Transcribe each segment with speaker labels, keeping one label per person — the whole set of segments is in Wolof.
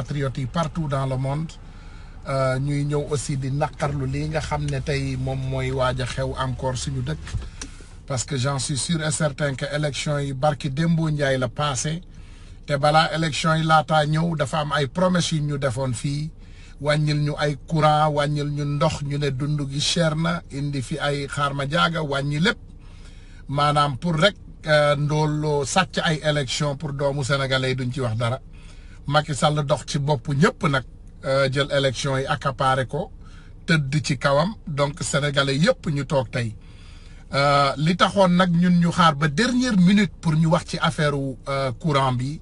Speaker 1: patriotes yi partout dans le monde ñuy ñëw aussi di naqarlu lii nga xam ne tey moom mooy waaj a xew encore suñu dëkk parce que j'en suis sûr et certain que élection yi barki Dembo Ndiaye la passé te balaa élection yi laataa ñëw dafa am ay promesses yu ñu defoon fii wàññil ñu ay courant wàññil ñu ndox ñu ne dund gi cher na indi fi ay xaar ma jaaga wàññi lépp maanaam pour rek ndooloo sàcc ay élection pour doomu sénégalais duñ ci wax dara Macky Sall dox ci bopp ñëpp nag jël élection yi accaparé ko tëdd ci kawam donc sénégalais yëpp ñu toog tey li taxoon nag ñun ñu xaar ba dernière minute pour ñu wax ci affaire courant bi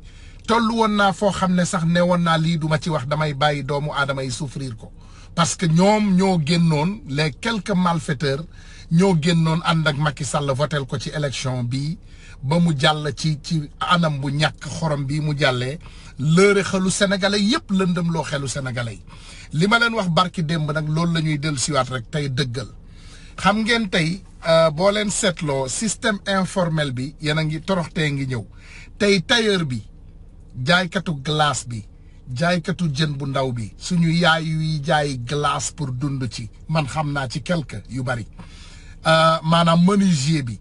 Speaker 1: tollu woon naa foo xam ne sax ne woon naa lii duma ci wax damay bàyyi doomu aadama yi souffrir ko parce que ñoom ñoo génnoon les quelques malfaiteurs ñoo génnoon ànd ak Macky Sall votel ko ci élection bi ba mu jàll ci anam bu ñàkk xorom bi mu jàllee lëre xelu sénégalais yëpp lëndëm loo xelu sénégalais yi li ma leen wax barki démb nag loolu la ñuy dellu siwaat rek tey dëggal xam ngeen tey boo leen seetloo système informel bi yéen a ngi toroxtee ngi ñëw tey tailleur bi jaaykatu glace bi jaaykatu jën bu ndaw bi suñu yaay yuy jaay glace pour dund ci man xam naa ci quelque yu bari maanaam menuisier bi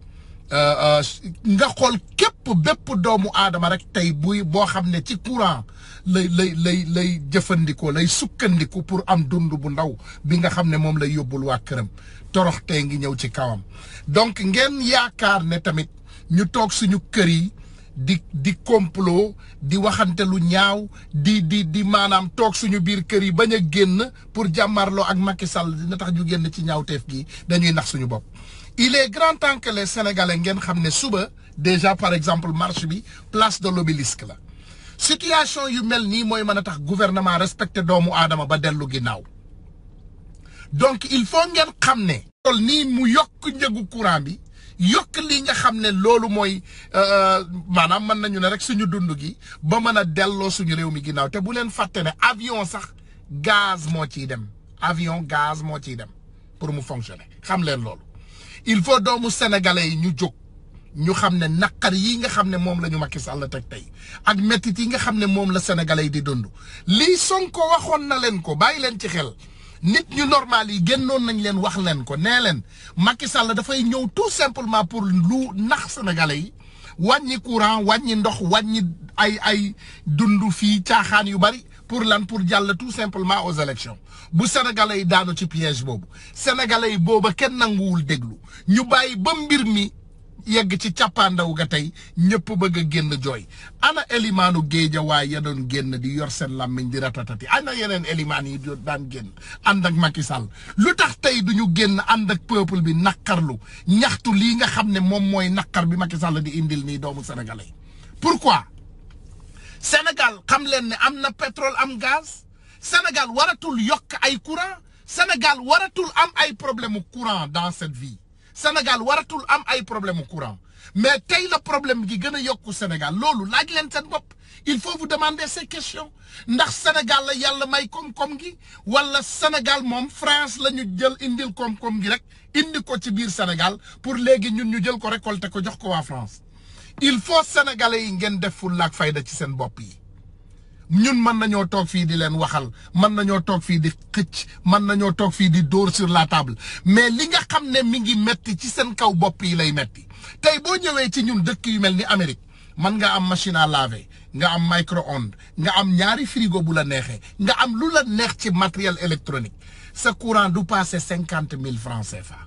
Speaker 1: nga xool képp bépp doomu aadama rek tey boo xam ne ci courant lay jëfandikoo lay sukkandiku pour am dund bu ndaw bi nga xam ne moom lay yóbbul waa këram torox tey ngi ñëw ci kawam donc ngeen yaakaar ne tamit ñu toog suñu kër yi di complot di waxante lu ñaaw di maanaam toog suñu biir kër yi bañ a génn pour jàmmarloo ak Macky Sall dina tax ñu génn ci ñaawteef gi dañuy nax suñu bopp. Il est grand temps que les Sénégalais ngeen xam ne suba déjà par exemple marche bi place de l'Obélisque la situation yu mel nii mooy mën a tax gouvernement respecté doomu aadama ba dellu ginnaaw donc il faut ngeen xam ne. loolu nii mu yokk njëgu courant bi. yokk li nga xam ne loolu mooy maanaam mën nañu ne rek suñu dund gi ba mën a delloo suñu réew mi ginnaaw te bu leen fàtte ne avion sax gaz moo ciy dem avion gaz moo ciy dem pour mu fonctionner xam leen loolu il faut doomu sénégalais yi ñu jóg ñu xam ne naqar yi nga xam ne moom la ñu Macky Sall teg tey ak métit yi nga xam ne moom la sénégalais yi di dund lii Sonko waxoon na leen ko bàyyi leen ci xel nit ñu normal yi génnoon nañ leen wax leen ko nee leen Macky Sall dafay ñëw tout simplement pour lu nax sénégalais yi wàññi courant wàññi ndox wàññi ay dund fii caaxaan yu bari pour lan pour jàll tout simplement aux élections bu sénégalais yi daanu ci piège boobu sénégalais yi booba kenn nanguwul déglu ñu bàyyi ba mbir mi yegg ci càppaandaw ga tey ñëpp bëgg a génn jooy ana élimaanu Géejawaay ya doon génn di yor seen làmmiñ di ratatati ana yeneen élimaan yi daan génn ànd ak Macky Sall lu tax tey duñu génn ànd ak peuple bi naqarlu ñaxtu lii nga xam ne moom mooy naqar bi Macky Sall di indil nii doomu sénégalais pourquoi Sénégal xam leen ne am na pétrole am gaz Sénégal waratul yokk ay courant Sénégal waratul am ay problème courant dans cette vie Sénégal waratul am ay problème courant mais tey la problème gi gën a yokku Sénégal loolu laaj leen seen bopp il faut vous demander ces questions ndax Sénégal la yàlla may koom-koom gi wala Sénégal moom France la ñu jël indil koom-koom gi rek indi ko ci biir Sénégal pour léegi ñun ñu jël ko récolter ko jox ko waa France il faut sénégalais yi ngeen def fulla ak fayda ci seen bopp yi ñun mën nañoo toog fii di leen waxal mën nañoo toog fii di xëcc mën nañoo toog fii di dóor sur la table mais li nga xam ne mi ngi metti ci seen kaw bopp yi lay metti tey boo ñëwee ci ñun dëkk yu mel ni Amérique man nga am machine à laver nga am micro-ondes nga am ñaari frigo bu la neexee nga am lu la neex ci matériel électronique sa courant du passé 50 000 francs CFA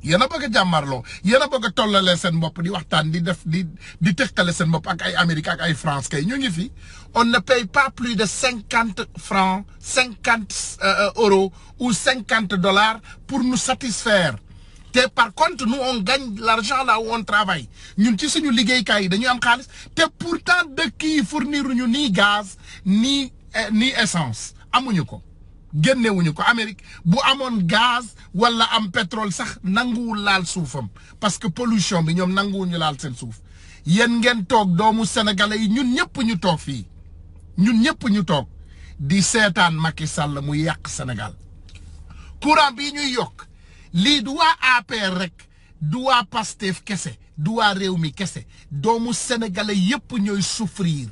Speaker 1: yéen a bëgg a jàmmarloo yéen a bëgg a tollalee seen bopp di waxtaan di def di tëkkale seen bopp ak ay Amérique ak ay France kay ñu ngi fi on ne paye pas plus de 50 francs 50 euros ou 50 dollars pour nous satisfaire te par contre nous on gagne l'argent là où on travaille ñun ci suñu liggéeykaay yi dañuy am xaalis te pourtant dëkk yi fournir ñu ni gaz ni essence amuñu ko génnewuñu ko Amérique bu amoon gaz wala am pétrole sax nanguwul laal suufam parce que pollution bi ñoom nanguwuñu laal seen suuf yéen ngeen toog doomu sénégalais yi ñun ñëpp ñu toog fii ñun ñëpp ñu toog di seetaan Macky Sall mu yàq Sénégal courant bi ñuy yokk lii du waa APR rek du waa Pastef kese du waa réew mi kese doomu sénégalais yëpp ñooy souffrir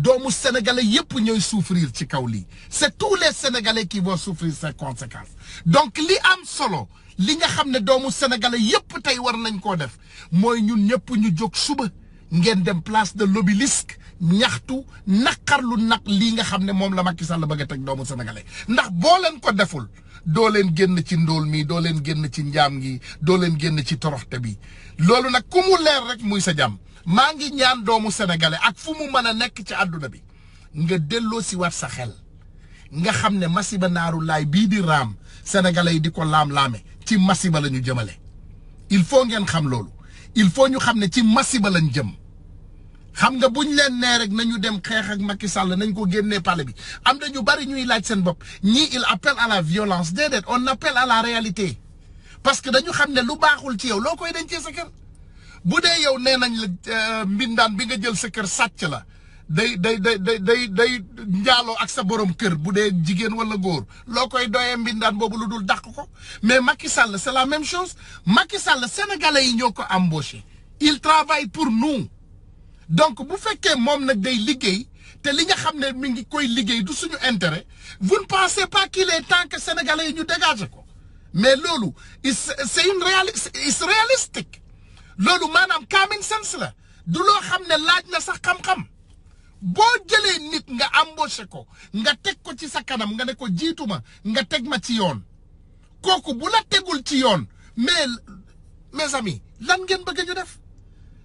Speaker 1: doomu sénégalais yépp ñooy souffrir ci kaw lii c'est tous les sénégalais qui vont souffrir ces conséquences donc li am solo li nga xam ne doomu sénégalais yépp tey war nañ koo def mooy ñun ñëpp ñu jóg suba ngeen dem place de l'Obélisque ñaxtu naqarlu nag lii nga xam ne moom la Macky Sall bëgg a teg doomu sénégalais ndax boo leen ko deful doo leen génn ci ndóol mi doo leen génn ci njaam gi doo leen génn ci toroxte bi loolu nag ku mu leer rek muy sa jàmm maa ngi ñaan doomu sénégalais ak fu mu mën a nekk ci àdduna bi nga delloo si waat sa xel nga xam ne masiba naaru laay bii di raam sénégalais yi di ko laam-laame ci masiba la ñu jëmale il faut ngeen xam loolu il faut ñu xam ne ci masiba lañ jëm xam nga buñ leen nee rek nañu dem xeex ak Macky Sall nañ ko génnee palais bi am na ñu bari ñuy laaj seen bopp ñii il appelle à la violence déedéet on appelle à la réalité parce que dañu xam ne lu baaxul ci yow loo koy dencee sa kër bu dee yow nee nañ la mbindaan bi nga jël sa kër sàcc la day njaaloo ak sa borom kër bu dee jigéen wala góor loo koy doyee mbindaan boobu lu dul dàq ko mais Macky Sall c'est la même chose Macky Sall sénégalais yi ñoo ko embauché il travaille pour nous donc bu fekkee moom nag day liggéey te li nga xam ne mi ngi koy liggéey du suñu intérêt vous ne pensez pas qu'il est temps que sénégalais yi ñu dégagé ko mais loolu c'est réalistique loolu maanaam common sense la du loo xam ne laaj na sax xam-xam boo jëlee nit nga embauché ko nga teg ko ci sa kanam nga ne ko jiituma nga teg ma ci yoon kooku bu la tegul ci yoon mais mes amis lan ngeen bëgg ñu def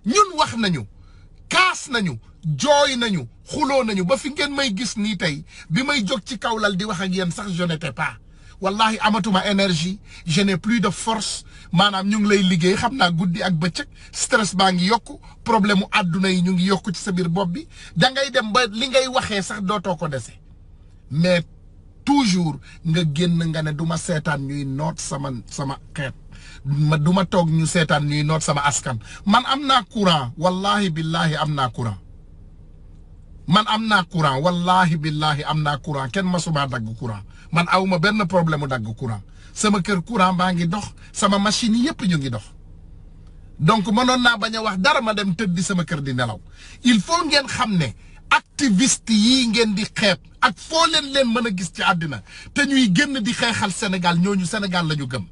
Speaker 1: ñun wax nañu kaas nañu jooy nañu xuloo nañu ba fi ngeen may gis nii tey bi may jóg ci kaw lal di wax ak yéen sax je n'étais pas wallahi amatuma énergie je n'ai plus de force maanaam ñu ngi lay liggéey xam naa guddi ak bëccëg stress baa ngi yokku problème mu àdduna yi ñu ngi yokku ci sa biir bopp bi da ngay dem ba li ngay waxee sax dootoo ko dese mais toujours nga génn nga ne du ma seetaan ñuy noot sama xeet du ma toog ñu seetaan ñuy noot sama askan man am naa courant wallahi billahi am naa courant man am naa courant wallahi billahi am naa courant kenn masuma dagg courant man awuma benn problème mu dagg courant sama kër courant baa ngi dox sama machine yi yëpp ñu ngi dox donc mënoon naa bañ a wax dara ma dem tëddi sama kër di nelaw il faut ngeen xam ne activiste yii ngeen di xeeb ak foo leen mën a gis ci àddina te ñuy génn di xeexal Sénégal ñooñu Sénégal la ñu gëm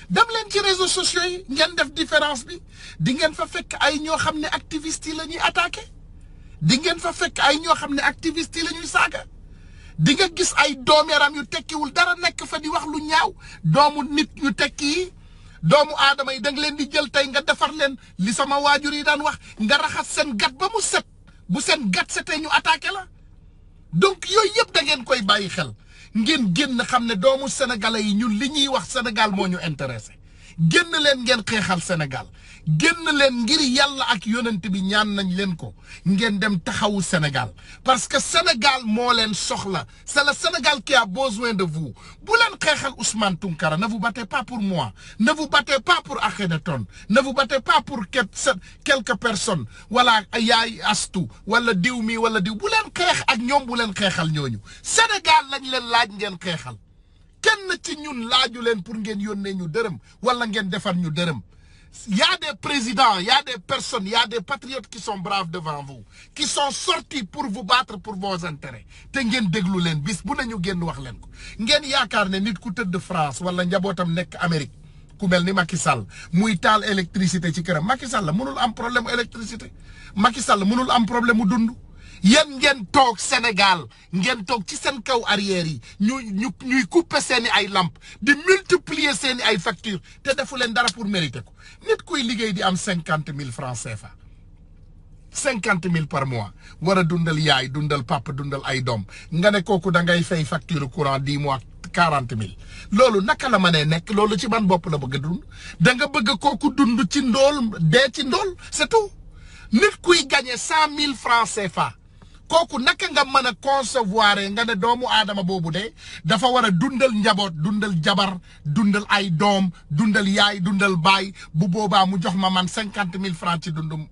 Speaker 1: dem leen ci réseaux sociaux yi ngeen def différence bi di ngeen fa fekk ay ñoo xam ne activistes yi la ñuy attaqué di ngeen fa fekk ay ñoo xam ne activistes yi la ñuy saaga di nga gis ay doomeeram yu tekkiwul dara nekk fa di wax lu ñaaw doomu nit yu tekki yi doomu aadama yi da nga leen di jël tey nga defar leen li sama waajur yi daan wax nga raxas seen gat ba mu set bu seen gat setee ñu attaqué la donc yooyu yëpp da ngeen koy bàyyi xel ngeen génn xam ne doomu sénégalais yi ñun li ñuy wax Sénégal moo ñu intéressé génn leen ngeen xeexal Sénégal génn leen ngir yàlla ak yonent bi ñaan nañ leen ko ngeen dem taxawu Sénégal parce que Sénégal moo leen soxla c'est le Sénégal qui a besoin de vous bu leen xeexal Ousmane Tounkara ne vous battez pas pour moi ne vous battez pas pour Akhenaton ne vous battez pas pour quelques personnes wala yaay astu wala diw mi wala diw bu leen xeex ak ñoom bu leen xeexal ñooñu Sénégal lañ leen laaj ngeen xeexal kenn ci ñun laaju leen pour ngeen yónnee ñu dërëm wala ngeen defar ñu dërëm. Il y a des présidents, il y a des personnes, il y a des patriotes qui sont braves devant vous, qui sont sortis pour vous battre pour vos intérêts. te ngeen déglu leen bis bu nañu génn wax leen ko ngeen yaakaar ne nit ku tëdd France wala njabootam nekk Amérique ku mel ni Macky Sall muy taal électricité ci këram Macky Sall mënul am problème électricité Macky Sall mënul am problème mu dund. yéen ngeen toog Sénégal ngeen toog ci seen kaw arrière yi ñuy couper seeni ay lampe di multiplier seeni ay facture te defu leen dara pour mériter ko nit kuy liggéey di am 50,000 francs CFA 50,000 par mois war a dundal yaay dundal papa dundal ay doom nga ne kooku da ngay fay facture courant 10 mois 40,000 loolu naka la mënee nekk loolu ci ban bopp la bëgg a dund da nga bëgg kooku dund ci ndool dee ci ndool c'est tout nit kuy gagner 100,000 francs CFA kooku naka nga mën a concevoir nga ne doomu aadama boobu de dafa war a dundal njaboot dundal jabar dundal ay doom dundal yaay dundal baay bu boobaa mu jox ma man 50,000 francs ci dundum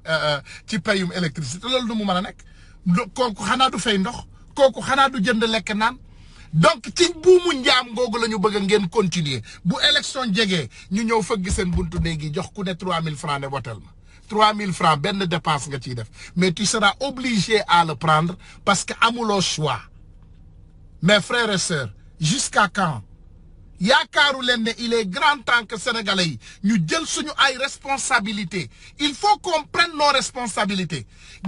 Speaker 1: ci payum électricité loolu du mu mën a nekk kooku xanaa du fay ndox kooku xanaa du jënd lekk naan donc ci buumu njaam googu la ñu bëgg ngeen continuer bu élection jegee ñu ñëw fëgg seen buntu néegi jox ku ne 3,000 francs ne wotel ma 3000 francs benn dépense nga ciy def mais tu seras obligé à le prendre parce que amuloo choix mes frères et sœurs jusqu'à quand yaakaaru leen ne il est grand temps que sénégalais yi ñu jël suñu ay responsabilités il faut qu'on prenne nos responsabilités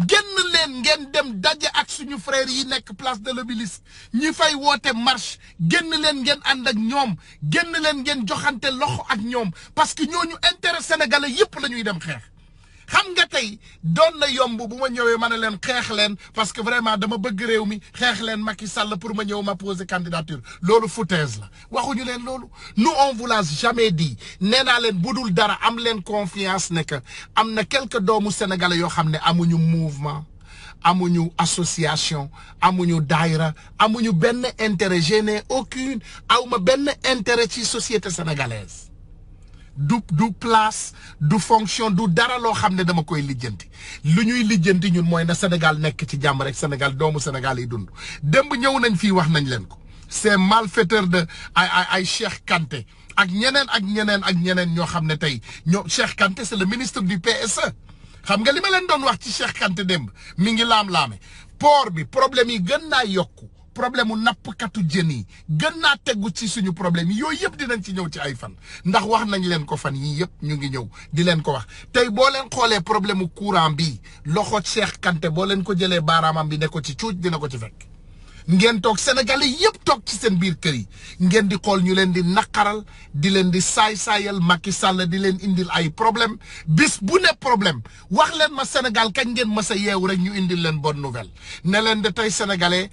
Speaker 1: génn leen ngeen dem daje ak suñu frères yi nekk place de l'Obélisque ñi fay woote marche génn leen ngeen ànd ak ñoom génn leen ngeen joxante loxo ak ñoom parce que ñooñu intérêt sénégalais yépp la ñuy dem xeex xam nga tey doon na yomb bu ma ñëwee ma ne leen xeex leen parce que vraiment dama bëgg réew mi xeex leen Macky Sall pour ma ñëw ma poser candidature loolu foutaise la waxuñu leen loolu nous on vous l'a jamais dit nee naa leen budul dara am leen confiance ne que am na quelques doomu sénégalais yoo xam ne amuñu mouvement amuñu association amuñu daayra amuñu benn intérêt je n'ai aucune awma benn intérêt ci société sénégalaise du place du fonction du dara loo xam ne dama koy lijjanti lu ñuy lijjanti ñun mooy na Sénégal nekk ci jàmm rek Sénégal doomu Sénégal yi dund démb ñëw nañ fii wax nañ leen ko ces malfaiteurs de ay Cheikh Kanté ak ñeneen ñoo xam ne tey Cheikh Kanté c'est le ministre du PSE xam nga li ma leen doon wax ci Cheikh Kanté démb mi ngi laam-laame port bi problème yi gën naa yokku problème mu nappkatu jën yi gën naa tegu ci suñu problème yi yooyu yëpp dinañ ci ñëw ci ay fan ndax wax nañ leen ko fan yii yëpp ñu ngi ñëw di leen ko wax tey boo leen xoolee problème mu courant bi loxo Cheikh Kanté boo leen ko jëlee baaraamam bi ne ko ci cuuj dina ko ci fekk ngeen toog sénégalais yëpp toog ci seen biir kër yi ngeen di xool ñu leen di naqaral di leen di saay-saayal Macky Sall di leen indil ay problème bis bu ne problème wax leen ma Sénégal kañ ngeen mës a yeewu rek ñu indil leen bonne nouvelle ne leen de tey sénégalais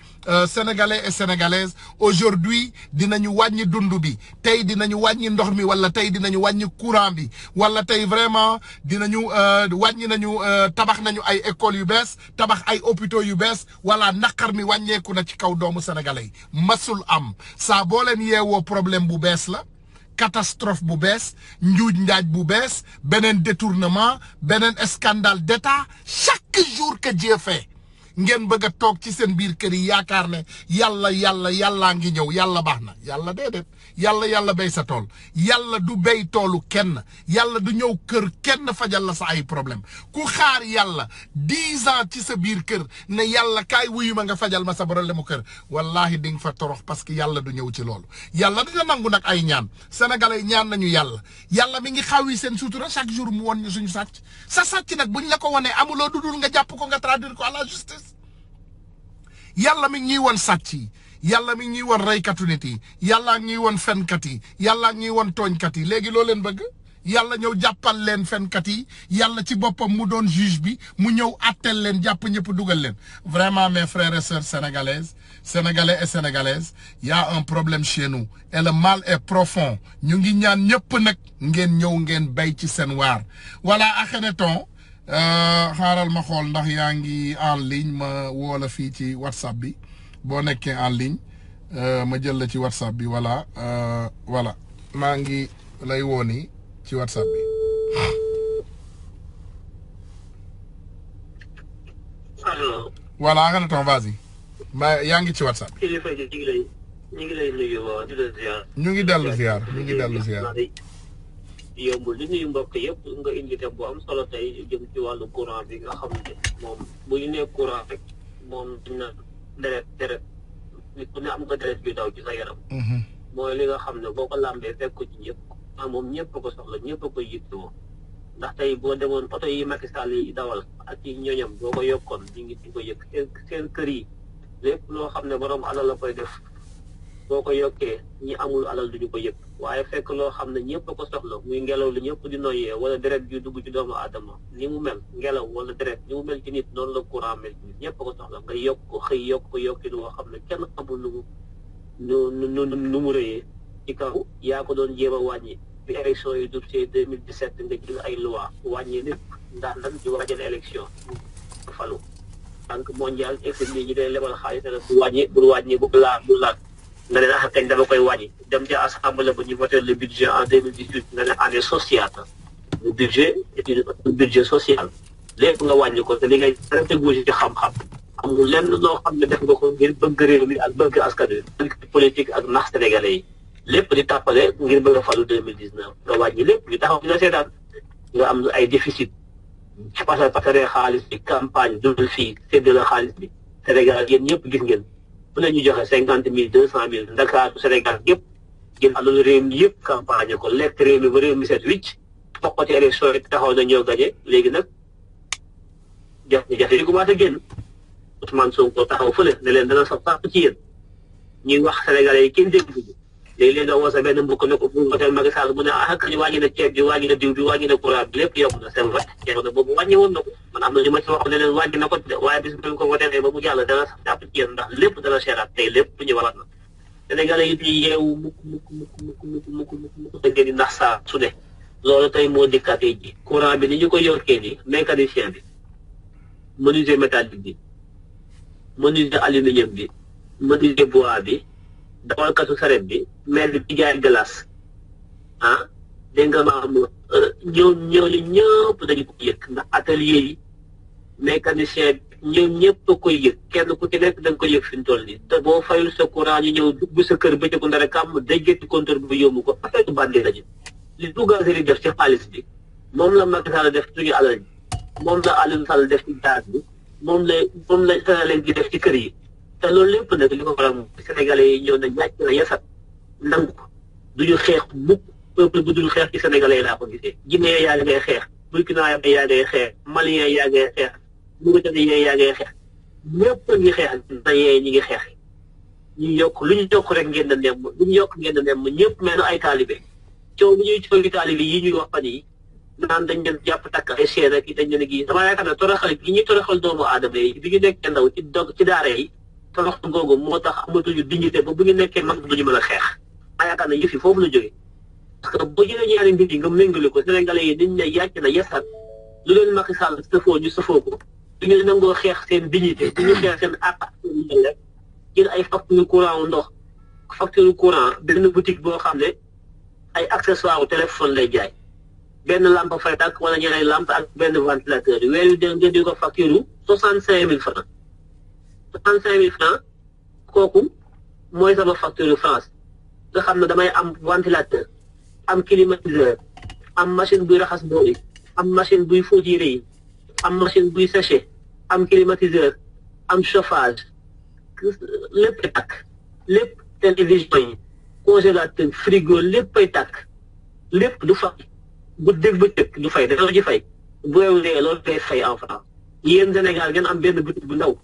Speaker 1: et sénégalaises aujourd'hui dinañu wàññi dund bi tey dinañu wàññi ndox mi wala tey dinañu wàññi courant bi wala tey vraiment dinañu wàññi nañu tabax nañu ay écoles yu bees tabax ay hôpitaux yu bees wala naqar mi wàññeeku na ci kaw doomu sénégalais yi masul am saa boo leen yeewoo problème bu bees la catastrophe bu bees njuuj njaaj bu bees beneen détournement beneen scandale d'État chaque jour que Dieu fait ngeen bëgg a toog ci seen biir kër yi yaakaar ne yàllaa ngi ñëw yàlla baax na yàlla déedéet yàlla béy sa tool yàlla du béy toolu kenn yàlla du ñëw kër kenn fajal la sa ay problème ku xaar yàlla 10 ans ci sa biir kër ne yàlla kaay wuyu ma nga fajal ma sa problème mu kër wallahi di nga fa torox parce que yàlla du ñëw ci loolu yàlla dina nangu nag ay ñaan sénégalais ñaan nañu yàlla mi ngi xaw yi seen sutura chaque jour mu won ñu suñu sàcc sa sàcc nag buñ la ko wonee amuloo dudul nga jàpp ko nga traduire ko à la justice yàlla mi ngi ñuy won sàcc yi yàlla mi ngi ñuy won reykatu nit yi yàlla ngi ñuy won fenkat yi yàlla ngi ñuy won tooñkat yi léegi loo leen bëgg yàlla ñëw jàppal leen fenkat yi yàlla ci boppam mu doon juge bi mu ñëw attel leen jàpp ñëpp dugal leen vraiment mes frères et sœurs sénégalaises sénégalais et sénégalaises y a un problème chez nous et le mal est profond ñu ngi ñaan ñëpp nag ngeen ñëw ngeen bay ci seen waar voilà Akhenaton xaaral ma xool ndax yaa ngi en ligne ma woo la fii ci WhatsApp bi boo nekkee en ligne ma jël la ci WhatsApp bi voilà maa ngi lay woo nii ci WhatsApp bi.
Speaker 2: allo.
Speaker 1: voilà Akhenaton vas-y yaa ngi ci WhatsApp.
Speaker 2: kilifa ji ñu ngi lay nuyu di la ziar.
Speaker 1: ñu ngi dellu ziar.
Speaker 2: yombul di nuyu mbokk yëpp nga indi te bu am solo tey jëm ci wàllu courant bi nga xam ne moom bu ñu nee courant rek moom dina deret nit ku ne am nga deret bi daw ci sa yaram. mooy li nga xam ne boo ko làmbee fekk ko ci ñëpp moom ñëpp ko soxla ñëpp a koy yittewoo ndax tey boo demoon oto yi Macky Sall yi dawal ak ci ñoñam boo ko yokkoon ñu ngi ko yëg seen kër yi lépp loo xam ne borom alal la koy def boo ko yokkee ñi amul alal duñu ko yëg waaye fekk loo xam ne ñëpp a ko soxla muy ngelaw li ñëpp di noyyee wala deret ju dugg ci doomu aadama ni mu mel ngelaw wala deret ni mu mel ci nit noonu la courant mel ci nit ñëpp a ko soxla nga yokk ko xëy yokk ko yokkin woo xam ne kenn xamul nu mu rëyee ci kaw yaa ko doon jéem a wàññi bi élection yi dub see 2017 nga jël ay loi wàññi lépp ndax lan di waajal élection falu banque mondiale FMI ñi day lebal xaalis ne bul wàññi bu laal nga ne ah kañ dama koy wàññi dem ci assemblée ba ñu voté le budget en 2018 nga ne année sociale le budget est un budget social lépp nga wàññi ko te li ngay tegu ci xam-xam amul lenn loo xam ne def nga ko ngir bëgg réew mi ak bëgg askan wi politique ak nax sénégalais yi lépp di tàppale ngir bëgg a falu 2019 nga wàññi lépp ñu taxaw dina seetaan nga am ay déficit pasare xaalis bi campagne dul fii séddale xaalis bi Sénégal yéen ñëpp gis ngeen bu ne ñu joxe 50 000 200 000 Dakar Sénégal yëpp jël alalu réew mi yëpp campagne ko lekk réew mi ba réew mi set wicc bokk ci élection yi taxaw na ñoo gañe léegi nag jafe-jafe yi commencé génn Ousmane Sonko taxaw fële ne leen dana sax ci yéen ñuy wax Sénégalais yi kenn dégg léegi leen nga woo sa benn mbokk ne ko bu hôtel Macky Sall mu ne ah kañ wàññi na ceeb bi wàññi na diw bi wàññi na courant bi lépp yokk na c'est vrai jamono boobu wàññi woon na ko man am na ñu ma ci wax ne leen wàññi na ko waaye bis bu ko wotelee ba mu jàll dana sax jàpp ci yéen ndax lépp dana seeraat tey lépp ñu warat na Sénégalais yi di yeewu mukk da ngeen di ndax saa su ne loolu tey moo dikkaatee ji courant bi ni ñu ko yokkee ni mécanicien bi menuisier métallique bi menuisier aluminium bi menuisier bois bi dawalkatu saret bi maire bi jaay glace ah dégg nga maam ñooñu ñëpp dañu ko yëg ndax atelier yi mécanicien ñoom ñëpp a koy yëg kenn ku ci nekk da nga koy yëg fi mu toll nii te boo fayul sa courant ñu ñëw dugg sa kër bëccëgu ndara kàmm day gétti compteur bi yóbbu ko affaire bandi lañu li Bougazelli def ci xaalis bi moom la Macky Sall def suñu alal ji moom la Aliou Sall def ci gaz bi moom la Sénégal gi def ci kër yi te loolu lépp nag li ko waral moom Sénégalais yi ñëw na ñàcc na yasat nangu ko duñu xeex mukk peuple bu dul xeex ci Sénégalais yi laa ko gisee Guinée yaa ngay xeex Burkina yaa ngay xeex Malien yaa ngay xeex Mauritanie yaa ngay xeex ñëpp a ngi xeex na yee ñi ngi xeex ñu yokk lu ñu yokk rek ngeen na nemm lu ñu yokk ngeen na nemm ñëpp mel na ay taalibe coow lu ñuy coow taalibe yi ñuy wax fan yi naan dañ leen jàpp takk ay chaine ak dañ leen gi dama yaakaar ne toroxal gi ñuy toroxal doomu aadama yi bi ñu nekkee ndaw ci daara yi torox googu moo tax amatuñu dignité ba bu ñu nekkee mag duñu mën a xeex ma yaakaar ne yëf yi foofu la jógee parce que boo jëlee ñaari mbir yi nga méngale ko Sénégalais yi dañ ne yàcc na yesat lu leen Macky Sall safoo ñu safoo ko duñu nangoo xeex seen dignité duñu xeex seen àq seen jël ay facture courant ndox facture courant benn boutique boo xam ne ay accessoire téléphone lay jaay benn lampe fay tàkk wala ñaari lampe ak benn ventilateur yi weer wi ngeen di ko facture 65 000 francs 65 000 francs kooku mooy sama facture France nga xam ne damay am ventilateur am climatiseur am machine buy raxas bool yi am machine buy fóot yére yi am machine buy séché am climatiseur am chauffage léppay tàkk lépp télévision yi congélateur frigo léppay tàkk lépp du fay bu dégg ba tëkk du fay dana ci fay bu réewlee loolu ngay fay en France yéen Sénégal ngeen am benn boutique bu ndaw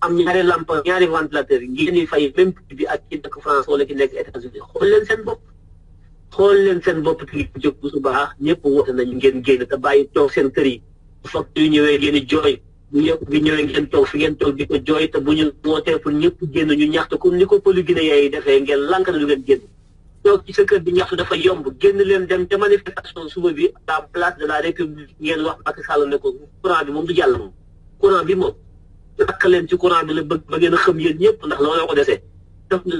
Speaker 2: am ñaari lampe ñaari ventilateur yi ngeen di fay même prix bi ak ci dëkk France wala ki nekk États-Unis xool leen seen bopp xool leen seen bopp ki jóg bu subaa ñëpp woote nañu ngeen génn te bàyyi toog seen kër yi bu facture yu ñëwee ngeen di jooy bu yëpp bi ñëwee ngeen toog fi ngeen toog di ko jooy te bu ñu wootee pour ñëpp génn ñu ñaxtu comme ni ko pëlu Guinée yi defee ngeen lànk na du ngeen génn toog ci sa kër di ñaxtu dafa yomb génn leen dem ca manifestation suba bi à la place de la République ngeen wax Macky Sall ne ko courant bi moom du jàll moom courant bi moom lakk leen ci courant bi la bëgg ba ngeen a xam yéen ñëpp ndax looloo ko desee daf na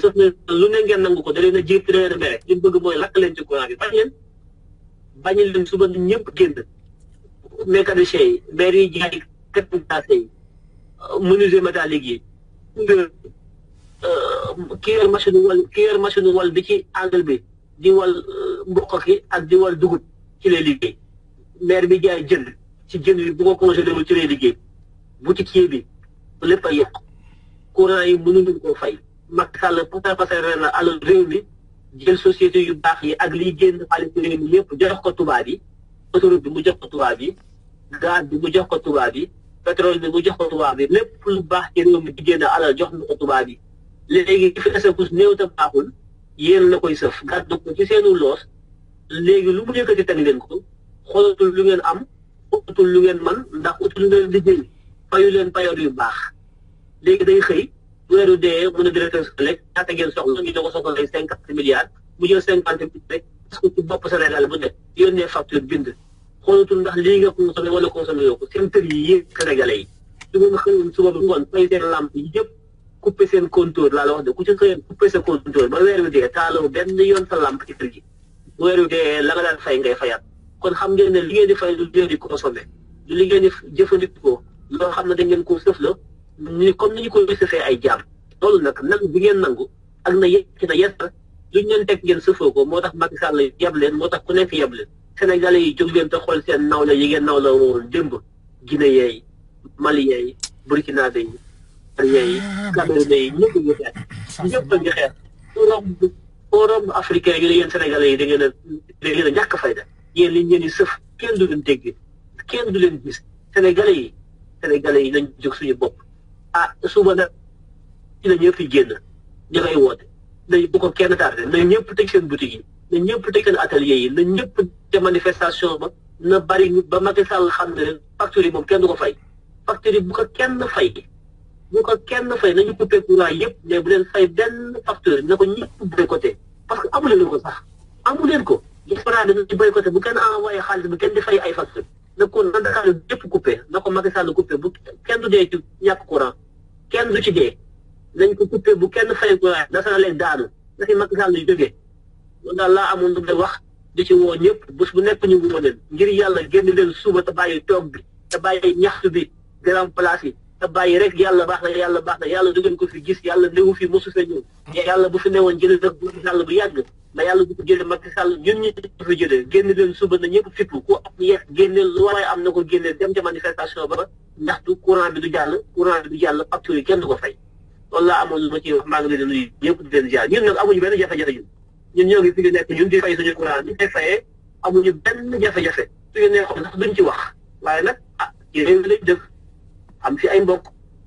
Speaker 2: lu ne ngeen nangu ko da leen a jépp da leen a mere li bëgg mooy lakk leen ci courant bi bañ leen suba ñëpp génn mécanicien yi maire yi jaay kërtase yi menuisier métallique yi ki yor machine wal bi ci angle bi di wal mboq ki ak di wal dugub ci lay liggéey maire bi jaay jën ci jën bi bu ko congelé wul ci lay liggéey boutique bi lépp a yokk courant yi mënuñu koo fay Macky Sall pasar ren na alal réew mi jël société yu baax yi ak liy génn xaalis réew mi yëpp jox ko tubaab yi autoroute bi mu jox ko tubaab yi gaz bi mu jox ko tubaab yi pétrole bi mu jox ko tubaab yi lépp lu baax ci réew mi di génn alal jox na ko tubaab yi léegi fi esekus néew te baaxul yéen la koy sëf gàddu ko ci seenu loos léegi lu mu yëkkati teg leen ko xoolatul lu ngeen am xoolatul lu ngeen man ndax utul ngeen liggéey fayu leen payoor yu baax léegi day xëy weeru dee mën a directeur rek ñaata ngeen soxla ñu ne ko soxla ay 50 milliards mu jël 50 milliards rek parce que ci bopp Sénégal bu nekk yónnee facture bind xoolatul ndax lii nga consommé wala consommé yoo ko seen kër yi yéen Sénégalais yi su ngeen xëyoon suba bu ngoon fay seen lamp yi yëpp coupé seen compteur laa la wax de ku ci xëyoon coupé sa compteur ba weer wi dee taaloo benn yoon sa lamp ci kër gi bu weer wi dee la nga daan fay ngay fayaat kon xam ngeen ne li ngeen di fay du ngeen di consommé du li ngeen di jëfandikoo loo xam ne dañ ngeen koo sëf la ni comme ni ñu koy sëfee ay jaam loolu nag nangu bi ngeen nangu ak na yekki na yetta luñ leen teg ngeen sëfoo ko moo tax Macky Sall yeb leen moo tax ku nekk yeb leen Sénégalais yi jóg leen te xool seen nawle yi ngeen nawla woon démb Guinéen yi Malien yi Burkinabé yi Algérien yi Camerounais yi ñëpp ngi xeex ñëpp ngi xeex forum africain yi ne yéen sénégalais yi da ngeen a ñàkk fayda yéen liñ leen di sëf kenn du leen dégg kenn du leen gis sénégalais yi nañ jóg suñu bopp suba nag ci la ñëpp yi génn ñu ngay woote nañ bu ko kenn tardé na ñëpp tëj seen boutique yi na ñëpp tëj seen atelier yi na ñëpp ca manifestation ba na bari ba Macky Sall xam ne facture yi moom kenn du ko fay facture yi bu ko kenn fay nañu coupé courant yëpp mais bu leen fay benn facture na ko ñëpp boycotté parce que amu leen ko sax amu leen ko diaspora bi nañu boycotté bu kenn envoyé xaalis bu kenn di fay ay facture na ko na Dakar yëpp coupé na ko Macky Sall coupé bu kenn du dee ci ñàkk courant kenn du ci dee nañ ko coupé bu kenn fay courant da sana leen daanu na fi Macky Sall yu jógee loolu daal laa amoon lu wax di ci woo ñëpp bés bu nekk ñu woo leen ngir yàlla génn leen suba te bàyyi toog bi te bàyyi ñaxtu bi grand place yi te bàyyi rek yàlla baax na yàlla du ngeen ko fi gis yàlla néewu fi mosu fee ñëw yàlla bu fi newoon jëlee nag Macky Sall bu yàgg mais yàlla bu ko jëlee Macky Sall ñun ñi fi jëlee génn leen suba na ñëpp fippu ku am yeex génneel lu waaye am na ko génneel dem ca manifestation ba ndaxtu courant bi du jàll facture yi kenn du ko fay loolu laa amoon lu ma ci wax maa ngi leen di nuyu ñëpp di leen ziar ñun nag amuñu benn jafe-jafe ñun ñoo ngi fi nekk ñun di fay suñu courant bi fay fayee amuñu benn jafe-jafe suñu neexoon sax duñ ci wax waaye nag ci réew mi lañ dëkk am fi ay mbokk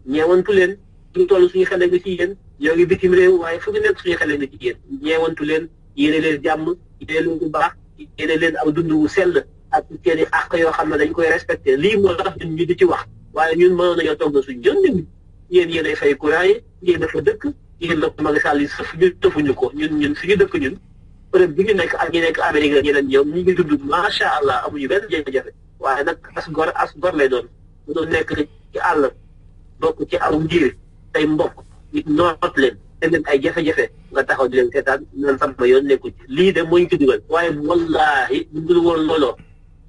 Speaker 2: ñeewantu leen suñu toll suñu xel nga ci yéen ñoo ngi bitim réew waaye fu ñu nekk suñu xel nga ci yéen ñeewantu leen yéene leen jàmm yéene leen bu baax yéene leen aw dund wu sell ak seen i àq yoo xam ne dañ koy respecté lii moo tax ñun ñu di ci wax waaye ñun mënoon nañoo toog na suñu jën nit yéen ay fay courant yi yéen dafa dëkk yéen la ko Macky Sall yi sëf ñu tëfuñu ko ñun fi ñu dëkk ñun peut-être bi ñu nekk ak ñi nekk Amérique ak ñeneen ñoom ñu ngi dund macha allah amuñu benn jafe-jafe waaye nag as gor lay doon bu doon nekk ci àll bokk ci aw njiir tey mbokk nit noot leen te leen ay jafe-jafe nga taxaw di leen seetaan nan sama yoon nekku ci lii de moo ñu ci dugal waaye wallaahi bu dul woon looloo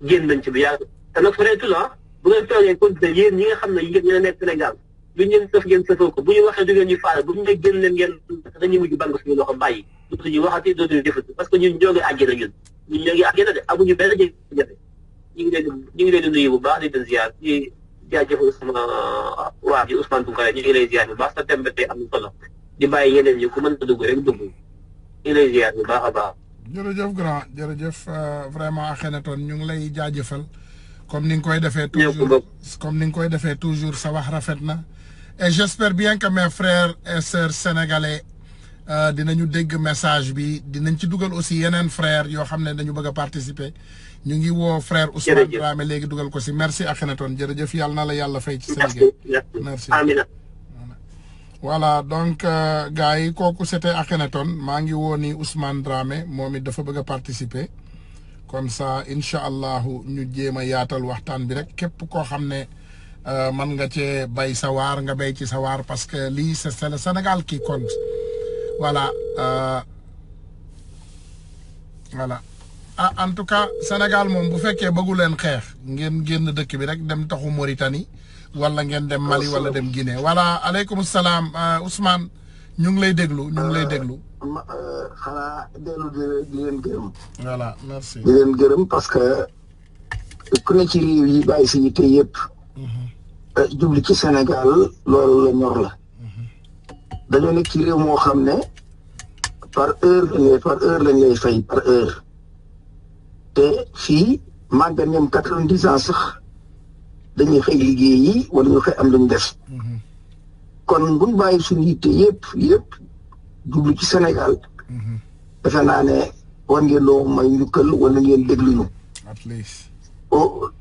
Speaker 2: génn nañ ci bu yàgg te nag freetul bu ngeen toogee continuer yéen ñi nga xam ne yéen ñi nekk Sénégal lu ngeen sëf ngeen sëfoo ko bu ñu waxee du ngeen ñu faale bu ñu ne génn leen ngeen dañuy mujj bang suñu loxo bàyyi dootuñu waxati dootuñu jëfati parce que ñun ñoo ngi àjjana ñun ñoo ngi àjjana de amuñu benn jafe-jafe ñu ngi leen di nuyu bu baax di leen ziar di jaajëfal sama waa ji Ousmane Tounkara ñu ngi lay ziar bu baax sa tembe tey am na solo di bàyyi yeneen ñi ku mën a dugg rek dugg ñu ngi lay ziar bu baax a baax.
Speaker 1: jërëjëf grand jërëjëf vraiment Akhenaton ñu ngi lay jaajëfal comme ni nga koy defee toujours sa wax rafet na et j'espère bien que mes frères et sœurs sénégalais dinañu dégg message bi dinañ ci dugal aussi yeneen frères yoo xam ne dañu bëgg a participer ñu ngi woo frère Ousmane Dramé léegi dugal ko si merci Akhenaton jërëjëf yàlla na la yàlla fay ci sa liggéey merci voilà donc gars yi kooku c'était Akhenaton maa ngi woo ni Ousmane Dramé moom it dafa bëgg a participer comme ça incha allahu ñu jéem a yaatal waxtaan bi rek képp koo xam ne man nga cee bay sa waar nga bay ci sa waar parce que lii c'est le Sénégal qui compte voilà voilà en tout cas Sénégal moom bu fekkee bëggu leen xeex ngeen génn dëkk bi rek dem taxu Mauritanie wala ngeen dem Mali wala dem Guinée voilà aleykum salaam Ousmane ñu ngi lay déglu
Speaker 3: xanaa dellu di leen gërëm.
Speaker 1: voilà merci.
Speaker 3: di leen gërëm parce que ku ne ci réew yi bàyyi si yitte yëpp. jubli ci Sénégal loolu la ñor la. dañoo nekk ci réew moo xam ne par heure lañ lay fay par heure. te fii màgga ñoom 90 ans sax dañuy xëy liggéey yi wala ñu xëy am lu ñu def. kon buñ bàyyi suñu yitte yëpp jublu ci Sénégal. defe naa ne war ngeen loo may njukkal wala ngeen déglu ñu.
Speaker 1: at least.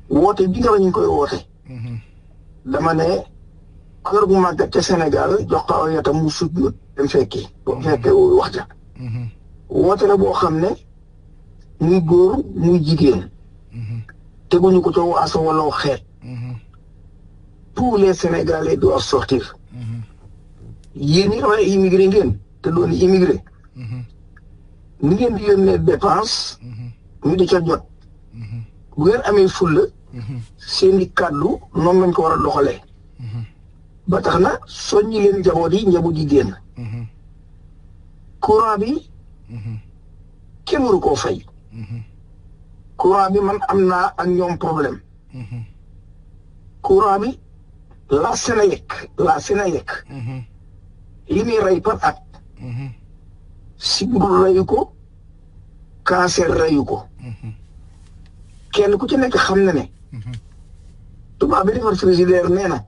Speaker 3: woote bi nga xam ne ñu ngi koy woote. dama ne kër bu màggat ca Sénégal jox ko aw yatam mu sujjóot dem fekkee wax ja. woote la boo xam ne muy góor muy jigéen. teguñu ko ca waaso wala xeet. tous les Sénégalais doivent sortir. yéen ñi xam ne immigré ngeen te doon immigré. ni ngeen di yónnee dépense. ñu di ca jot. bu ngeen amee fulla seeni kàddu noonu lañ ko war a doxalee. ba tax na soññi leen njaboot yi génn. courant bi. kenn waru koo fay. courant bi man am naa ak ñoom problème. courant bi la Sénélec li muy rey par at sibiru reyu ko cancer reyu ko kenn ku ci nekk xam na ne tubaab bi defar frigidaire nee na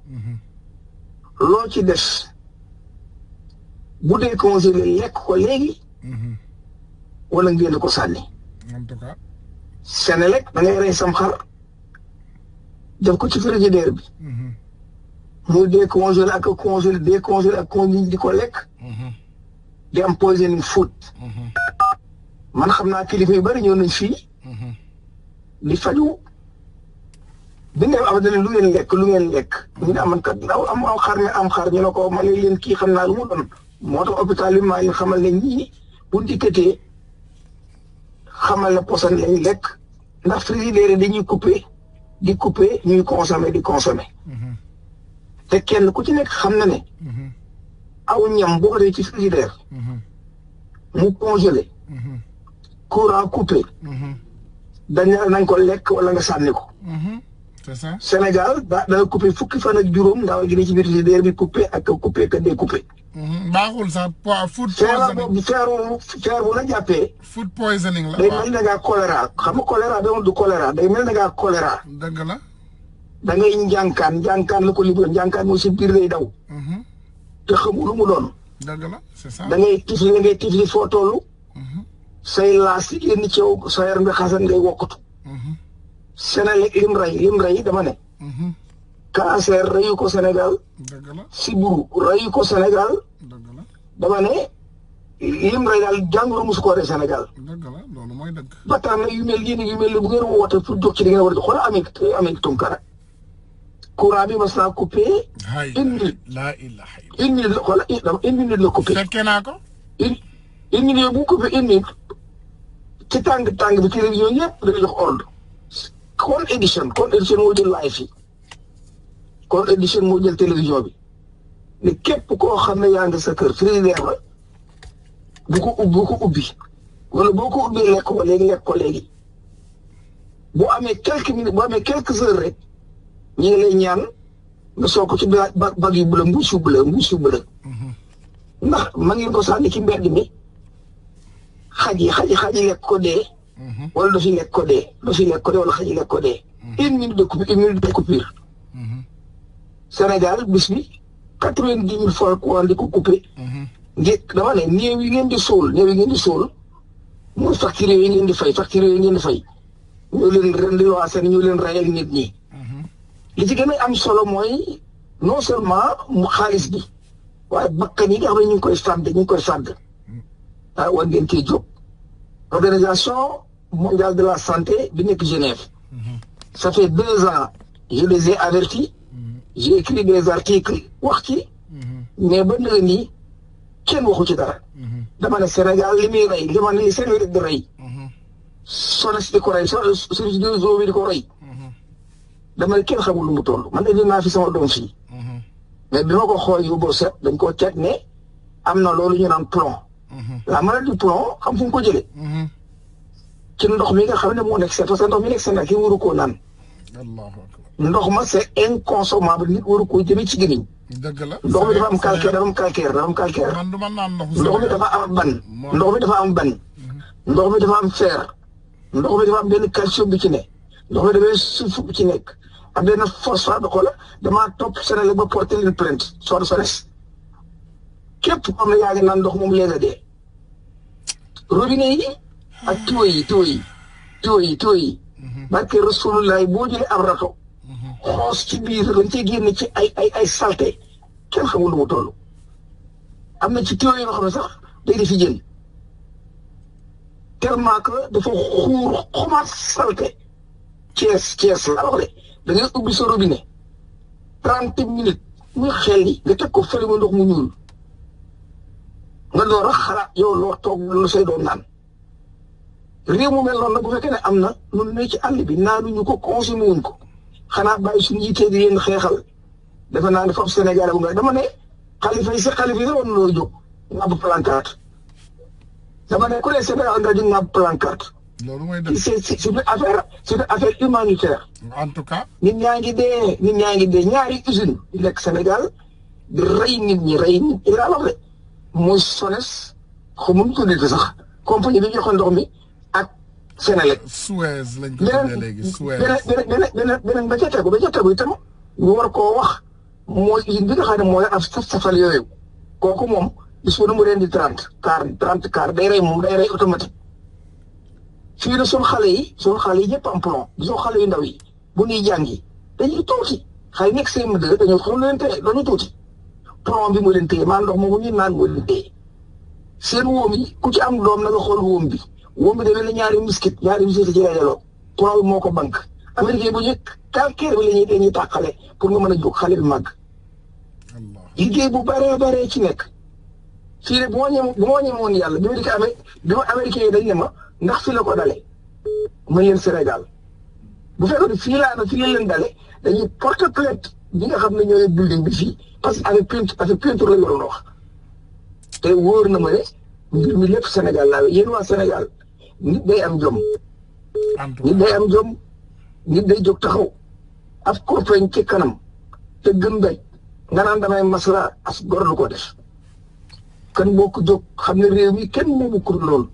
Speaker 3: loo ci des bu dee congelé lekk ko léegi wala ngeen ko sànni
Speaker 1: en tout cas
Speaker 3: Sénélec da ngay rey sam xar def ko ci frigidaire bi muy décongelé ak décongelé ak congelé di ko lekk di am poisoning food man xam naa kilifa yu bari ñëw nañ fii di faju bi nga am lu ngeen lekk ñu ne aman kat am xar ñu ne ko ma ne leen kii xam naa lu mu doon moo tax hôpital bi maa ngi xamal ne ñii bu dikkatee xamal ne poson lañ lekk ndax frigidaire dañuy di coupé ñuy consommer te kenn ku ci nekk xam na ne aw ñam boo ko dee ci frigidaire mu congelé courant coupé dañ nañ ko lekk wala nga sànni ko
Speaker 1: c'est ça
Speaker 3: Sénégal dana coupé fukki fan ak juróom ndaw gi ne ci biir frigidaire bi coupé ak coupé que découpé
Speaker 1: baaxul sax food
Speaker 3: poisoning feer bu la jàppee
Speaker 1: food poisoning la
Speaker 3: day mel ne ngaa choléra xam nga choléra du choléra day mel ne ngaa choléra
Speaker 1: dëgg la
Speaker 3: da ngay njànkaan la ko libre njànkaan moo si biir lay daw te xamul lu mu doon
Speaker 1: dëgg la c'est ça
Speaker 3: da ngay tifli foo toll say laas yi génn ci yow sa yaram bi xasan ngay wokkatu Sénélec lim rey dama ne cancer reyu ko Sénégal
Speaker 1: dëgg la
Speaker 3: sibiru reyu ko Sénégal
Speaker 1: dëgg la
Speaker 3: dama ne lim rey daal jàngoro musu ko rey Sénégal
Speaker 1: dëgg la loolu mooy dëgg
Speaker 3: ba tax na yu mel nii bu ngeen woote pour jóg ci di ngeen war a xool Amérique Tunkara courant bi mas naa coupé une minute une minute la xoolal une minute la coupé
Speaker 1: fekkee naa ko
Speaker 3: une minute bu coupé une minute ci tàng bi télévision yëpp dañuy jox ordre Kon Édition moo jël live yi Kon Édition moo jël télévision bi ne képp koo xam ne yaa ngi sa kër frigidaire la bu ko ubbi wala boo ko ubbee lekk ko léegi bu amee quelques minutes bu amee quelques heures rek ñu ngi lay ñaan nga soog ko ci bag yu bële mbuus yu bële ndax ma ngeen ko sànni ci mbedd mi xaj yi lekk ko dee wala du fi lekk ko dee wala xaj yi lekk ko dee une minute de coupure Sénégal bis bi 90 000 fois courant di ko coupé dama ne néew yi ngeen di suul mooy facture yi ngeen di fay ñoo leen rendi waa seen ñoo leen rayal nit ñi li ci gën a am solo mooy non seulement mu xaalis bi waaye bakkan yi nga xam ne ñu ngi koy fàdd war ngeen cee jóg organisation mondiale de la santé bi nekk Genève ça fait 2 ans je les ai avertis j'ai écrit des articles wax ci mais ba nëgë nii kenn waxu ci dara dama ne Sénégal li muy rey dama ne li Sénégal di rey SONES di ko rey service de réseau bi di ko rey dama ne kenn xamul lu mu toll man indi naa fi sama doom fii mais bi ma ko xool yu boo set dañ koo teg ne am na loolu ñu naan plomb la maladie du plomb xam fu mu ko jëlee ci ndox mi nga xam ne moo nekk seen parce que ndox mi nekk seen ki waru koo naan ndox ma c'est inconsommable nit waru koo jëmee ci gémmiñ
Speaker 1: dëgg la
Speaker 3: ndox mi dafa am calcaire
Speaker 1: man du ma naan
Speaker 3: ndox mi dafa am ban ndox mi dafa am fer ndox mi dafa am benn calcium bi ci ne ndox mi dafay sulfure bi ci nekk ak benn phosphate xoola damaa topp Sénégal ba porté leen plainte SONES képp xam ne yaa ngi naan ndox moom léegi dee robinet yi ak tuyau yi barke Rasulullah boo jëlee ab rato xoos ci biir lañ cee génn ci ay salté kenn xamul lu mu toll am na ci tuyau yoo xam ne sax day defi jën tellement que dafa xumaat salté Thiès la wax de da ngay ubbi sa robinet 30 minutes muy xel yi nga teg ko fële mu ndox mu ñuul nga door a xalaat yow loo toog lu say doon naan réew mu mel noonu nag bu fekkee ne am na ñun ne ci àll bi naanuñu ko consommé wuñ ko xanaa bàyyi suñu yitee di leen xeexal dafa naa ne foofu Sénégal bu nga dama ne xalifa yi la woon loo jóg ngàbb pancarte dama ne ku ne Sénégal nga jóg ngàbb pancarte
Speaker 1: loolu mooy dëgg.
Speaker 3: c'est une affaire humanitaire.
Speaker 1: en tout cas.
Speaker 3: nit ñaa ngi dee ñaari usine yu nekk Sénégal di rey nit ñi laa wax de mooy SONES xamu nu tuddee sax compagnie bi joxe ndox mi ak Sénélec.
Speaker 1: Suez lañ ko tuddee léegi Suez.
Speaker 3: beneen ba ca tegu itam ñu war koo wax mooy usine bi nga xam ne mooy af safal yooyu kooku moom bis bu mu rendi 30 car day rey automatique. fii de suñu xale yi ñëpp am plomb suñu xale yu ndaw yi bu ñuy jàngi dañuy tuuti xëy nekk CM2 dañoo xam leen téye dañu tuuti plomb bi moo leen téye maa ndox moomu ñuy naan moo leen téye seen wóom yi ku ci am doom na nga xool wóom bi demee na ñaari miskit ci rajaloo plomb bi moo ko banque américain bu ñu calcaire bi dañuy tàqale pour nga mën a jóg xale bi màgg liggéey bu baree ci nekk fii de bu ma ñemoon yàlla bi ma américain yi dañ ne ma ndax fii la ko dale mën leen Sénégal bu fekkoon fii la leen dale dañuy porte plainte bi nga xam ne ñooy building bi fii parce que avec peinture la ñu waroon wax te wóor na ma ne mbir mi lépp Sénégal laa yéen waa Sénégal nit day am jom. nit day jóg taxaw af kurpeñ ci kanam te gën bay nga naan damay masla as gor lu ko def. kan boo ko jóg xam ne réew mi kenn moomu kur loolu.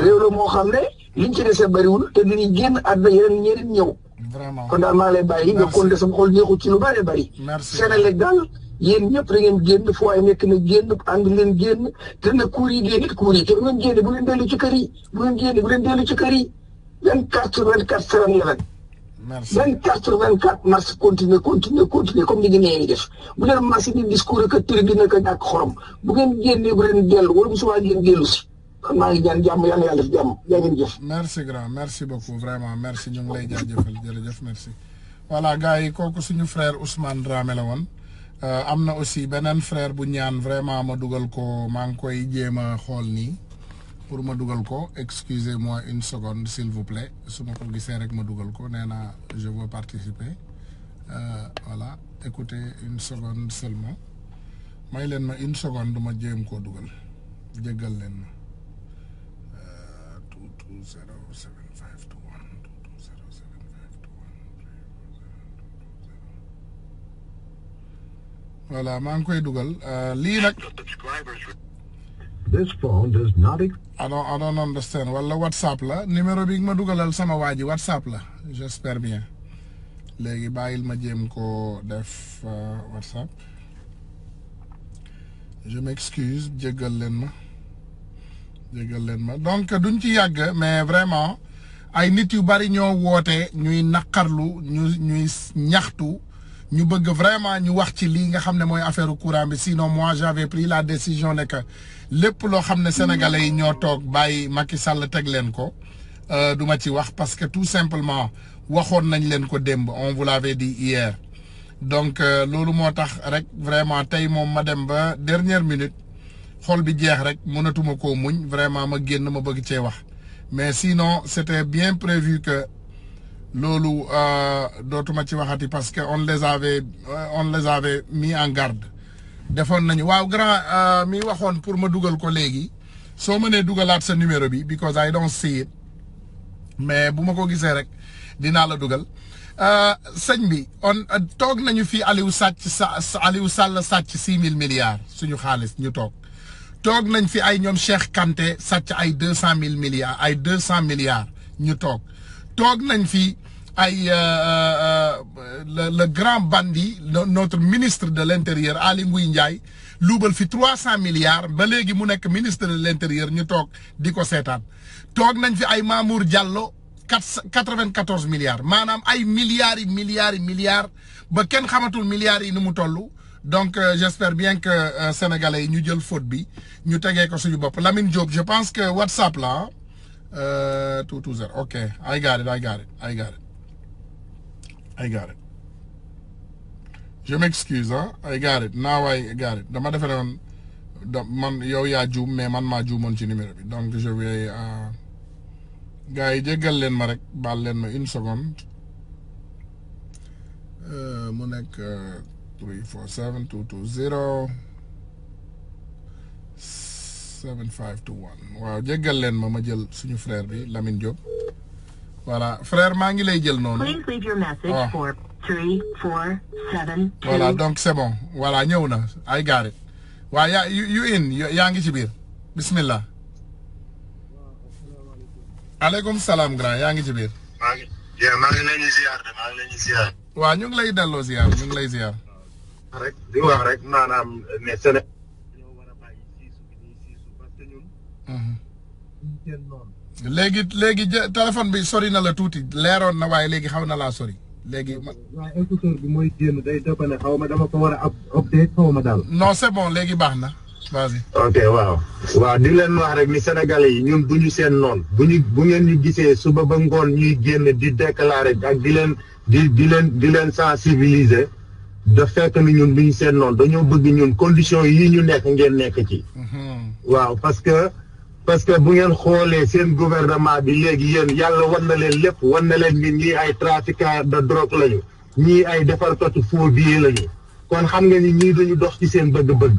Speaker 3: réew la moo xam ne liñ ci dese bariwul te dinañ génn àdduna yeneen ñeneen ñëw.
Speaker 1: vraiment
Speaker 3: kon daal maa lay bàyyi nga kon de sama xol neexul ci lu bari bari. Sénégal daal yéen ñëpp da ngeen génn fu waay nekk na génn ànd leen génn te na kuur yi génn te bu ngeen génne bu leen dellu ci kër yi bu leen dellu ci kër yi 24/24/7
Speaker 1: merci
Speaker 3: 24/24 mars continuer comme ni ngeen def bu leen marché di discours ak tëri dina ko ñàkk xorom bu ngeen génnee bu leen dellu wala bu subaa ngeen dellu si kon maa ngi ñaan jàmm yàlla yàlla def jàmm yaa ngeen jëf.
Speaker 1: merci grand merci beaucoup vraiment merci ñu ngi lay jaajëfal jërëjëf merci. voilà gars yi kooku suñu frère Ousmane Dramé la woon am na aussi beneen frère bu ñaan vraiment ma dugal ko maa ngi koy jéem a xool nii pour ma dugal ko excusez-moi une seconde s'il vous plaît su ma ko gisee rek ma dugal ko nee naa je veux participer voilà écoutez une seconde seulement may leen ma une seconde ma jéem koo dugal jéggal leen ma 2207521 voilà maa ngi koy dugal lii nag
Speaker 4: This phone does not.
Speaker 1: I don't understand wala WhatsApp la numéro bi ma dugalal sama waa ji WhatsApp la j'espère bien léegi bàyyil ma jéem ko def WhatsApp je m'excuse jéggal leen ma donc duñ ci yàgg mais vraiment ay nit yu bari ñoo woote ñuy naqarlu ñuy ñaxtu ñu bëgg vraiment ñu wax ci lii nga xam ne mooy affaire courant bi sinon moi j'avais pris la décision ne que lépp loo xam ne sénégalais yi ñoo toog bàyyi Macky Sall teg leen ko du ma ci wax parce que tout simplement waxoon nañ leen ko démb on vous l'avait dit hier donc loolu moo tax rek vraiment tey moom ma dem ba dernière minute xol bi jeex rek mënatuma koo muñ vraiment ma génn ma bëgg cee wax mais sinon c'était bien prévu que loolu dootuma ci waxati parce que on les avait mis en garde defoon nañu waaw grand mi waxoon pour ma dugal ko léegi soo mënee dugalaat sa numéro bi because I don't see it mais bu ma ko gisee rek dinaa la dugal sëñ bi toog nañu fi Aliou Sall sàcc 6 000 milliards suñu xaalis ñu toog nañ fi ay ñoom Cheikh Kanté sàcc ay 200 000 milliards ay 200 milliards ñu toog nañ fi ay le grand bandit notre ministre de l'intérieur Aly Ngouille Ndiaye luubal fi 300 milliards ba léegi mu nekk ministre de l'intérieur ñu toog di ko seetaan toog nañ fi ay Mamour Diallo 94 milliards maanaam ay milliards ba kenn xamatul milliards yi ni mu toll donc j'espère bien que sénégalais yi ñu jël faute bi ñu tegee ko suñu bopp Lamine Diop je pense que WhatsApp là 220 okay I got it je m'excuse I got it now I got it dama defe woon man yow yaa juum mais man maa juumoon ci numéro bi donc je vais gars yi jéggal leen ma rek baal leen ma une seconde mu nekk 347 220 7521 waaw jéggal leen ma jël suñu frère bi Lamine Diop voilà frère maa ngi lay jël noonu.
Speaker 4: Please leave your message for 3472.
Speaker 1: voilà donc c'est bon voilà ñëw na ay got it waaw yaa ngi ci biir bismillah. aleykum salaam grand yaa ngi ci biir.
Speaker 5: maa ngi leen di ziar.
Speaker 1: waaw ñu ngi lay delloo ziar ñu ngi lay ziar.
Speaker 5: rek di wax rek maanaam ne Sénégal ñoo war a bàyyi siisu bi ñuy siisu parce que ñun. seen noonu.
Speaker 1: léegi téléphone bi sori na la tuuti leeroon na waaye léegi xaw na laa sori léegi.
Speaker 5: waaye écouteur bi mooy génn day dëppane xaw ma dama ko war a update xaw ma daal.
Speaker 1: non c'est bon léegi baax na vas-y.
Speaker 5: ok waaw di leen wax rek ni Sénégalais yi ñun bu ñu seen noonu bu ngeen ñu gisee suba ba ngoon ñuy génn di déclarer ak di leen sensibiliser. da fekk ni ñun duñu seen noonu dañoo bëgg ñun condition yi ñu nekk ngeen nekk ci. waaw parce que bu ngeen xoolee seen gouvernement bi léegi yéen yàlla wan na leen lépp wan na leen ni ñii ay trafiquants de drogue lañu ñii ay defarkatu faux billets lañu kon xam nga ni ñii duñu dox ci seen bëgg-bëgg.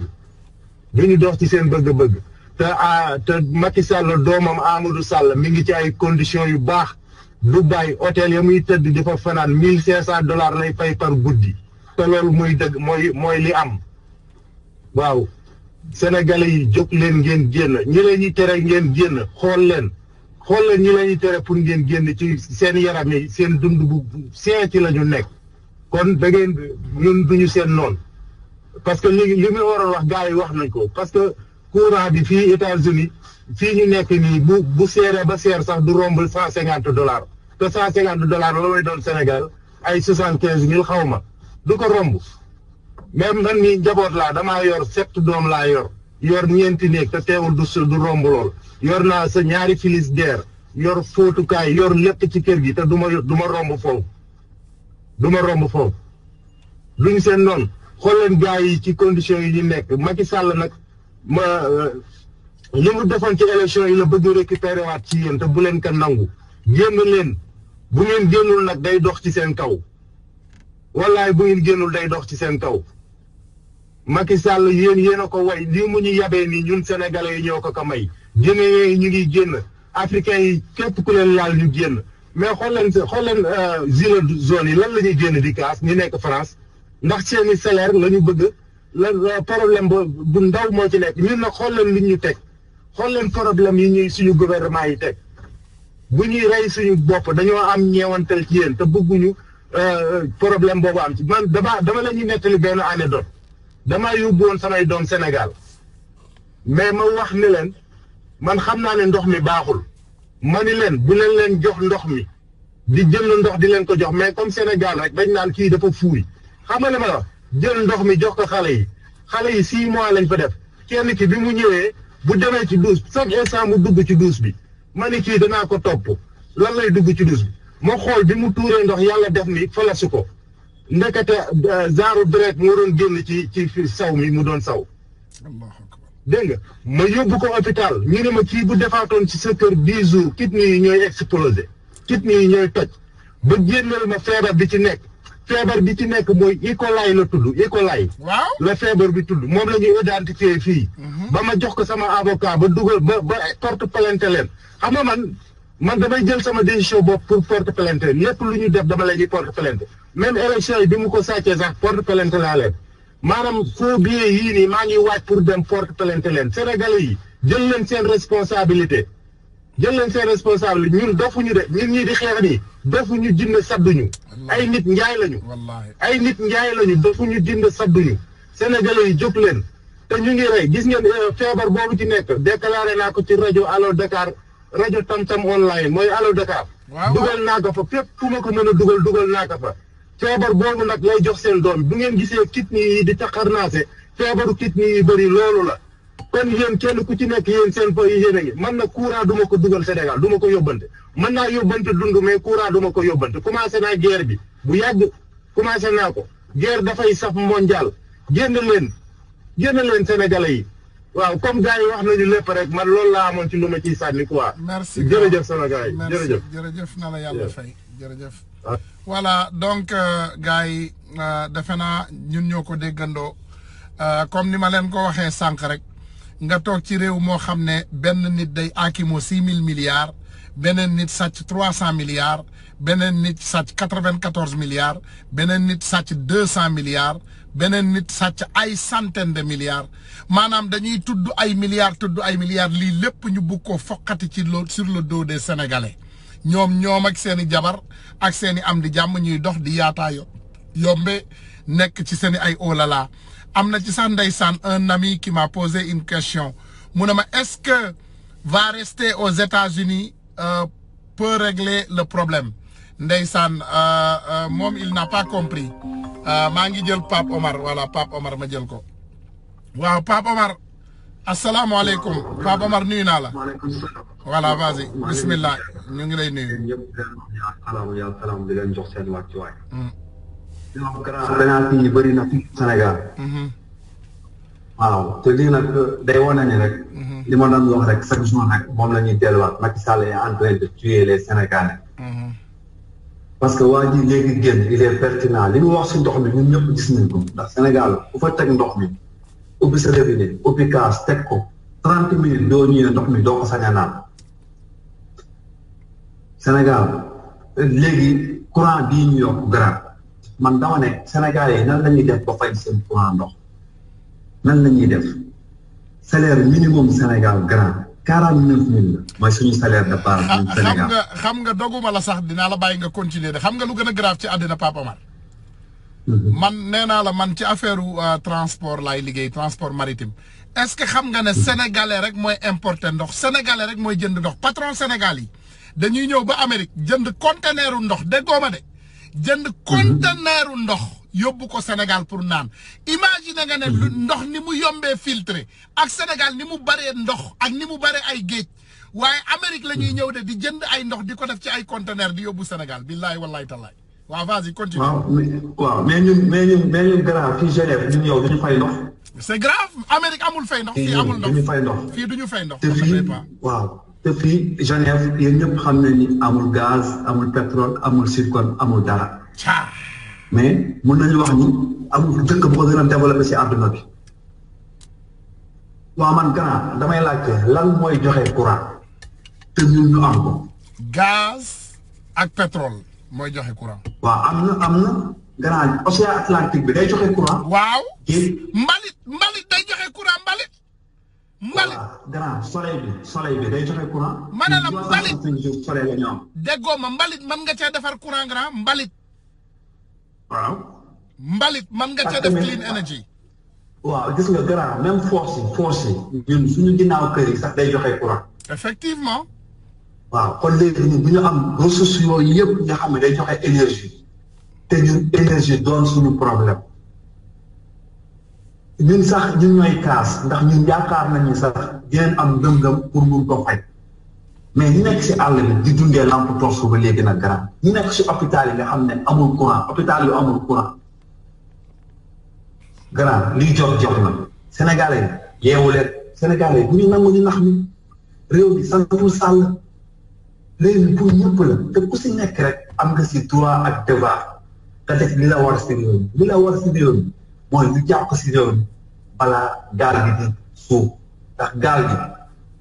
Speaker 5: duñu dox ci seen bëgg-bëgg te Macky Sall doomam Amadou Sall mi ngi ci ay conditions yu baax Dubaï hôtel ya muy tëdd di fa fanaan $1,500 lay fay par guddi. te loolu muy dëgg mooy li am waaw sénégalais yi jóg leen ngeen génn ñi leen ñi tere ngeen génn xool leen ñi leen ñi tere pour ngeen génn ci seen yaram yi seen dund bu seeti la ñu nekk kon da ngeen ñun duñu seen noonu parce que li mu waroon wax gars yi wax nañ ko parce que courant bi fii États-Unis fii ñu nekk nii bu seeree ba seer sax du romb $150 te $150 la may doon Sénégal ay 75,000 xaw ma du ko romb même man mii njaboot laa damaa yor 7 doom laa yor 9 néeg te teewul du romb lool yor naa sa ñaari frigidaire yor fóotukaay yor lépp ci kër gi te du ma romb foofu luñu seen noonu xool leen gars yi ci conditions yi ñu nekk Macky Sall nag li mu defoon ci élection yi la bëgg récupérer waat ci yéen te bu leen ko nangu génn leen bu ngeen génnul nag day dox ci seen kaw wallaay bu ngeen génnul day dox ci seen kaw Macky Sall yéen a ko way lii mu ñu yabee nii ñun sénégalais yi ñoo ko may Guinéens yi ñu ngi génn africains yi képp ku leen laal ñu génn mais xool leen gilet jaune yi lan la ñuy génn di kaas ñu nekk France ndax seeni salaire la ñu bëgg la problème bu ndaw moo ci nekk ñun nag xool leen li ñu teg xool leen problème yi ñuy suñu gouvernement yi teg bu ñuy rey suñu bopp dañoo am ñeewantal ci yéen te bëgguñu problème boobu am ci man dama la ñuy nettali benn anecdote damaa yóbbu woon samay doom Sénégal mais ma wax ni leen man xam naa ne ndox mi baaxul ma ni leen bu leen jox ndox mi di jël ndox di leen ko jox mais comme Sénégal rek dañ naan kii dafa fuuy xam nga li ma la wax jël ndox mi jox ko xale yi 6 mois lañ fa def kenn ki bi mu ñëwee bu demee ci douche chaque instant mu dugg ci douche bi ma ni kii danaa ko topp lan lay dugg ci douche bi ma xool bi mu tuuree ndox yàlla def ni falasu ko ndekete genre deret moo doon génn ci saw mi mu doon saw dégg nga ma yóbbu ko hôpital ñu ne ma kii bu defaatoon ci sa kër 10 jours kidney yi ñooy explosé kidney yi ñooy toj ba génnal ma feebar bi ci nekk mooy E. coli la tudd E. coli la feebar bi tudd moom la ñuy identifier fii ba ma jox ko sama avocat ba dugal ba porte plainte leen xam nga man damay jël sama décision bopp pour porte plainte lépp lu ñu def dama leen di porte plainte même élection yi bi mu ko sàccee sax porte plainte laa leen maanaam faux billets yii nii maa ngi waaj pour dem porte plainte leen Sénégalais yi jël leen seen responsabilité ñun dofuñu de ñun ñii di xeex nii dofuñu jinne sadduñu ay nit njaay lañu dofuñu jinne sadduñu Sénégalais yi jóg leen te ñu ngi rey gis ngeen feebar boobu ci nekk déclaré naa ko ci rajo Allo Dakar rajo Tam-Tam online mooy Allo Dakar dugal naa ko fa fépp fu ma ko mën a dugal naa ko fa feebar boobu nag lay jox seen doom bu ngeen gisee kidney yi di taxarnaase feebaru kidney yi bëri loolu la kon yéen kenn ku ci nekk yéen seen fa yéen a ngi man na courant du ma ko dugal Sénégal du ma ko yóbbante mën naa yóbbante dund mais courant du ma ko yóbbante commencé naa guerre bi bu yàgg commencé naa ko guerre dafay saf mondial génn leen Sénégalais yi waaw comme gars yi wax nañu lépp rek man loolu laa amoon ci lu ma ciy sànni quoi.
Speaker 1: merci
Speaker 5: jërëjëf sama gars yi
Speaker 1: jërëjëf na la yàlla fay jërëjëf. voilà donc gars yi defe naa ñun ñoo ko déggandoo comme ni ma leen ko waxee sànq rek nga toog ci réew moo xam ne benn nit day aakimoo 6 000 milliards beneen nit sàcc 300 milliards beneen nit sàcc 94 milliards beneen nit sàcc 200 milliards beneen nit sàcc ay centaine de milliards maanaam dañuy tudd ay milliards lii lépp ñu bugg ko foqati ci sur le dos des Sénégalais ñoom ak seeni jabar ak seeni am di jàmm ñuy dox di yaataa yombe nekk ci seeni ay olala am na ci sax ndeysaan un ami qui m'a posé une question mu ne ma est-ce que va rester aux États-Unis peut régler le problème ndeysaan moom il n'a pas compris maa ngi jël Pape Omar voilà Pape Omar ma jël ko waaw Pape Omar asalaamaaleykum Pape Omar nuyu naa la voilà vas-y bismillah ñu ngi lay nuyu.
Speaker 6: salaam di leen jox seen wàccuwaay. penalty yi bëri na fi Sénégal. waaw te lii nag day wane ni rek. li ma doon wax rek chaque jour rek moom la ñuy delluwaat Macky Sall est en train de tuer les Sénégalais. parce que waa ji léegi génn il est pertinent li mu wax si ndox mi ñun ñëpp gis nañ ko ndax Sénégal ku fa teg ndox mi ubbi sa robinet ubbi kaas teg ko 30 minutes doo ñëwee ndox mi doo ko sañ a naan Sénégal léegi courant bii ñu yokk grave man dama ne Sénégalais yi nan la ñuy def ba fay seen courant ndox nan la ñuy def salaire minimum Sénégal grand 49 000 la mooy suñu salaire de base. Sénégal
Speaker 1: xam nga doguma la sax dinaa la bàyyi nga continuer de xam nga lu gën a grave ci àddina Pape Omar. man nee naa la man ci affaire transport laay liggéey transport maritime est-ce que xam nga ne sénégalais rek mooy importer ndox sénégalais rek mooy jënd ndox patron Sénégal yi dañuy ñëw ba Amérique jënd conteneeru ndox déggoo ma de jënd conteneeru ndox yóbbu ko Sénégal pour naan imagine nga ne ndox ni mu yombee filtré ak Sénégal ni mu baree ndox ak ni mu baree ay géej waaye Amérique la ñuy ñëw de di jënd ay ndox di ko def ci ay conteneur di yóbbu Sénégal billaay wallaay tallaay waaw vas-y continue.
Speaker 6: waaw mais ñun grand fii Genève ñun yow duñu fay ndox.
Speaker 1: c'est grave Amérique amul fay ndox. fii amul ndox
Speaker 6: duñu fay ndox.
Speaker 1: fii duñu fay ndox.
Speaker 6: te fii waaw te fii Genève yéen ñëpp xam nañ ni amul gaz amul pétrole amul zircon amul dara. mais mun nañu wax ni amul dëkk bu ko gën a développé si àdduna bi. waaw man grand damay laajte lan mooy joxe courant te ñun ñu am ko.
Speaker 1: gaz ak pétrole mooy joxe courant.
Speaker 6: waaw am na grand océan Atlantique bi day joxe courant.
Speaker 1: waaw. mbalit day joxe courant mbalit.
Speaker 6: grand soleil bi day joxe courant.
Speaker 1: ma ne la mbalit
Speaker 6: soleil la ñu am.
Speaker 1: déggoo ma mbalit mën nga cee defar courant grand mbalit.
Speaker 6: waaw.
Speaker 1: mbalit mën nga cee def clean energy.
Speaker 6: waaw gis nga grand même force yi ñun suñu ginnaaw kër yi sax day joxe courant.
Speaker 1: effectivement.
Speaker 6: waaw kon léegi ñun bu ñu am ressources yooyu yëpp nga xam ne day joxe énergie te ñun énergie doon suñu problème ñun sax ñun ñooy kaas ndax ñun yaakaar nañu sax dinañ am ngëm-ngëm pour mun ko faj mais ñu nekk si àll bi di dundee lampe torche ba léegi nag grand ñu nekk si hôpital yi nga xam ne amul courant hôpital yu amul courant grand liy jox na Sénégalais yi yeewu leen Sénégalais yi bu ñu nangu ñu nax mi réew mi santul Sall réew mi pour ñëpp la te ku si nekk rek am nga si droit ak devoir nga def li la war si réew mi li la war si réew mi mooy ñu jàpp si réew mi balaa gaal gi di suuf ndax gaal gi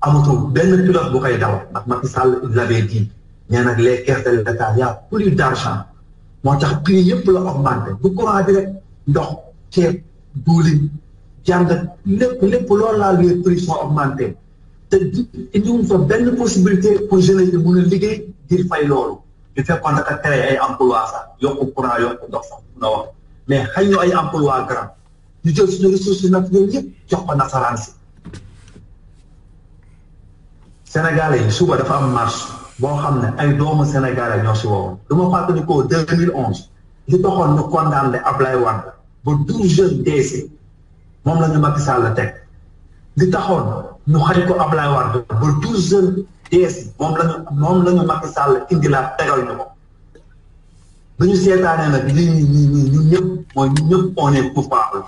Speaker 6: amatul benn pilote bu koy daw ndax Macky Sall il l'avait dit nee nag les caisses de l'État y a plus d'argent moo tax prix yëpp la augmenté bu courant bi rek ndox ceeb diwlin jàng lépp loolu laa les prix sont augmentés te indiwuñ fa benn possibilité pour jeunesse bi mun a liggéey ngir fay loolu du fekkoon naka tere ay emploi sax yokku courant yokku ndox sax mun a wax mais xëy ñu ay emploi grand ñu jël suñu ressources naturelles yëpp jox ko nasaraan si Sénégalais yi suba dafa am marche boo xam ne ay doomu Sénégalais ñoo si woowoon dama fàttali ko 2011 li taxoon ñu condamné Ablaye Wade ba 12 jeunes dee moom la ñu Macky Sall teg li taxoon ñu xañ ko Ablaye Wade ba 12 jeunes dee moom la ñu Macky Sall indi laa tegal ñu ko bu ñu seetaanee nag lii ñun ñëpp mooy ñun ñëpp on est coupable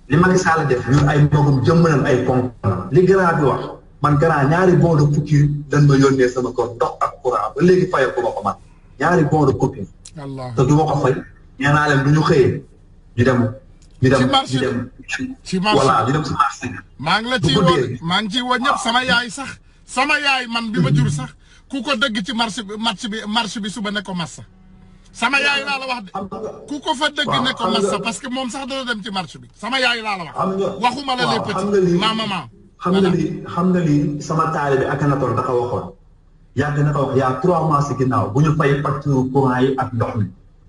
Speaker 6: li Macky Sall def ñun ay mbokkum jëmm nañ ay ponk li grand bi wax man grand ñaari bon de coupure dañ ma yónnee sama kër ndox ak courant ba léegi fayal ko ma ko man ñaari bon de coupure te du ma ko fay nee naa leen du ñu xëyee ñu dem ñu dem
Speaker 1: marché
Speaker 6: ñu dem
Speaker 1: ci marché
Speaker 6: voilà ñu dem si marché
Speaker 1: maa ngi la ciy woo maa ngi ciy woo ñëpp sama yaay sax sama yaay man bi ma jur sax ku ko dëgg ci marché bi suba ne ko massa sama yaay laa la wax de ku ko fa dëgg ne ko massa parce que moom sax dana dem ci marché bi sama yaay laa la wax waxuma la les petits maman
Speaker 6: xam nga lii sama taali bi ak Anatole dafa waxoon yàgg na ko wax yaa 3 mois si ginnaaw bu ñu fay facture courant yi ak ndox mi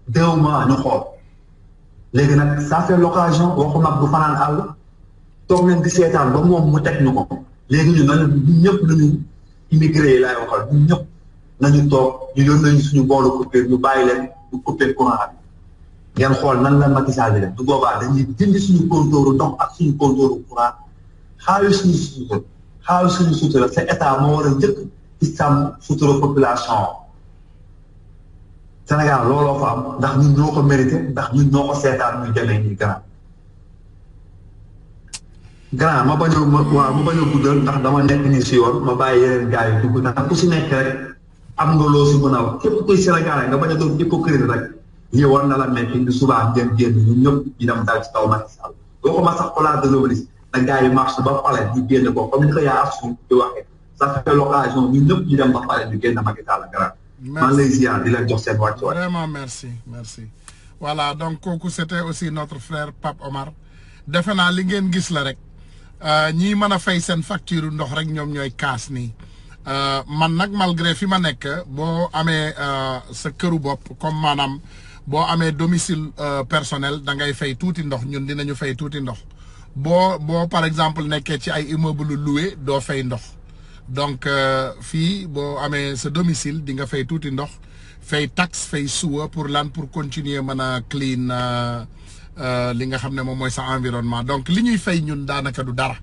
Speaker 6: 2 mois ñu xool léegi nag ça fait l'occasion waxu mag du fanaan àll toog nañ di seetaan ba moom mu teg ñu ko léegi ñun ñëpp nañu immigré yi laay waxal ñun ñëpp nañu toog ñu yónnee ñu suñu boolu coupure ñu bàyyi leen ñu coupé courant bi ngeen xool nan la Macky Sall bi def du boobaa dañuy dindi suñu compteur ndox ak suñu compteur courant xaalis suñu sutura c'est état moo war a njëkk ci sàmm sutura population Sénégal looloo fa am ndax ñun ñoo ko mérité ndax ñun ñoo ko seetaan muy demee nii grand ma bañ a guddal ndax dama nekk nii si yoon ma bàyyi yeneen gars yi dugg ndax ku si nekk rek am nga loo si mën a wax képp kuy Sénégalais nga bañ a doon hypocrite rek lii war na la metti di subaa ngeen génn ñun ñëpp ñu dem dal ci kaw Macky Sall boo ko ma sax place de l'Obélisque na gars yi marche ba pale ñu génn ko comme ni ko yaa assume di waxee ça fait l'occasion ñun ñëpp ñu dem ba pale ñu génn Macky Sall grand maa ngi lay ziar di leen jox seen wàccuwaay
Speaker 1: vraiment merci voilà donc kooku c'était aussi notre frère Pape Omar defe naa li ngeen gis la rek ñii mën a fay seen facture ndox rek ñoom ñooy kaas nii man nag malgré fi ma nekk boo amee sa këru bopp comme maanaam boo amee domicile personnel da ngay fay tuuti ndox ñun dinañu fay tuuti ndox boo par exemple nekkee ci ay immeuble loué doo fay ndox donc fii boo amee sa domicile di nga fay tuuti ndox fay taxe fay suwa pour lan pour continuer mën a clean li nga xam ne moom mooy sa environnement donc li ñuy fay ñun daanaka du dara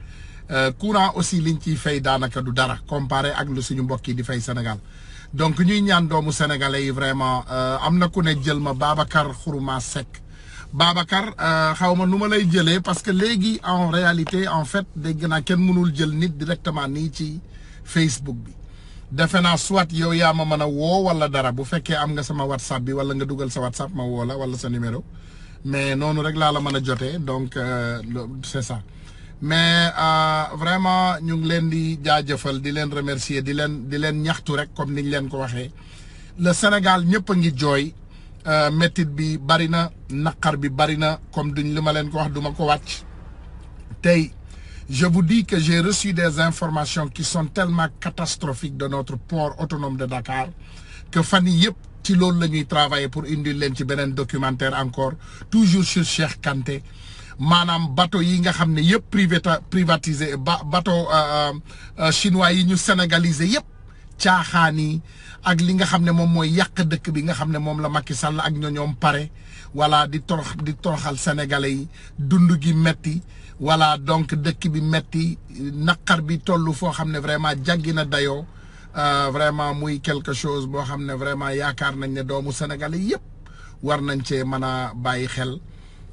Speaker 1: courant aussi liñ ciy fay daanaka du dara comparé ak lu suñu mbokk yi di fay Sénégal donc ñuy ñaan doomu sénégalais yi vraiment am na ku ne jël ma Babacar Xuruma Seck Babacar xaw ma nu ma lay jëlee parce que léegi en réalité en fait dégg naa kenn mënul jël nit directement nii ci Facebook bi defe naa soit yow yaa ma mën a woo wala dara bu fekkee am nga sama WhatsApp bi wala nga dugal sa WhatsApp ma woo la wala sa numéro mais noonu rek laa la mën a jotee donc c'est ça mais vraiment ñu ngi leen di jaajëfal di leen remercier di leen ñaxtu rek comme niñ leen ko waxee le Sénégal ñëpp a ngi jooy métit bi bari na naqar bi bari na comme duñ li ma leen ko wax duma ko wàcc tey je vous dis que j'ai reçu des informations qui sont tellement catastrophiques de notre port autonome de Dakar que fan yii yëpp ci loolu la ñuy travailler pour indi leen ci beneen documentaire encore toujours sur Cheikh Kanté maanaam bateau yi nga xam ne yëpp privatisé bateau chinois yi ñu sénégalisé yëpp caaxaan yi ak li nga xam ne moom mooy yàq dëkk bi nga xam ne moom la Macky Sall ak ñoom pare voilà di toroxal sénégalais yi dund gi metti voilà donc dëkk bi metti naqar bi toll foo xam ne vraiment jaggi na dayoo vraiment muy quelque chose boo xam ne vraiment yaakaar nañ ne doomu sénégalais yëpp war nañ cee mën a bàyyi xel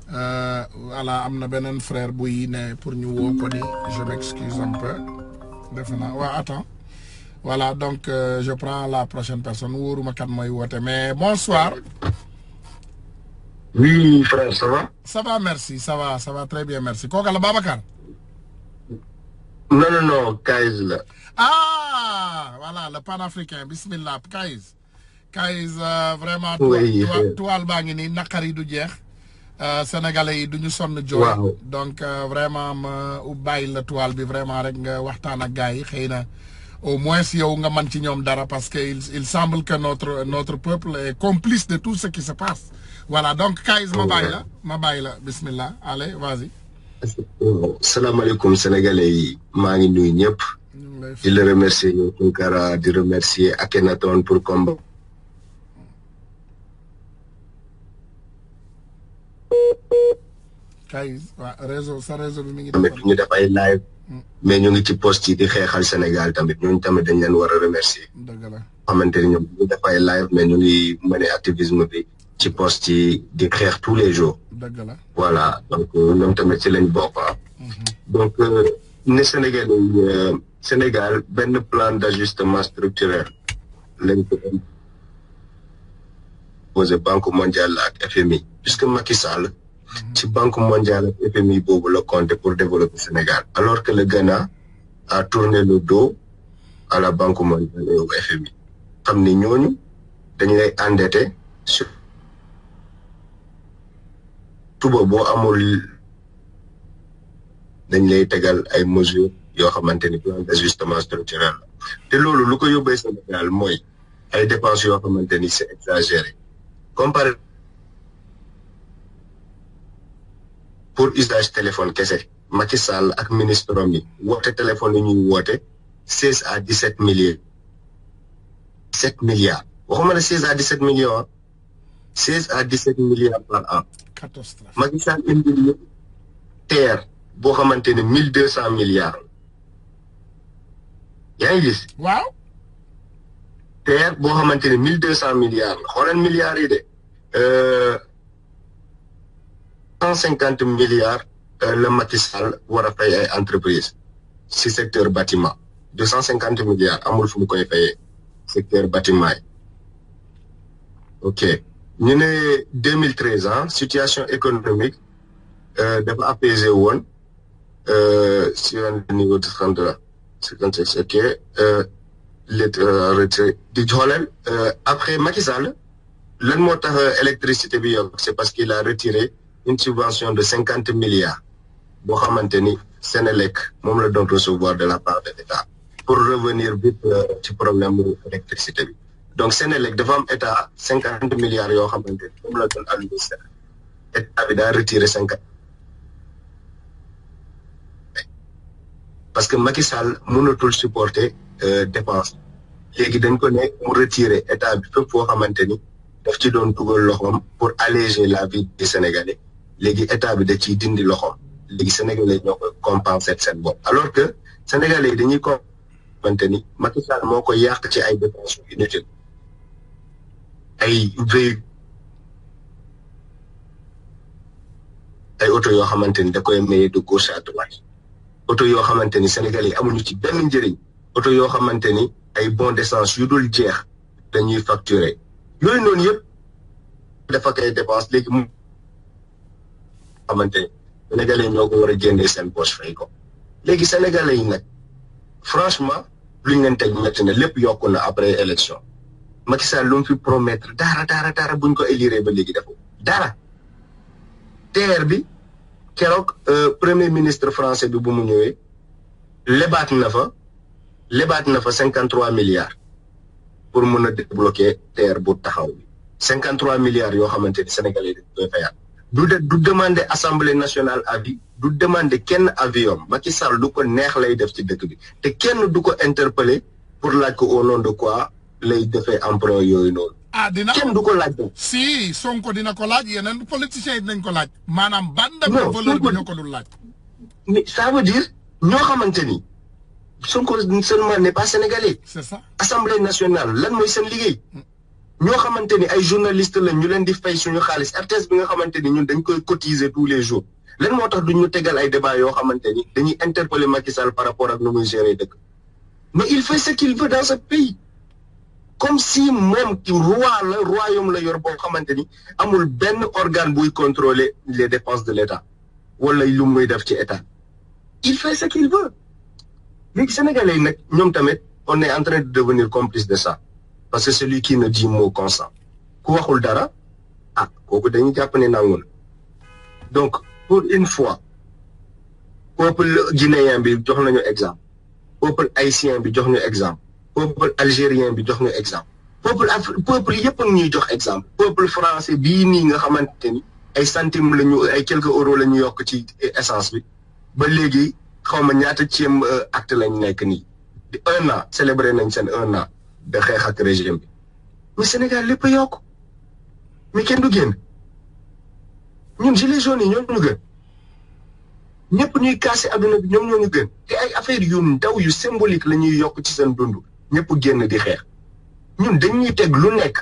Speaker 1: voilà am na beneen frère buy ne pour ñu woo ko ni je m'excuse un peu defe naa waaw attends voilà donc je prends la prochaine personne wóoruma kan mooy woote mais bonsoir.
Speaker 5: Oui, frère, ça va?
Speaker 1: Ça va, merci, ça va très bien, merci. Kooka la Babacar?
Speaker 5: Non, Kaiz là.
Speaker 1: Ah, voilà, le panafricain, bismillah, Kaiz. Kaiz, vraiment, toile baa ngi nii naqar yi du jeex. Sénégalais yi du ñu sonn jooy. Donc vraiment ma bàyyi la toile bi vraiment rek nga waxtaan ak gars yi xëy na au moins yow nga mën ci ñoom dara parce que il semble que notre peuple est complice de tout ce qui se passe. Voilà, donc Kaiz ma bàyyi la bismillah allez vas-y.
Speaker 7: Salaamaaleykum sénégalais yi maa ngi nuyu ñëpp di la remercier yow Tounkara di remercier Akhenaton pour combat.
Speaker 1: Kaiz waaw sa réseau bi mi ngi
Speaker 7: tamit ñu def ay live mais ñu ngi ci post yi di xeexal Sénégal tamit ñooñu tamit dañ leen war a remercier.
Speaker 1: dëgg la
Speaker 7: xamante ni ñoom ñu def ay live mais ñu ngi mëne activisme bi ci post yi di xeex tous les jours.
Speaker 1: dëgg la
Speaker 7: voilà donc ñoom tamit ci lañ bokk donc ne Sénégal benn plan d'ajustement structurel lañ ko posé Banque mondiale ak FMI puisque Macky Sall ci Banque mondiale ak FMI boobu la compté pour développer Sénégal alors que le Ghana a tourné le dos à la Banque mondiale et au FMI xam ni ñooñu dañ lay endetté sur tuba boo amul dañ lay tegal ay mesures yoo xamante ni plan d'ajustement structurel la te loolu lu ko yóbbee Sénégal mooy ay dépenses yoo xamante ni c'est exagéré comparé pour usage téléphone kese Macky Sall ak ministre am yi woote téléphone yi ñuy woote 16 à 17 milliards 7 milliards waxuma la 16 à 17 millions 16 à 17 milliards par an
Speaker 1: catastrophe.
Speaker 7: Macky Sall indi terre boo xamante ne 1200 milliards yaa ngi gis
Speaker 1: waaw
Speaker 7: terre boo xamante ne 1200 milliards la xoolal milliards yi de 150 milliards la Macky Sall war a fay ay entreprise si secteur bâtiment 250 milliards amul fu mu koy fayee secteur bâtiment yi ok ñu ne 2013 situation économique dafa apaisé woon sur un niveau de 56 ok di xoolal après Macky Sall lan moo tax électricité bi yokk c'est parce qu'il a retiré une subvention de 50 milliards boo xamante ni Sénélec moom la doon recevoir de la part de l'État pour revenir vite ci problème mu électricité bi donc Sénélec dafa am état 50 milliards yoo xamante ni moom la doon alloué état bi daa retiré 50 parce que Macky Sall mënatul supporter dépense léegi dañ ko ne mu retiré état bi fépp foo xamante ni daf ci doon dugal loxoom pour alléger la vie des Sénégalais léegi état bi da ciy dindi loxoom léegi Sénégalais ñoo koy compenser seen bopp alors que Sénégalais yi dañuy xamante ni Macky Sall moo ko yàq ci ay dépenses inutiles ay véhicules ay oto yoo xamante ni da koy maye de gauche à droite oto yoo xamante ni Sénégalais yi amuñu ci benn njëriñ oto yoo xamante ni ay bons d'essence yu dul jeex dañuy facturer yooyu noonu yëpp dafa koy dépense léegi mu xamante ni Sénégalais yi ñoo ko war a génnee seen poche fay ko léegi Sénégalais yi nag franchement luñ leen teg métti na lépp yokku na après élection Macky Sall lu mu fi promettre dara buñ ko élire ba léegi dafa dara TER bi keroog premier ministre français bi bu mu ñëwee lebaat na fa 53 milliards pour mën a débloquer TER bu taxaw bi 53 milliards yoo xamante ni Sénégalais dañ koy fayaat du demander assemblée nationale avis du demander kenn avion Macky Sall du ko neex lay def ci dëkk bi te kenn du ko interpeller pour laaj ko au nom de quoi lay defee emprunt yooyu noonu.
Speaker 1: dina
Speaker 7: kenn du ko laaj ko.
Speaker 1: si Sonko dina ko laaj yeneen politiciens yi dinañ ko laaj. maanaam bandam de voleur bi ñoo ko dul laaj.
Speaker 7: mais ça veut dire ñoo xamante ni Sonko seulement n'est pas sénégalais.
Speaker 1: c'est ça
Speaker 7: assemblée nationale lan mooy seen liggéey. ñoo xamante ni ay journalistes lañ ñu leen di fay suñu xaalis RTS bi nga xamante ni ñun dañ koy cotiser tous les jours lan moo tax duñ ñu tegal ay débat yoo xamante ni dañuy interpeller Macky Sall par rapport ak nu muy gérer dëkk. mais il fait ce qu'il veut dans ce pays comme si moom ki royaume la yor boo xamante ni amul benn organe buy contrôler les dépenses de l'État wala lu muy def ci état il fait ce qu'il veut léegi Sénégalais yi nag ñoom tamit on est en train de devenir complice de ça parce que celui qui ne dit mot consent ku waxul dara kooku dañuy jàpp ne nangu na donc pour une fois peuple guinéen bi jox nañu exemple peuple haïtien bi jox ñu exemple peuple algérien bi jox ñu exemple peuple yëpp a ngi ñuy jox exemple peuple français bii nii nga xamante ni ay centimes la ñu ay quelques euros la ñu yokk ci essence bi ba léegi xaw ma ñaata ceeb acte lañ nekk nii di 1 an célébré nañ seen 1 an de xeex ak régime bi mais Sénégal lépp a yokk mais kenn du génn ñun gilets jaunes yi ñoo ñu gën ñëpp ñuy kaase adduna bi ñoom ñoo ñu gën te ay affaire yu ndaw yu symbolique la ñuy yokk ci seen dund ñëpp génn di xeex ñun dañuy teg lu nekk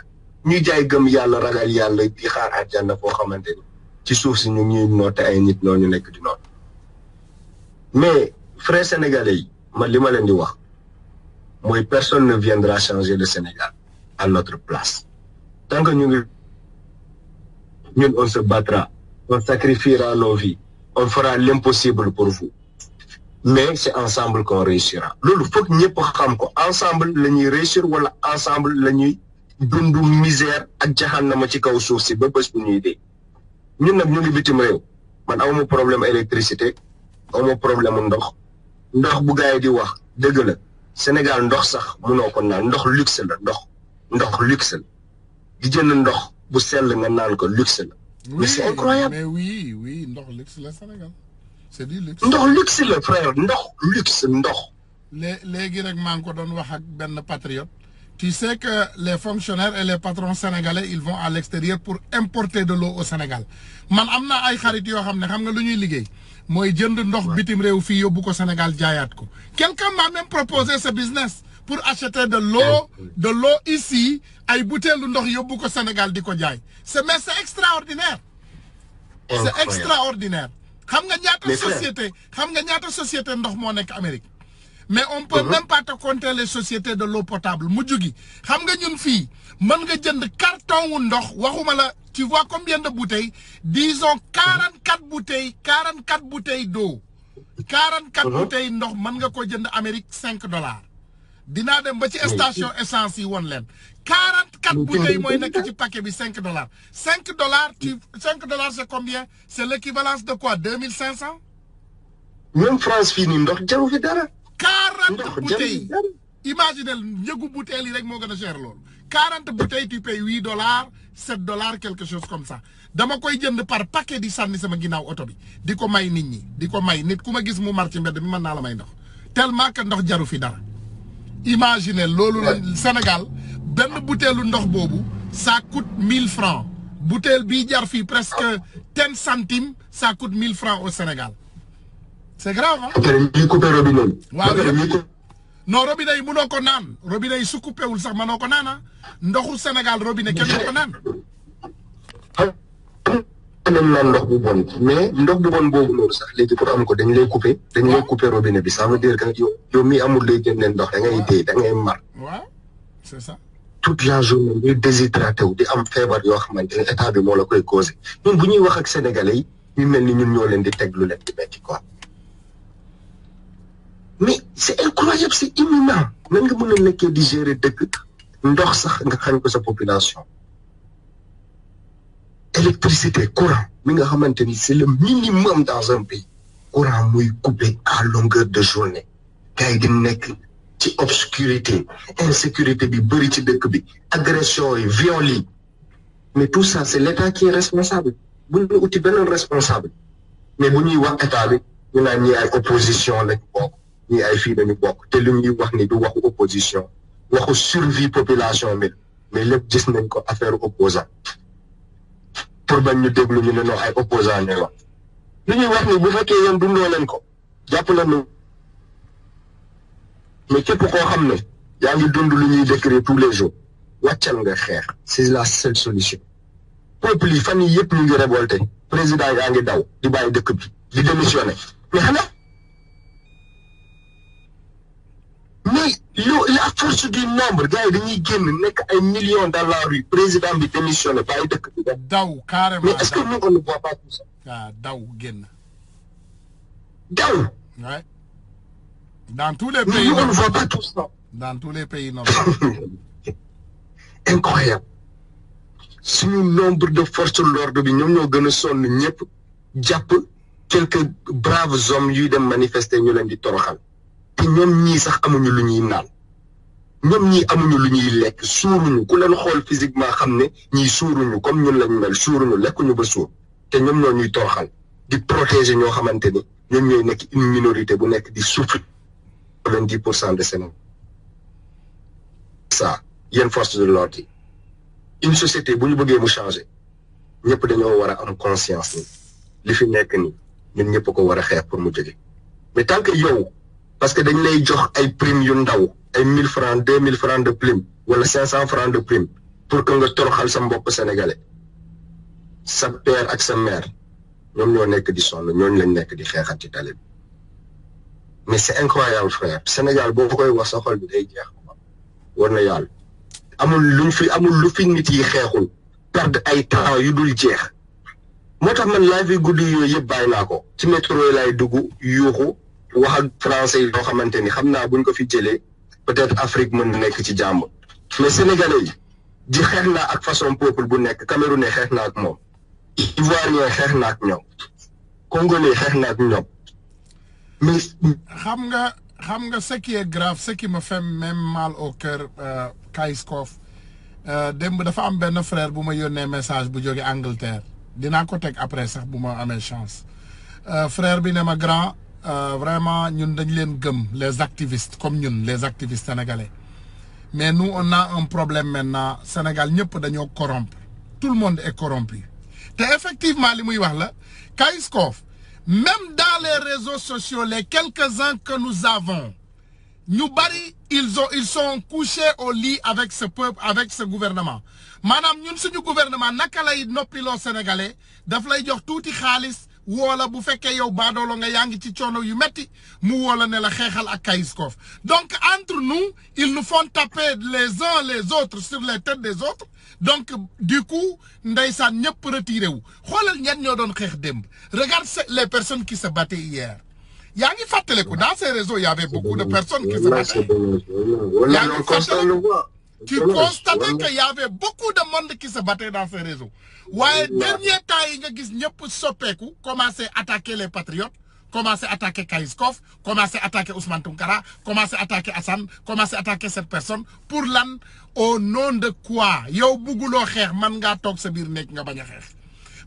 Speaker 7: ñuy jaay gëm yàlla ragal yàlla di xaar àjjana foo xamante ni ci suuf si ñu ñuy noote ay nit noo ñu nekk di noot mais frères sénégalais yi man li ma leen di wax mooy personne ne viendra changer le Sénégal à notre place tant que ñun on se battra on sacrifiera nos vies on fera l'impossible pour vous mais c'est ensemble qu'on réussira loolu foog ñëpp xam ko ensemble la ñuy réussir wala ensemble la ñuy dundu misère ak jaxannama ci kaw suuf si ba bés bu ñuy dee ñun nag ñu ngi bitim réew man awma problème électricité awma problème ndox bu gaay di wax dëgg la Sénégal ndox sax mënoo ko naan ndox luxe la ndox luxe la di jënd ndox bu sell nga naan ko luxe la mais c'est incroyable
Speaker 1: mais oui ndox luxe la Sénégal c'est du luxe
Speaker 7: ndox luxe la frère ndox luxe ndox
Speaker 1: léegi rek maa ngi ko doon wax ak benn patriote tu sais que les fonctionnaires et les patrons sénégalais ils vont à l'extérieur pour importer de l'eau au Sénégal man am na ay xarit yoo xam ne xam nga lu ñuy liggéey mooy jënd ndox bitim réew fii yóbbu ko Sénégal jaayaat ko quelqu'un m'a même proposé ce business pour acheter de l'eau ici ay bouteilles ndox yóbbu ko Sénégal di ko jaay c'est extraordinaire c'est extraordinaire xam nga ñaata société ndox moo nekk Amérique mais on peut même pas te compter les sociétés de l'eau potable mujj gi xam nga ñun fii mën nga jënd carton wu ndox waxuma la tu vois combien de bouteilles disons 44 bouteilles d'eau 44 bouteilles ndox mën nga ko jënd Amérique $5 dinaa dem ba ci station essence yi woon leen 44 bouteilles mooy nekk ci paquet bi $5 $5 c'est combien c'est l'équivalence de quoi 2500
Speaker 7: même France fii nii ndox jaru fi dara
Speaker 1: 40 bouteilles imaginez njëgu bouteilles yi rek moo gën a cher loolu 40 bouteilles tu payes $8 $7 quelque chose comme ça dama koy jënd par paquet di sànni sama ginnaaw oto bi di ko may nit ñi di ko may nit ku ma gis mu mar ci mbedd mi mën naa la may ndox tellement que ndox jaru fi dara imaginez loolu la Sénégal benn bouteille ndox boobu ça coûte 1000 francs bouteille bii jar fii presque 10 centimes ça coûte 1000 francs au Sénégal c'est grave hein.
Speaker 7: ñuy coupé robinet
Speaker 1: waaw non robinet yi mënoo ko naan robinet yi su coupé wul sax mënoo ko naan ndoxu Sénégal robinet kenn du ko naan.
Speaker 7: dañ naan ndox bu bon mais ndox bu bon boobu noonu sax léegi pour am ko dañ lay coupé robinet bi ça veut dire que yow mi amul lay génne ndox da ngay dee da ngay mar.
Speaker 1: waaw c'est ça.
Speaker 7: toute la journée ñuy déshydraté wu di am feebar yoo xamante ne état bi moo la koy causé ñun bu ñuy wax ak sénégalais yi ñu mel ni ñun ñoo leen di teg lu leen di metti quoi. mais c'est incroyable c'est imminent nan nga mën a nekkee di gérer dëkk ndox sax nga xañ ko sa population électricité courant mi nga xamante ni c'est le minimum dans un pays courant muy coupé à longueur de journée gars yi di nekk ci obscurité insécurité bi bëri ci dëkk bi agression yi viol yi mais tout ça c'est l'état qui est responsable bu ñu uti beneen responsable mais bu ñuy wax état bi ñu naan ñi ay opposition lañu bokk ñi ay fii dañu bokk te lu ñuy wax ni du waxu opposition waxu survie population bi mais lépp gis nañ ko affaire opposant pour bañ ñu déglu ñu ne non ay opposant ñuy wax lu ñuy wax ni bu fekkee yéen dundoo leen ko jàpp leen ni mais képp koo xam ne yaa ngi dund lu ñuy décrire tous les jours wàccal nga xeex c'est la seule solution peuple yi fan yi yëpp ñu ngi révolté président yaa ngi daw di bàyyi dëkk bi di démissionné mais xanaa mais la force du nombre gars yi dañuy génn nekk ay millions dans la rue président bi démissionné bàyyi dëkk bi
Speaker 1: daw carrément
Speaker 7: mais est-ce que nous on ne voit pas tout ça
Speaker 1: daw génn
Speaker 7: daw
Speaker 1: ouais dans tous les pays
Speaker 7: on ne voit pas tout ça
Speaker 1: dans tous les pays non
Speaker 7: incroyable suñu nombre de forces de l'ordre bi ñoom ñoo gën a sonn ñëpp jàpp quelques braves hommes yuy dem manifester ñu leen di toroxal te ñoom ñii sax amuñu lu ñuy naan ñoom ñii amuñu lu ñuy lekk suuruñu ku leen xool physiquement xam ne ñii suuruñu comme ñun lañ mel suuruñu lekkuñu ba suur te ñoom ñoo ñuy toroxal di protéger ñoo xamante ni ñoom ñooy nekk une minorité bu nekk di souffrir 90% de Sénégal ça yéen force de l'ordre yi une société bu ñu bëggee mu changer ñëpp dañoo war a am conscience ni li fi nekk ni ñun ñëpp ko war a xeex pour mu jóge mais tant que yow parce que dañ lay jox ay primes yu ndaw ay 1000 francs 2000 francs de prime wala 500 francs de prime pour que nga toroxal sa mbokk sénégalais sa père ak sa mère ñoom ñoo nekk di sonn ñooñu lañ nekk di xeexat ci tali bi mais c'est incroyable frère Sénégal boo koy wax sa xol bi day jeex war na yàlla amul lu fi nit yi xeexul perdre ay temps yu dul jeex moo tax man live yi guddi yooyu yëpp bàyyi naa ko ci métro yi lay dugg yuuxu wax ak français yi yoo xamante ni xam naa buñ ko fi jëlee peut-être Afrique mën na nekk ci jàmm mais sénégalais yi di xeex naa ak façon peuple bu nekk Camerounais xeex naa ak moom Ivoirien xeex naa ak ñoom Congolais xeex naa ak ñoom mais
Speaker 1: xam nga ce qui est grave ce qui me fait même mal au cœur Kayz-Kof démb dafa am benn frère bu ma yónnee message bu jóge Angleterre dinaa ko teg après sax bu ma amee chance frère bi ne ma grand vraiment ñun dañ leen gëm les activistes comme ñun les activistes sénégalais mais nous on a un problème maintenant Sénégal ñëpp dañoo corrompre tout le monde est corrompu te effectivement li muy wax la Kayz-Kof même dans les réseaux sociaux les quelques-uns que nous avons ñu bari ils sont couchés au lit avec ce peuple avec ce gouvernement maanaam ñun suñu gouvernement naka lay noppiloo sénégalais daf lay jox tuuti xaalis woola bu fekkee yow baadoolo nga yaa ngi ci coono yu metti mu woola ne la xeexal ak Kayz-Kof donc entre nous ils nous font taper les uns les autres sur les têtes des autres donc du coup ndeysaan ñëpp retiré wu xoolal ñen ñoo doon xeex démb regarde les personnes qui se battaient hier yaa ngi fàttaliku dans ces réseaux il y avait beaucoup de personnes qui se battaient yaa ngi fàttaliku tu constatais qu'il y avait beaucoup de monde qui se battait dans ces réseaux waaye dernier temps yi nga gis ñëpp soppeeku commencé attaquer les patriotes commencé attaquer Kayz-Kof commencé attaquer Ousmane Tounkara commencé attaquer Assane commencé attaquer cette personne pour lan au nom de quoi yow bugguloo xeex man ngaa toog sa biir nekk nga bañ a xeex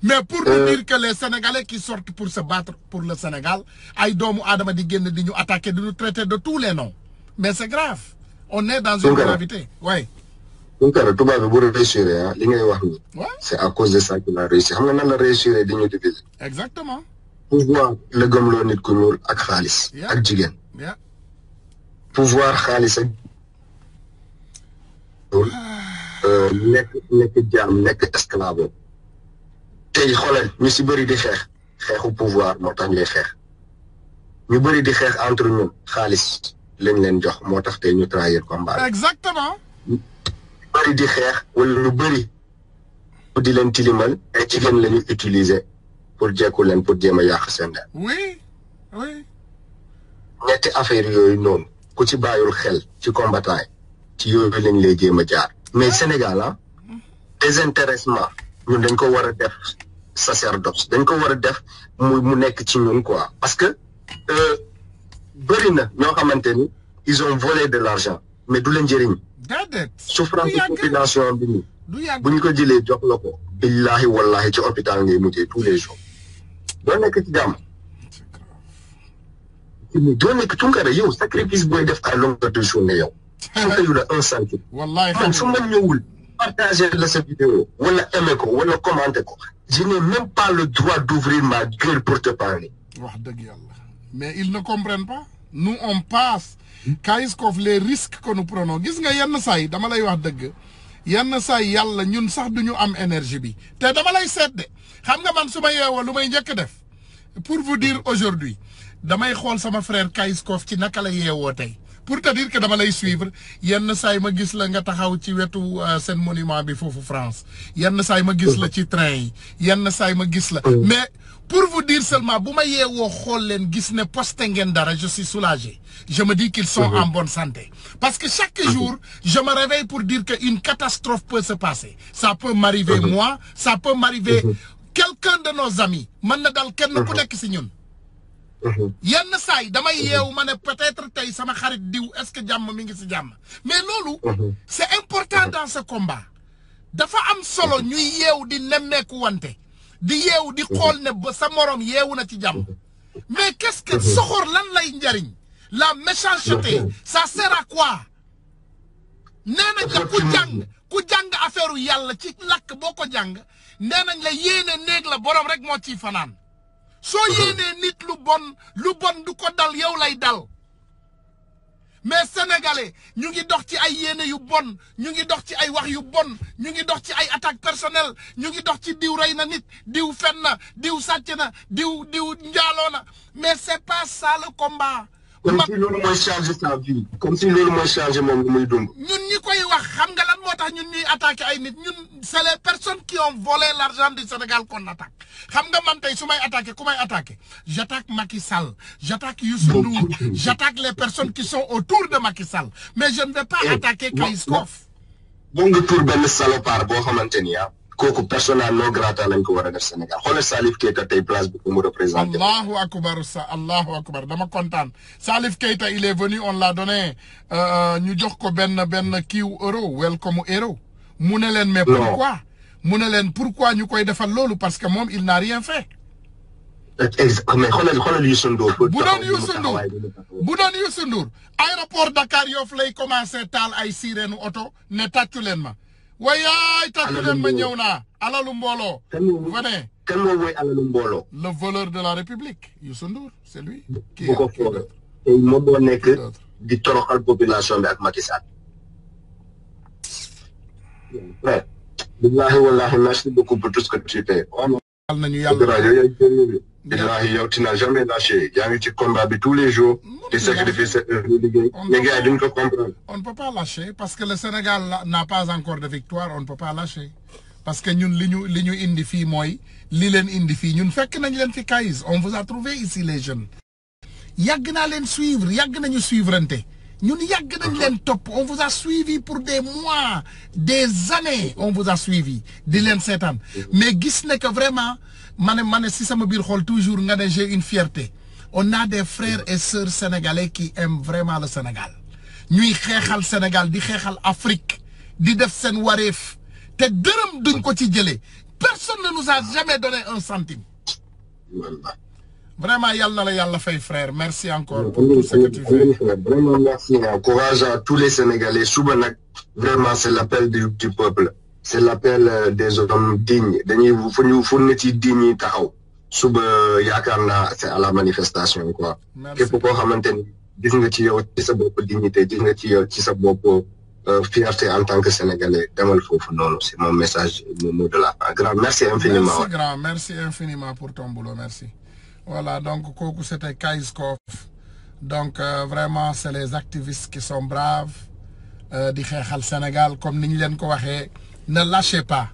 Speaker 1: mais pour nous dire que les Sénégalais qui sortent pour se battre pour le Sénégal ay doomu aadama di génn di ñu attaquer di ñu traiter de tous les noms mais c'est grave on est dans une gravité oui.
Speaker 7: Tounkara tubaab bi bu réussir li ngay wax ni c'est à cause de ça qu'il a réussi xam nga nan la réussir di ñu diviser.
Speaker 1: exactement.
Speaker 7: pouvoir la gëmloo nit ku ñuul ak xaalis. ak jigéen. pouvoir xaalis ak. nekk jaam nekk esclave. tey xoolal ñu si bëri di xeexu pouvoir moo tax ñuy xeex ñu bëri di xeex entre ñun xaalis lañ leen jox moo tax tey ñu trahir combat.
Speaker 1: exactement.
Speaker 7: ñu bëri di xeex wala ñu bëri di leen tilimal ay jigéen la ñu utiliser pour jekku leen pour jéem a yàq seen der.
Speaker 1: oui oui.
Speaker 7: ñetti affaire yooyu noonu ku ci bàyyul xel ci combattant ci yooyu lañ lay jéem a jaar mais Sénégal désintéressement ñun dañ ko war a def sacerdoce dañ ko war a def mu nekk ci ñun quoi parce que bëri na ñoo xamante ni ils ont volé de l'argent mais du leen njëriñ. souffrance de population bi nii bu ñu ko jëlee jox la ko. billahi wallahi ci hôpital ngay mujjee tous les jours doo nekk ci jàmm. doo nekk Tounkara yow sacrifice booy def à longueur de journée yow. su fayu la 1 centime.
Speaker 1: wallahi
Speaker 7: man su ma ñëwul. partager la sa vidéo wala aimer ko wala commenter ko je n'ai même pas le droit d'ouvrir ma gueule pour te parler.
Speaker 1: wax dëgg yàlla mais ils ne comprennent pas nous on passe Kayz-Kof les risques que nous prenons gis nga yenn saa yi dama lay wax dëgg yenn saa yi yàlla ñun sax duñu am énergie bi te dama lay seet de xam nga man su ma yeewoo lu may njëkk def pour vous dire aujourd'hui damay xool sama frère Kayz-Kof ci naka la yeewoo tey pour te dire que dama lay suivre yenn saa yi ma gis la nga taxaw ci wetu seen monument bi foofu France yenn saa yi ma gis la ci train yi yenn saa yi ma gis la mais pour vous dire seulement bu ma yeewoo xool leen gis ne posté ngeen dara je suis soulagé je me dis qu'ils sont en bonne santé parce que chaque jour je me réveille pour dire que une catastrophe peut se passer ça peut m'arriver moi ça peut m'arriver quelqu'un de nos amis mën na dal kenn ku nekk si ñun yenn saa yi damay yeewu ma ne peut-être tey sama xarit diw est-ce que jàmm mi ngi si jàmm mais loolu c'est important dans ce combat dafa am solo ñuy yeewu di nemmeeku wante di yeewu di xool ne ba sa morom yeewu na ci jàmm mais qu'est-ce que soxor lan lay njariñ la méchanceté ça sert à quoi nee nañ la ku jàng affaire yàlla ci làkk boo ko jàng nee nañ la yéene néeg la borom rek moo ciy fanaan soo yéenee nit lu bon du ko dal yow lay dal mais sénégalais ñu ngi dox ci ay yéene yu bon ñu ngi dox ci ay wax yu bon ñu ngi dox ci ay attaque personnelle ñu ngi dox ci diw rey na nit diw fen na diw sàcc na diw njaaloo na mais c'est pas ça le combat.
Speaker 7: comme si loolu mooy changer sa vie comme si loolu mooy changer moom lu muy dund.
Speaker 1: ñun ñi koy wax xam nga lan moo tax ñun ñuy attaquer ay nit ñun c'est les personnes qui ont volé l'argent du Sénégal qu'on attaque xam nga man tey su may attaquer ku may attaquer j'attaque Macky Sall j'attaque Youssou Ndour j'attaque les personnes qui sont autour de Macky Sall mais je ne vais pas attaquer Kayz Kof.
Speaker 7: boo nga pour benn salopard boo xamante ni kooku persona non grata lañ ko war a def Sénégal xoolal Salif Keita tey place bi ko mu représenté.
Speaker 1: Allahu akbar dama kontaan Salif Keita il est venu on l'a donné ñu jox ko benn kiiw euro welcome euro mu ne leen mais pourquoi mu ne leen pourquoi ñu koy defal loolu parce que moom il n'a rien fait.
Speaker 7: mais xoolal Youssou Ndour.
Speaker 1: bu doon Youssou Ndour aéroport Dakar Yoff lay commencé taal ay sirène oto ne tàccu leen ma. wayaay tàccu leen ma ñëw naa alalu mbooloo. venez.
Speaker 7: kan moo woy alalu mbooloo.
Speaker 1: le voleur de la République Youssou Ndour c'est lui.
Speaker 7: bu ko foogee tey moom moo nekk di toroxal population bi ak Macky Sall. ouais. billahi wallahi merci beaucoup pour tout ce que tu fais.
Speaker 1: nañu yàlla
Speaker 7: billahi yow tu n'as jamais lâché yaa ngi ci combat bi tous les jours. di sacrifier sa liggéey. les gars duñ ko comprendre.
Speaker 1: on ne peut pas lâcher parce que le Sénégal n'a pas encore de victoire on ne peut pas lâcher parce que ñun li ñu indi fii mooy li leen indi fii ñun fekk nañ leen fi Kayz on vous a trouvé ici les jeunes. yàgg naa leen suivre yàgg nañu suivrante ñun yàgg nañ leen topp on vous a suivi pour des mois des années on vous a suivi di leen seetaan mais gis ne que vraiment ma ne si sama biir xool toujours nga ne j'ai une fierté on a des frères et sœurs sénégalais qui aiment vraiment le Sénégal ñuy xeexal Sénégal di xeexal Afrique di def seen wareef te dërëm duñ ko ci jëlee personne ne nous a jamais donné un centime. Vraiment, yalla fay frère. Merci encore pour tout ce que tu fais.
Speaker 7: Vraiment, merci. Courage à tous les Sénégalais. Soubanak, vraiment, c'est l'appel du peuple. C'est l'appel des hommes dignes. Faut fournir dignes taxaw. Souba yakarna c'est à la manifestation quoi. Képp ko xamanteni gis nga ci yow ci sa bop dignité, gis nga ci yow ci sa bop fierté en tant que Sénégalais. Demal fofu noonu, c'est mon message, mon mot de la fin. Grand, merci infiniment.
Speaker 1: Merci grand, merci infiniment pour ton boulot, merci. Voilà, donc kooku c'était Kayz Kof. Donc vraiment c'est les activistes qui sont braves di xeexal Sénégal comme ni ñu leen ko waxee ne lâchez pas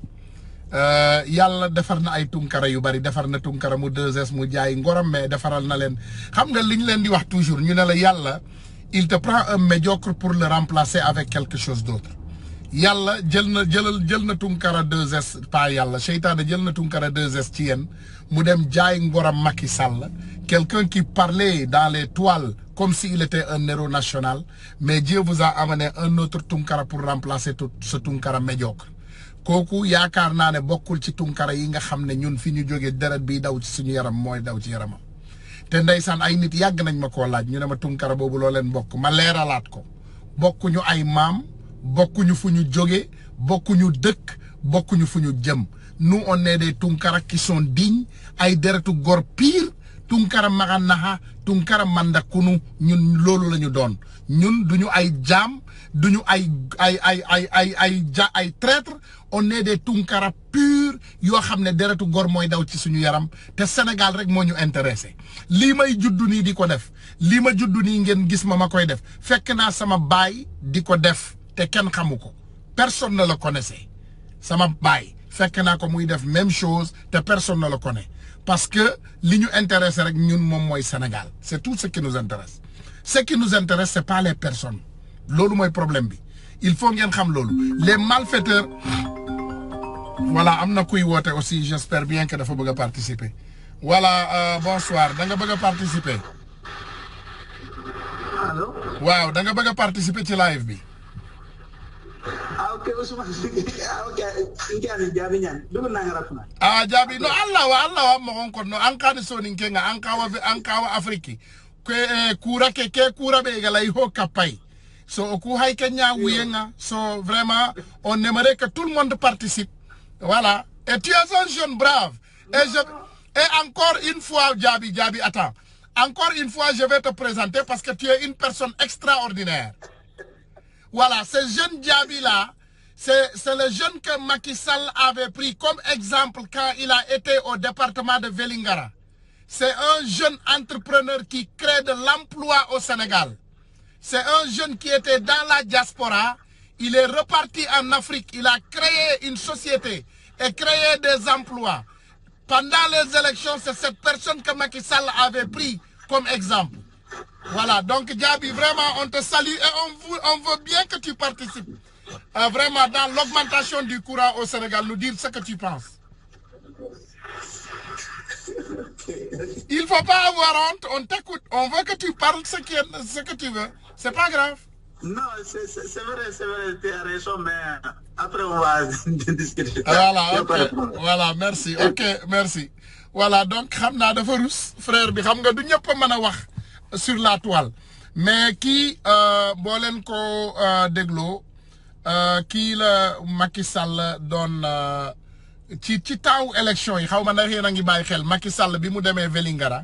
Speaker 1: yàlla defar na ay tunkara yu bari defar na tunkara mu 2S mu jaay ngoram mais defaral na leen xam nga li ñu leen di wax toujours ñu ne la yàlla il te prend un médiocre pour le remplacer avec quelque chose d'autre. yàlla jël na tunkara 2S pas yàlla seytaane jël na tunkara 2S ci yéen mu dem jaay ngoram Macky Sall quelqu'un qui parlait dans les toiles comme s'il était un héros national mais Dieu vous a amené un autre tunkara pour remplacer tout ce tunkara médiocre kooku yaakaar naa ne bokkul ci tunkara yi nga xam ne ñun fi ñu jógee deret bi daw ci suñu yaram mooy daw ci yaramam te ndeysaan ay nit yàgg nañ ma koo laaj ñu ne ma tunkara boobu loo leen bokk ma leeralaat ko bokkuñu ay maam bokkuñu fu ñu jóge bokkuñu dëkk bokkuñu fu ñu jëm nous on est des tunkara qui sont dignes ay deretu gor pire tunkara maganaha tunkara mandakunu ñun loolu la ñu doon ñun duñu ay jaam duñu ay traître on est des tunkara pur yoo xam ne deretu gor mooy daw ci suñu yaram te Sénégal rek moo ñu intéressé lii may juddu nii di ko def lii ma juddu nii ngeen gis ma koy def fekk naa sama baay di ko def te kenn xamu ko personne ne le connaissait sama baay fekk naa ko muy def même chose te personne ne le connaît parce que li ñu intéressé rek ñun moom mooy Sénégal c'est tout ce qui nous intéresse ce qui nous intéresse c'est pas les personnes loolu mooy problème bi il faut ngeen xam loolu les malfaiteurs voilà am na kuy woote aussi j'espère bien que dafa bëgg a participer voilà bonsoir da nga bëgg a participer
Speaker 8: allo
Speaker 1: waaw da nga bëgg a participer ci live bi
Speaker 8: ok Ousmane ok jaabi ñaan dugg naa nga rafna
Speaker 1: jaabi no Allah wa mo ko no an kan so nin kenga an kawa Afrique ke kura ke kura be galay ho kapay so ku hay kenya wuyenga so vraiment on aimerait que tout le monde participe voilà et tu es un jeune brave et encore une fois Djabi attends encore une fois je vais te présenter parce que tu es une personne extraordinaire. Voilà, ce jeune Djabi là, c'est le jeune que Macky Sall avait pris comme exemple quand il a été au département de Vélingara. C'est un jeune entrepreneur qui crée de l'emploi au Sénégal. C'est un jeune qui était dans la diaspora. il est reparti en Afrique, il a créé une société et créé des emplois. Pendant les élections, c'est cette personne que Macky Sall avait pris comme exemple. Voilà, donc Diaby, vraiment, on te salue et on veut bien que tu participes vraiment dans l'augmentation du courant au Sénégal, nous dire ce que tu penses. Il ne faut pas avoir honte, on t'écoute, on veut que tu parles ce que tu veux, c'est pas grave.
Speaker 8: Non, c'est vrai, tu as raison, mais après on va discuter.
Speaker 1: Voilà, ok, voilà, merci, ok, merci. Voilà, donc xam naa dafa rus frère bi xam nga du ñëpp mën a wax sur la toile mais kii boo leen ko dégloo kii la Macky Sall doon ci taawu élection yi xaw ma ndax yéen a ngi bàyyi xel Macky Sall bi mu demee Vélingara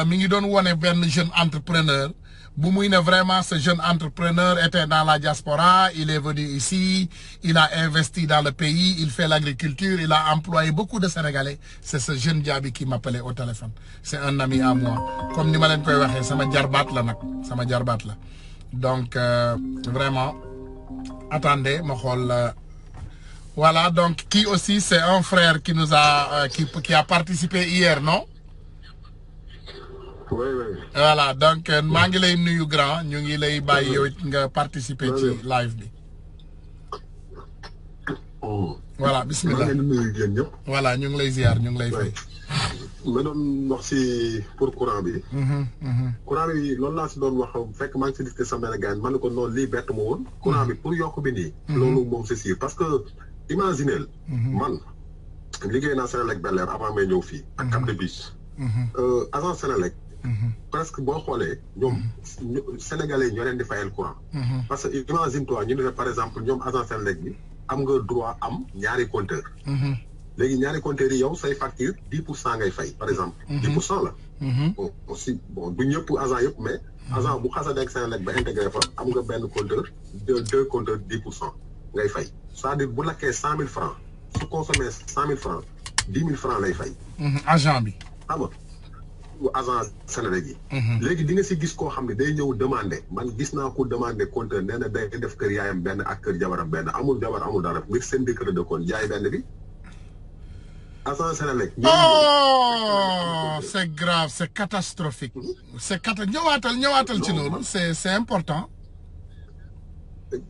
Speaker 1: mi ngi doon wone benn jeune entrepreneur bu muy ne vraiment ce jeune entrepreneur était dans la diaspora, il est venu ici, il a investi dans le pays, il fait l'agriculture, il a employé beaucoup de Sénégalais. C'est ce jeune Diaby qui m'appelait au téléphone. C'est un ami à moi. Comme ni ma leen koy waxee sama jarbaat la nag sama jarbaat la. Donc vraiment attendez ma xool voilà donc qui aussi c'est un frère qui nous a qui a participé hier, non?
Speaker 9: Oui, oui.
Speaker 1: Voilà, donc maa ngi lay nuyu grand ñu ngi lay bàyyi yow nga participer ci live bi. Voilà, bismillah. Voilà, ñu ngi lay ziar ñu ngi lay fay.
Speaker 9: ma doon wax si pour courant bi. Courant bi loolu laa si doon wax fekk maa ngi si discuter sama benn gars man ne ko noonu lii bett ma woon. Courant bi pour yokk bi nii. loolu moom c'est sûr parce que imaginez. man liggéey naa Senelec Bel-Air avant may ñëw fii. ak Cap de Biche. agence Senelec. presque boo xoolee ñoom sénégalais ñoo leen di fayal courant. parce que imagine toi ñu ne par exemple ñoom agence Senelec bi am nga droit am ñaari compteur. léegi ñaari compteurs yi yow say facture 10% ngay fay par exemple. 10% la. bon aussi bon du ñëpp agent yëpp mais. agent bu xasee nekk Senelec ba intégré fa am nga benn compteur deux compteurs 10% ngay fay c'est-à-dire bu lakkee 100 000 francs su consommé 100 000 francs 10 000 francs lay fay.
Speaker 1: agent bi.
Speaker 9: xam nga agent Senelec yi. léegi di nga si gis koo xam ne day ñëw demander man gis naa ko demander compteur nee na day def kër yaayam benn ak kër jabaram benn amul jabar amul dara ngir seen kër dëkkoon jaay benn bi. agent Senelec.
Speaker 1: Oh, c'est grave, c'est catastrophique. C'est ñëwaatal ci loolu, c'est important.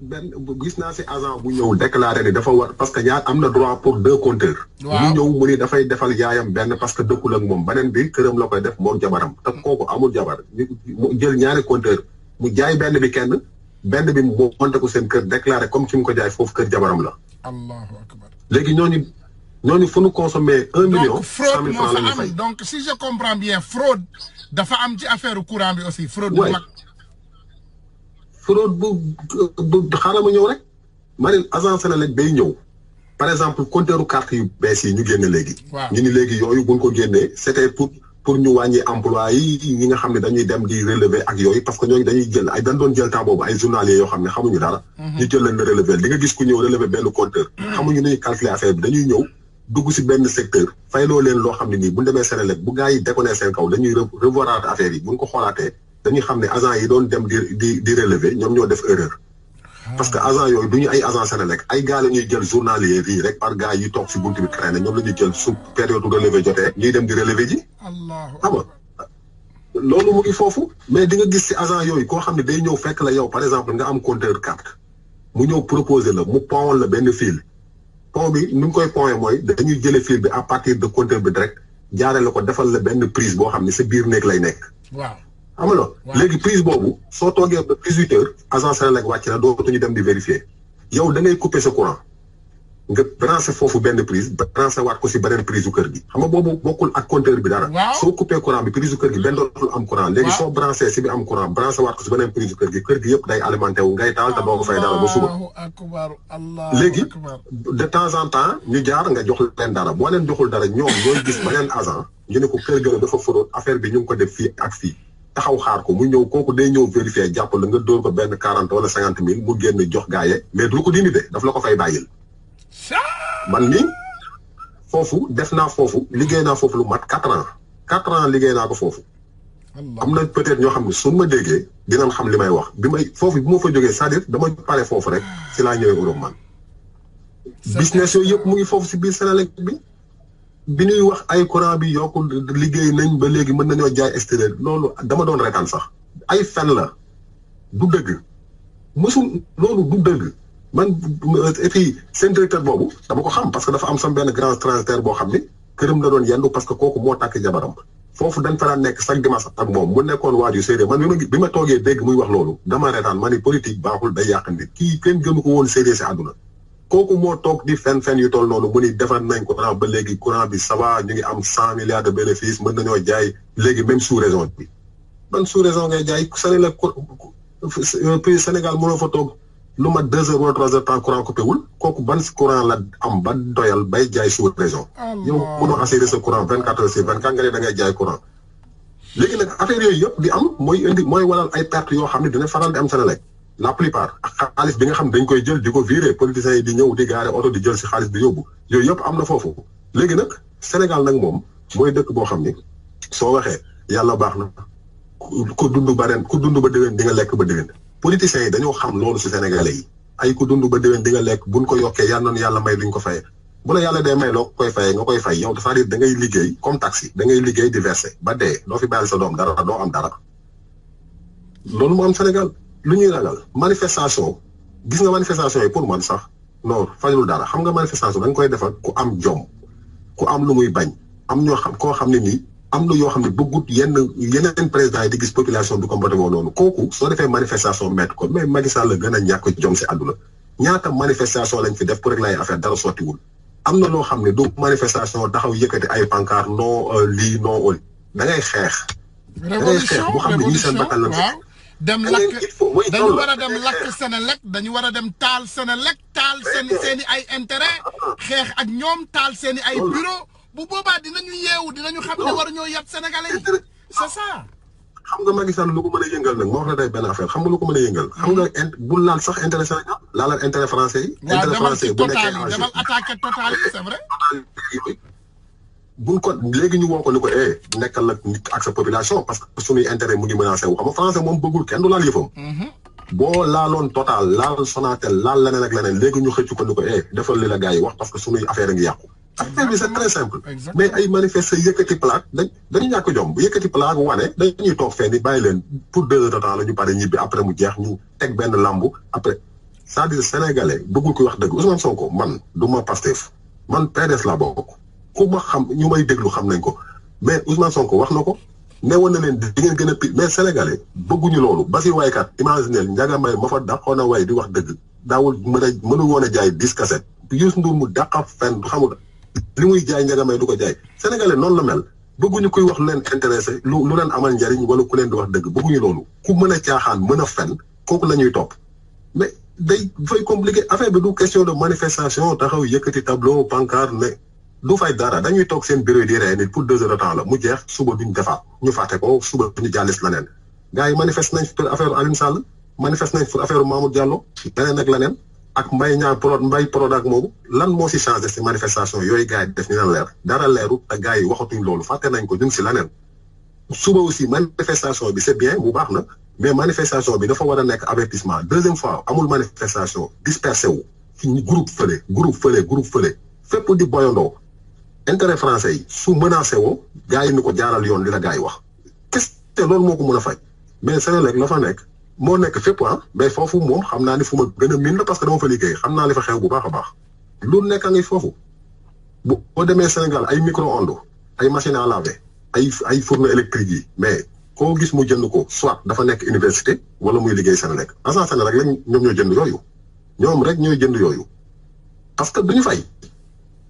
Speaker 9: benn gis naa si agent bu ñëw déclaré ni dafa war parce que ñaar am na droit pour deux compteurs.
Speaker 1: waaw
Speaker 9: bu ñëw mu ni dafay defal yaayam benn parce que dëkkul ak moom beneen bi këram la koy def moom jabaram te kooku amul jabar mu jël ñaari compteur mu jaay benn bi kenn benn bi mu monté ko seen kër déclaré comme ci mu ko jaay foofu kër jabaram la.
Speaker 1: Allahu akbar.
Speaker 9: léegi ñooñu fu ñu consommé 1 million. 100 000 francs la ñuy fay
Speaker 1: donc si je comprends bien fraude dafa am ci affaire courant bi aussi. fraude bu mag.
Speaker 9: fraude bu xaaral ma ñëw rek. ma ne agence Senelec day ñëw par exemple compteuru carte yu bees yi ñu génne léegi.
Speaker 1: waaw
Speaker 9: ñu ni léegi yooyu buñ ko génnee c'était pour ñu wàññi emploi yi ñi nga xam ne dañuy dem di relever ak yooyu parce que ñooñu dañuy jël dañ doon jël temps boobu ay journaliers yoo xam ne xamuñu dara. ñu jël leen relever di nga gis ku ñëw relever benn compteur. xamuñu ni ñuy calculer affaire bi dañuy ñëw. dugg si benn secteur fayloo leen loo xam ne nii bu ñu demee Senelec bu gars yi déconné seen kaw dañuy revoiraat affaire yi bu ñu ko xoolaatee dañuy xam ne agent yi doon dem di relever ñoom ñoo def erreur. parce que agent yooyu du ñu ay agent Senelec ay gars la ñuy jël journalier yi rek par gars yi toog si buntu bi traîner ñoom la ñuy jël su période relevé jotee ñuy dem di relever ji. xam nga loolu mu ngi foofu mais di nga gis si agent yooyu koo xam ne day ñëw fekk la yow par exemple nga am compteur carte mu ñëw proposer la mu pawal la benn fil. pont bi ni mu koy pontee mooy dañuy jëlee fil bi à partir de compteur bi direct jaaree la ko defal la benn prise boo xam ne sa biir néeg lay nekk.
Speaker 1: waaw
Speaker 9: xam nga léegi prise boobu soo toogee ba 18 heures agence Senelec wàcc na dootuñu dem di vérifier yow da ngay couper sa courant nga branché foofu benn prise branché waat ko si beneen prise su kër gi. xam nga boobu bokkul ak compteur bi dara. soo coupé courant bi prise su kër gi benn dootul am courant. léegi soo branché si bi am courant branché waat ko si beneen prise su kër gi yëpp day alimenté wu ngay taal te doo ko fay dara ba suba. léegi de temps en temps ñu jaar nga jox leen dara boo leen joxul dara ñoom ñooy gis beneen agent ñu ne ko kër ga dafa fraude affaire bi ñu ngi ko def fii ak fii. taxaw xaar ko mu ñëw kooku day ñëw vérifier jàpp la nga dóor ko benn 40 wala 50 000 mu génn jox gaaye mais du ko dindi de daf la ko fay bàyyil. man nii foofu def naa foofu liggéey naa foofu lu mat 4 ans 4 ans liggéey naa ko foofu. am na peut-être ñoo xam ne suñ ma déggee dinañ xam li may wax bi may foofu bi ma fa jógee c'est-à-dire dama pare foofu rek si laa ñëwee Europe man. business yooyu yëpp mu ngi foofu si biir Sénégal bi ñuy wax ay courant bi yokku liggéey nañ ba léegi mën nañoo jaay extérieur loolu dama doon retaan sax ay fen la du dëgg mësul loolu du dëgg man et puis seen directeur boobu dama ko xam parce que dafa am sam benn grand transitaire boo xam ni këram la doon yendu parce que kooku moo tàkk jabaram foofu dañ fa daan nekk chaque dimanche ak moom mu nekkoon waaju sérieux man bi ma toogee dégg muy wax loolu dama retaan ma ni politique baaxul day yàq nit kii kenn gënu ko woon sérieux si àdduna kooku moo toog di fen yu toll noonu mu ni defar nañ courant ba léegi courant bi ça va ñu ngi am 100 milliards de bénéfices mën nañoo jaay léegi même sous raison bi ban sous raison ngay jaay Sénégal mënoo fa toog lu mat 2 heures wala 3 heures temps courant coupé wul kooku ban courant la am ba doyal bay jaay sous raison yow mënoo assurer sa courant 24 heures sur 24 nga ne da ngay jaay courant léegi nag affaire yooyu yëpp di am mooy waral ay pertes yoo xam ne dina faral di am Sénégal la plupart xaalis bi nga xam dañ koy jël di ko virer politiciens yi di ñëw di gaare oto di jël si xaalis bi yóbbu yooyu yëpp am na foofu léegi nag Sénégal nag moom mooy dëkk boo xam ni soo waxee yàlla baax na ku dund ba ren ku dund ba déwén di nga lekk ba déwén politiciens yi dañoo xam loolu si Sénégalais yi ay ku dund ba déwén di nga lekk buñ ko yokkee yal noonu yàlla may duñ ko fayee bu la yàlla dee may loo koy fayee nga koy fay yow c'est-à-dire da ngay liggéey comme taxi da ngay liggéey di verser ba dee doo fi bàyyil sa doom dara doo am dara loolu moo am Sénégal lu ñuy ragal manifestation gis nga manifestation yi pour man sax non fajul dara xam nga manifestation da nga koy defal ku am jom ku am lu muy bañ am ñoo xam koo xam ne nii am na yoo xam ne bëggut yeneen président yi di gis population du comporté woo noonu kooku soo defee manifestation mettre ko mais Macky Sall la gën a ñàkk jom si àdduna ñaata manifestation lañ fi def pour régler ay affaire dara sottiwul am na loo xam ne du manifestation taxaw yëkkati ay pancarte non lii non oli da ngay xeex da ngay xeex bu xam ne ñii seen bakkan lañ fi
Speaker 1: dem lakk dañu war a dem lakk Senelec dañu war a dem taal Senelec taal seen i ay intérêt xeex ak ñoom taal seen i ay bureau bu boobaa dinañu yeewu dinañu xam ne war ñoo yab sénégalais yi c'est ça.
Speaker 9: xam nga Macky Sall lu ko mën a yëngal nag moo wax la day benn affaire xam nga lu ko mën a yëngal. xam nga bu laal sax intérêt Sénégal laalal intérêt français yi. intérêt français bu nekkee en
Speaker 1: demal attaqué Total yi c'est vrai.
Speaker 9: buñ ko léegi ñu woo ko ni ko nekkal nag nit ak sa population parce que suñuy intérêt mu ngi menacé wu xam nga français moom bëggul kenn du laal yëfam. boo laaloon Total laal Sonatel laal leneen ak leneen léegi ñu xëcc ko ni ko defal li la gars yi wax parce que suñuy affaire a ngi yàqu. affaire bi c'est très simple mais ay manifester yëkkati plaque dañu ñàkk jom bu yëkkati plaque wane dañuy toog fee ni bàyyi leen pour 2 heures de temps la ñu pare ñibbi après mu jeex ñu teg benn lambu après c'est-à-dire sénégalais bëggul koy wax dëgg Ousmane Sonko man du ma Pastef man PDS laa bokk ku ma xam ñu may déglu xam nañ ko mais Ousmane Sonko wax na ko ne woon na leen di ngeen gën a pi mais sénégalais bëgguñu loolu ba si waykat imaginel Ndiaga Mbaye ma fa dàqoon a way di wax dëgg daawul mënul woon a jaay 10 cassettes Youssou Ndour mu dàqa fen du xamul li muy jaay Ndiaga Mbaye du ko jaay sénégalais noonu la mel bëgguñu kuy wax lu leen intéressé lu leen amal njariñ wala ku leen di wax dëgg bëgguñu loolu ku mën a caaxaan mën a fen kooku la ñuy topp mais day fay compliqué affaire bi du question de manifestation taxaw yëkkati tableau pancarte ne du fay dara dañuy toog seen bureau di rey nit pour 2 heures de temps la mu jeex suba duñ defaat ñu fàtte ko suba ñu jàllis leneen gars yi manifeste nañ pour affaire Alioune Sall manifeste nañ pour affaire Mamour Diallo leneen ak leneen ak mbay Prodac moomu lan moo si changé si manifestation yooyu gars yi def ñu leen leer dara leeru te gars yi waxatuñ loolu fàtte nañ ko ñu ngi si leneen suba aussi manifestation bi c'est bien bu baax na mais manifestation bi dafa war a nekk avertissement deuxième fois amul manifestation dispersé wu fi groupe fële fépp di boyandoo intérêt français yi su menacé woo gars yi ni ko jaaral yoon li la gars yi wax qu'est-ce que loolu moo ko mën a faj mais Sénégal la fa nekk moo nekk fépp mais foofu moom xam naa ni fu ma gën a miin la parce que dama fa liggéey xam naa li fa xew bu baax a baax lu nekk a ngay foofu boo demee Sénégal ay micro-ondes ay machine à laver ay fourneau électrique yi mais koo gis mu jënd ko soit dafa nekk université wala muy liggéey Sénégal agent Sénégal rek ñoom ñoo jënd yooyu ñoom rek ñooy jënd yooyu parce que duñu fay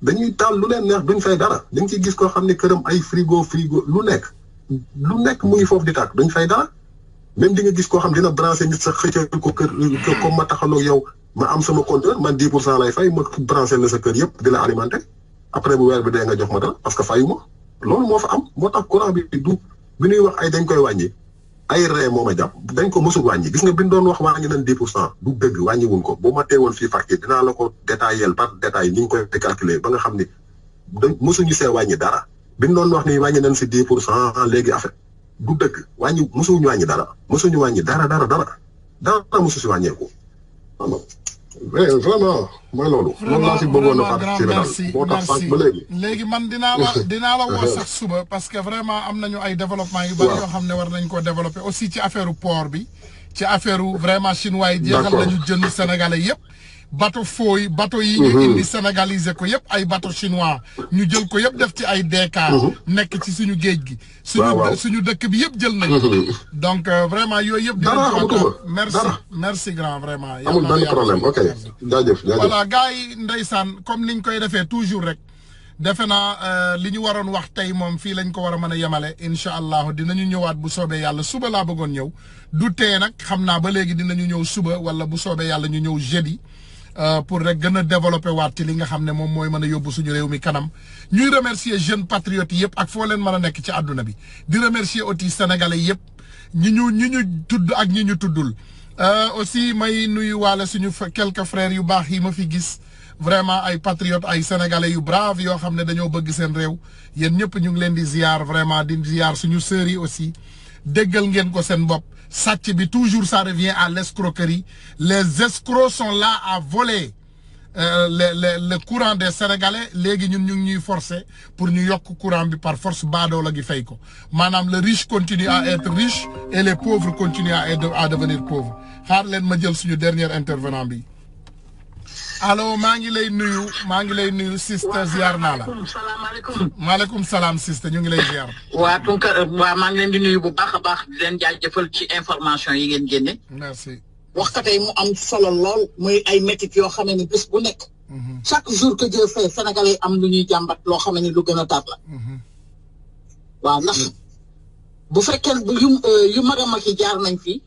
Speaker 9: dañuy taal lu leen neex duñ fay dara dañ ciy gis koo xam ne këram ay frigo lu nekk mu ngi foofu di tàkk duñ fay dara même di nga gis koo xam dina branché nit sax xëccal ko kër comme ma taxaloo yow ma am sama compteur man 10% lay fay ma branché la sa kër yëpp di la alimenté après bu weer bi dee nga jox ma dara parce que fayu ma loolu moo fa am moo tax courant bi du bi ñuy wax ay dañ koy wàññi ay ree moo ma jàpp dañ ko mësul wàññi gis nga bi ñu doon wax wàññi nañ 10% du dëgg wàññi wuñ ko boo ma teewoon fii facture dinaa la ko détaillé par détail ni ñu koy calculer ba nga xam ni dañ mësuñu see wàññi dara bi ñu doon wax ni wàññi nañ si 10% léegi affaire du dëgg wàññi mosuñu wàññi dara mosuñu wàññi dara mosu si wàññeeku. mais vraiment mooy loolu. loolu laa si bëggoon a participer daal moo tax sànq ba léegi.
Speaker 1: léegi man dinaa la woo sax suba parce que vraiment am nañu ay développement yu bari yoo xam ne war nañ koo développer aussi ci affaire port bi. ci affaire vraiment chinois yi jeexal nañu jënd sénégalais yëpp. bateau faux yi bateau yi ñu indi sénégalisé ko yëpp ay bateau chinois ñu jël ko yëpp def ci ay DK nekk ci suñu géej gi suñu dëkk bi yëpp jël nañu donc vraiment yooyu yëpp merci grand vraiment
Speaker 9: amul benn problème ok jaajëf
Speaker 1: voilà gars yi ndeysaan comme niñ koy defee toujours rek defe naa li ñu waroon wax tey moom fii lañ ko war a mën a yemale incha allah dinañu ñëwaat bu soobee yàlla suba laa bëggoon ñëw du tee nag xam naa ba léegi dinañu ñëw suba wala bu soobee yàlla ñu ñëw jeudi pour rek gën a développer waat ci li nga xam ne moom mooy mën a yóbbu suñu réew mi kanam ñuy remercier jeunes patriotes yëpp ak foo leen mën a nekk ci àdduna bi di remercier aussi sénégalais yëpp ñi ñu tudd ak ñi ñu tuddul aussi may nuyu waale suñu quelques frères yu baax yi ma fi gis vraiment ay patriotes ay sénégalais yu brave yoo xam ne dañoo bëgg seen réew yéen ñëpp ñu ngi leen di ziar vraiment di ziar suñu sœurs yi aussi déggal ngeen ko seen bopp sàcc bi toujours ça revient à l'escroquerie les escrocs sont là à voler le courant des sénégalais léegi ñun ñu ngi ñuy forcer pour ñu yokk courant bi par force baadoola gi fay ko maanaam le riche continue à être riche et les pauvres continuent à devenir pauvres xaar leen ma jël suñu dernier intervenant bi allo maa ngi lay nuyu sister ziar naa la.
Speaker 10: salaamaaleykum.
Speaker 1: maaleykum salaam sister ñu ngi lay ziar.
Speaker 10: waa Tunkara waa maa ngi leen di nuyu bu baax a baax di leen jaajëfal ci information yi ngeen génne.
Speaker 1: merci.
Speaker 10: wax ko tey mu am solo lool muy ay métit yoo xam ne bés bu nekk. chaque jour que Dieu fait sénégalais am lu ñuy jàmbat loo xam ne lu gën a tar la. waaw ndax bu fekkee yu mag a mag yi jaar nañ fi.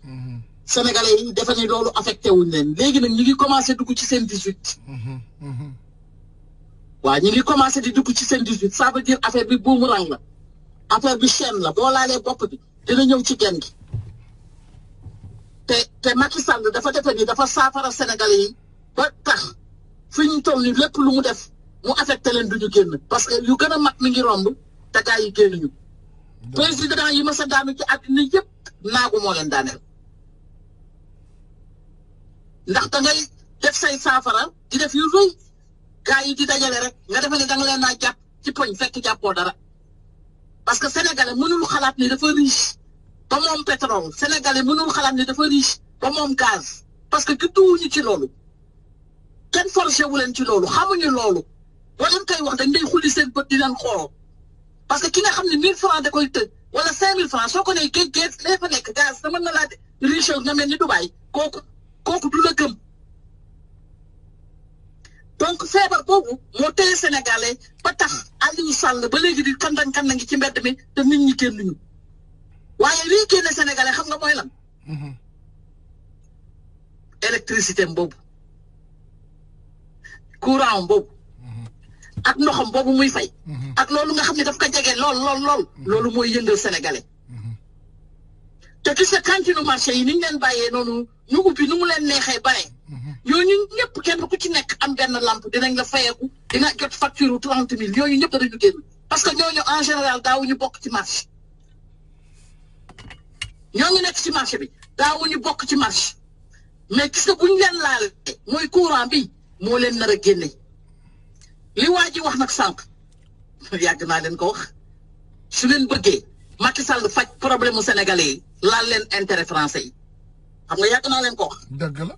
Speaker 10: sénégalais yi defe ne loolu affecté wuñ leen léegi nag ñu ngi commencé dugg ci seen 18. waaw ñu ngi commencé di dugg ci seen 18 ça veut dire affaire bi boomerang la affaire bi chaîne la boo laalee bopp bi dina ñëw ci genn gi te Macky Sall dafa defe ni dafa saafara sénégalais yi ba tax fi ñu toll ni lépp lu mu def mu affecté leen duñu génn parce que yu gën a mag mi ngi romb te gars yi génn ñu président yi ma sa daanu ci àddina yëpp naagu moo leen daaneel ndax da ngay def say saafara di def yu rëy gars yi di dajale rek nga defe ne da nga leen naa jàpp ci poñ fekk jàppoo dara parce que sénégalais mënul xalaat ni dafa riche ba moom pétrole sénégalais mënul xalaat ni dafa riche ba moom gaz parce que judduwuñu ci loolu kenn forcé wu leen ci loolu xamuñu loolu boo leen koy wax dañ lay xulli seen bët di leen xool parce que ki nga xam ne 1000 francs da koy tëj wala 5000 francs soo ko nee géej lee fa nekk gaz dama na laa riche nga mel ni Dubaï kooku du la gëm donc feebar boobu moo téye sénégalais ba tax Aliou Sall ba léegi di kandang ngi ci mbedd mi te nit ñi génnuñu waaye lii génne sénégalais xam nga mooy lan électricité boobu courant boobu ak ndoxam boobu muy fay ak loolu nga xam ne daf ko jege lool loolu mooy yëngal sénégalais te gis nga cantine marché yi ni ñu leen bàyyee noonu ñu ubbi nu mu leen neexee bare ñooñu ñëpp kenn ku ci nekk am benn lampe dinañ la fayeeku dina jot facture 30 000 yooyu ñëpp danañu génn parce que ñooñu en général daawuñu bokk ci marché ñooñu nekk ci marché bi daawuñu bokk ci marché mais gis nga bu ñu leen laal mooy courant bi moo leen nar a génne li waa ji wax nag sànq yàgg naa leen ko wax su leen bëggee Macky Sall faj problème mu sénégalais yi laal leen intérêt français yi xam nga yàgg naa leen ko wax.
Speaker 1: dëgg la.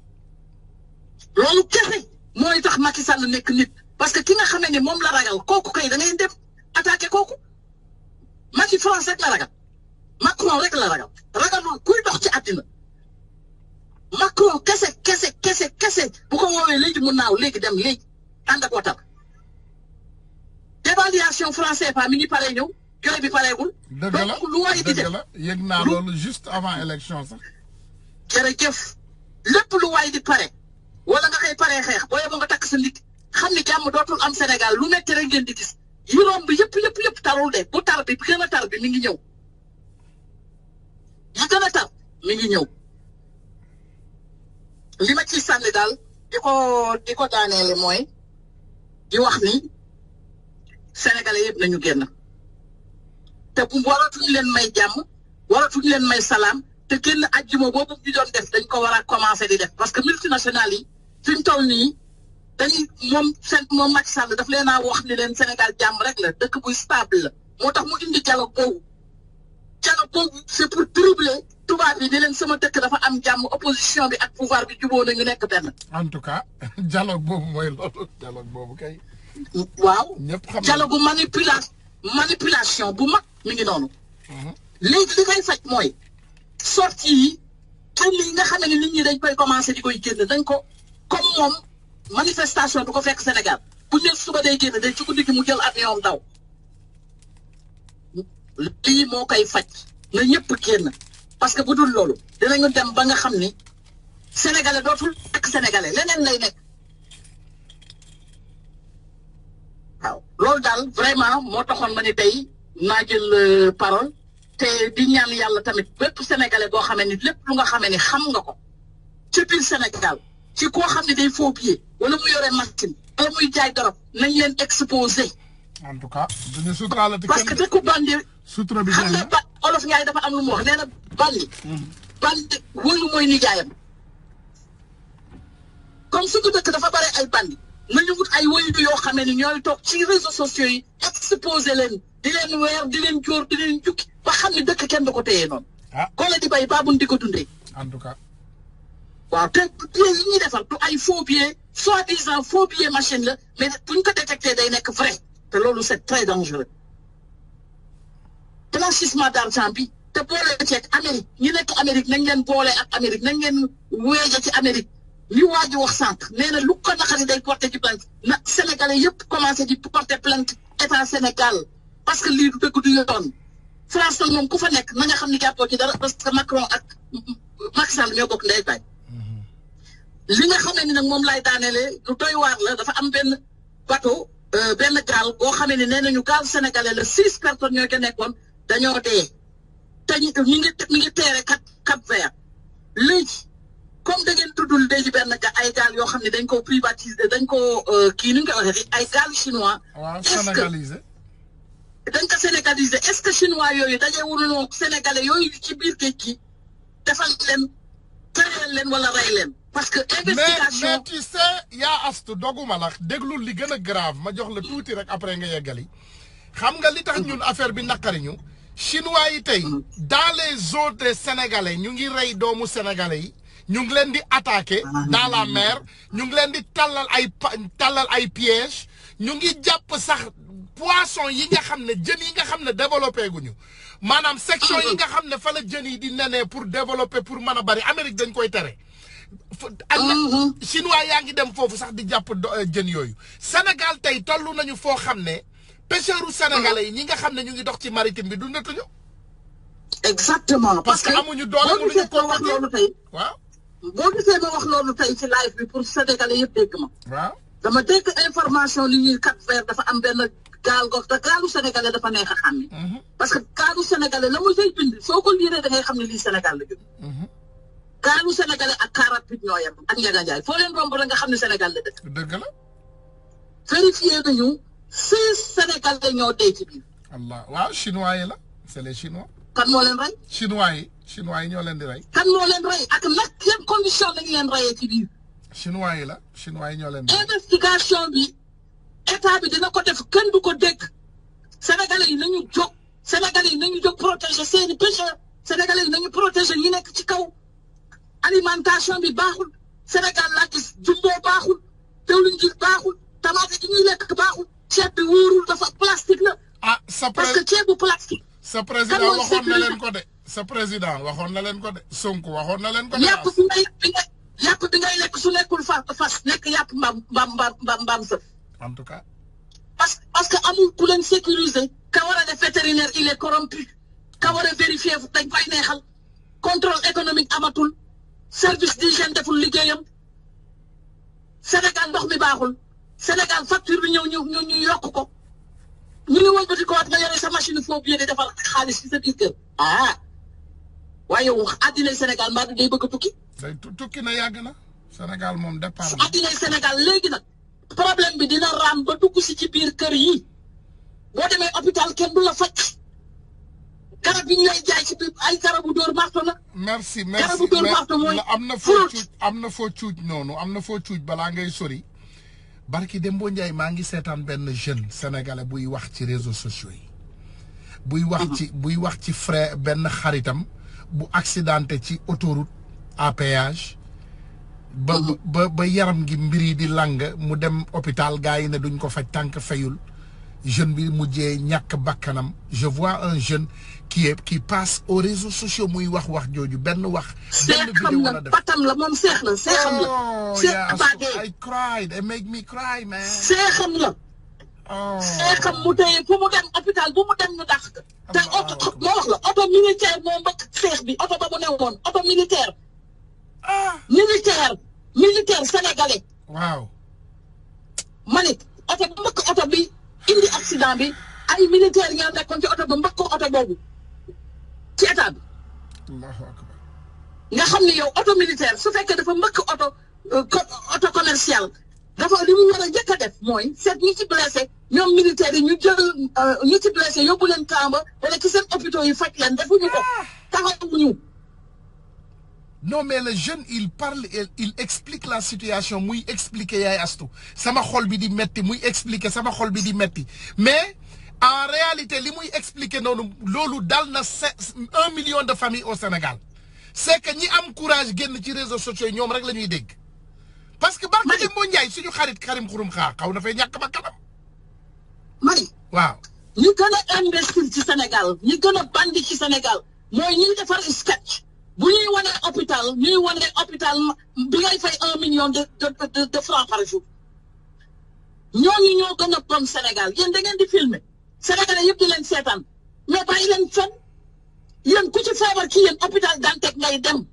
Speaker 10: loolu kese mooy tax Macky Sall nekk nit parce que ki nga xam ne moom la ragal kooku kay da ngay dem attaqué kooku Macky France rek la ragal Macron rek la ragalul kuy dox ci àddina Macron kese bu ko woowee léegi mu naaw léegi dem léegi ànd ak watam dévaluation français pa mi ngi pare ñëw jooy bi pareegul.
Speaker 1: dëgg la
Speaker 10: donc lu waay di def
Speaker 1: dëgg la yëg naa loolu juste avant élection sax.
Speaker 10: jërëjëf lépp lu waay di pare wala nga koy paree xeex boo yeboo nga takk sa nit xam ni jàmm dootul am Sénégal lu metti rek ngeen di gis yi romb bi yëpp tarul de bu tar bi gën a tar bi mi ngi ñëw yi gën a tar mi ngi ñëw li ma ciy sànni daal di ko daaneele mooy di wax ni sénégalais yëpp nañu génn te bu waratuñu leen may jàmm waratuñu leen may salaam te kenn ajjuma boobu ñu doon def dañ ko war a commencer di def parce que multinationales yi fi mu toll nii dañuy moom Macky Sall daf leen a wax ni leen Sénégal jàmm rek la dëkk buy stable la moo tax mu indi dialogue boobu c'est pour troubler tubaab yi di leen sama dëkk dafa am jàmm opposition bi ak pouvoir bi jubóo na ñu nekk benn.
Speaker 1: en tout cas dialogue boobu mooy loolu dialogue boobu kay.
Speaker 10: waaw
Speaker 1: ñëpp xam
Speaker 10: dialogue manipulation bu mag mi ngi noonu. léegi li koy faj mooy sortie yi kenn yi nga xam ne nit ñi dañ koy commencé di koy génn dañ ko comme moom manifestation du ko fekk Sénégal bu ñu suba day génn day ci guddi gi mu jël avion daw lii moo koy faj na ñëpp génn parce que bu dul loolu dinañu dem ba nga xam ni sénégalais dootul nekk sénégalais leneen lay nekk waaw loolu daal vraiment moo taxoon ma ni tey naa jël parole. te di ñaan yàlla tamit bépp sénégalais boo xamee ni lépp lu nga xamee ni xam nga ko ci biir Sénégal ci koo xam ne day faux billet wala mu yore machine wala muy jaay dorog nañ leen exposé.
Speaker 1: en tout cas duñu suturaalati
Speaker 10: parce que dëkku bandi
Speaker 1: sutura bi
Speaker 10: xam nga ba olof Ndiaye dafa am lu mu wax nee na bandi wëlu mooy nijaayam comme suñu dëkk dafa bare ay bandi nañu wut ay wëyu yoo xamee ni ñooy toog ci réseaux sociaux yi exposé leen di leen weer di leen jóor di leen jukki ba xam ne dëkk kenn du ko téye noonu. koo la di bay baabun di ko dundee.
Speaker 1: en tout cas.
Speaker 10: waaw te billets yi ñuy defar du ay faux billets soi-disant faux billets machine la mais buñ ko détecté day nekk vrai te loolu c'est très dangereux. blanchissement d'argent bi te boole ceeg Amérique ñi nekk Amérique nañ leen boole ak Amérique nañ leen weeje ci Amérique li waa ji wax sànq nee na lu ko naqari day porté ci plainte na Sénégalais yëpp commencé di porté plainte état Sénégal parce que lii du dëgg du yoon. France nag moom ku fa nekk na nga xam ne jàppoo ci dara parce que Macron ak Macky Sall ñoo bokk ndey baay li nga xamee ni nag moom laay daanelee lu doy waar la dafa am benn bateau benn gaal boo xamee ni nee nañu gaal sénégalais la 6 personnes ñoo ca nekkoon dañoo dee te ñu ngi teere Cap Vert léegi comme da ngeen tuddul léegi benn ay gaal yoo xam ne dañ ko privatiser dañ ko kii ni nga ko waxee ay gaal chinois.
Speaker 1: waaw sénégalisé.
Speaker 10: dañ ko sénégaliser est-ce que chinois yooyu dajee wuñu sénégalais yooyu ci biir géej gi defal leen tëreel leen wala rey leen. parce que investigation
Speaker 1: mais tu sais yaa astu doguma la déglul li gën a grave ma jox la tuuti rek après nga yeggali xam nga li tax ñun affaire bi naqari ñu chinois yi tey dans les eaux des sénégalais ñu ngi rey doomu sénégalais yi ñu ngi leen di attaquer dans la mer ñu ngi leen di tallal ay pièges ñu ngi jàpp sax poisson yi nga xam ne jën yi nga xam ne développé guñu maanaam section yi nga xam ne fa la jën yi di nenee pour développer pour mën a bari Amérique dañ koy tere ak chinois yaa ngi dem foofu sax di jàpp jën yooyu Sénégal tey tollu nañu foo xam ne pêcheurs sénégalais yi ñi nga xam ne ñu ngi dox ci maritime bi dundatuñu.
Speaker 10: exactement
Speaker 1: parce que amuñu doole mënuñu ko
Speaker 10: wax loolu tey.
Speaker 1: waaw
Speaker 10: boo gisee ma wax loolu tey ci live bi pour sénégalais yëpp dégg ma.
Speaker 1: waaw
Speaker 10: dama dégg information li ñuy Cap Vert dafa am benn gaal gox te gaalu sénégalais dafa neex a xàmme. parce que gaalu sénégalais la muy say bind soo ko liiree da ngay xam ne lii Sénégal la jóg. gaalu sénégalais ak car rapide ñoo yem ak Ndiaga Ndiaye foo leen romb rek nga xam ne Sénégal la dëkk.
Speaker 1: dëgg la.
Speaker 10: vérifié nañu 6 sénégalais ñoo dee ci biir.
Speaker 1: Allah waaw chinois yi la c'est les chinois.
Speaker 10: kan moo leen rey.
Speaker 1: chinois yi ñoo leen di rey.
Speaker 10: kan moo leen rey ak nag yan condition lañu leen reyee ci biir.
Speaker 1: chinois yi la chinois yi ñoo leen di rey.
Speaker 10: investigation bi état bi dina ko def kenn du ko dégg sénégalais yi nañu jóg sénégalais yi nañu jóg protéger seeni pêcheurs sénégalais yi nañu protéger ñi nekk ci kaw. alimentation bi baaxul Sénégal laa gis jumbo baaxul diwlin ji baaxul tamaate ji ñuy lekk baaxul ceeb bi wóorul dafa plastique la. parce que ceebu plastique.
Speaker 1: sa président waxoon na leen ko de. sa président waxoon na leen ko de. Sonko waxoon na leen ko de.
Speaker 10: yàpp bi ngay lekk su nekkul fas nekk yàpp mbaam sëf.
Speaker 1: en tout cas.
Speaker 10: parce que amul ku leen sécuriser. ka war a def vétérinaire il est corrompu. ka war a vérifier dañ koy neexal. contrôle économique amatul. service d'hygiène deful liggéeyam Sénégal ndox mi baaxul Sénégal facture bi ñëw ñu yokk ko ñu ngi wëlbati ko waat nga yore sa machine foofu yéene defar xaalis ci sa biir kër waaye yow addinay Sénégal mbaa day bëgg a tukki.
Speaker 1: day tukki na yàgg na Sénégal moom départ
Speaker 10: na. addinay Sénégal léegi nag problème bi dina raam ba dugg si ci biir kër yi boo demee hôpital kenn du la faj garab yi ñu lay jaay ci biir ay garabu dóor marto la.
Speaker 1: merci
Speaker 10: garabu dóor marto mooy
Speaker 1: am na foo cuuj noonu am na foo cuuj balaa ngay sori. barki Dembo Ndiaye maa ngi seetaan benn jeune sénégalais buy wax ci réseaux sociaux yi. buy wax ci frère benn xaritam bu accidenté ci autoroute à péage. ba yaram gi mbir yi di lang mu dem hôpital gars yi ne duñ ko faj tànk fayul. jeune bi mujjee ñàkk bakkanam je vois un jeune qui passe aux réseaux sociaux muy wax jooju benn wax. benn vidéo la def
Speaker 10: patam la moom seex la seexam la.
Speaker 1: I cried they make me cry man.
Speaker 10: seexam la. seexam mu tey fu mu dem hôpital bu mu dem ñu dàq. te oto moo wax la oto militaire moo mbëkk seex bi oto ba mu newoon oto militaire. militaire sénégalais.
Speaker 1: waaw.
Speaker 10: manit oto ba mbëkk oto bi. indi accident bi ay militaire ñoo nekkoon ci oto ba mbëkk ko oto boobu ci état bi.
Speaker 1: Allahu akbar.
Speaker 10: nga xam ni yow oto militaire su fekkee dafa mbëkk oto commercial dafa li mu war a njëkk a def mooy seet ñi ci blessé ñoom militaires yi ñu jël ñi ci blessé yóbbu leen Tamba wala ci seen hôpitaux yi faj leen defuñu ko taxawuñu.
Speaker 1: non mais le jeune il parle il explique la situation muy expliquer yaay astu sama xol bi di metti muy expliquer sama xol bi di metti mais en réalité li muy expliquer noonu loolu dal na 1 million de familles au Sénégal c'est que ñi am courage génn ci réseaux sociaux yi ñoom rek la ñuy dégg parce que barke Dembo Ndiaye suñu xarit Karim Xurum Xaar xaw na fay ñàkk ba kanam.
Speaker 10: mari
Speaker 1: waaw.
Speaker 10: ñi gën a investir ci Sénégal ñi gën a bandi ci Sénégal mooy ñuy defar sketch. bu ñuy wane hôpital bi ngay fay 1 million de francs par jour ñooñu ñoo gën a bon Sénégal yéen da ngeen di filmer Sénégalais yëpp di leen seetaan mais bàyyi leen fen yéen ku ci feebar ci yéen hôpital Dantec ngay dem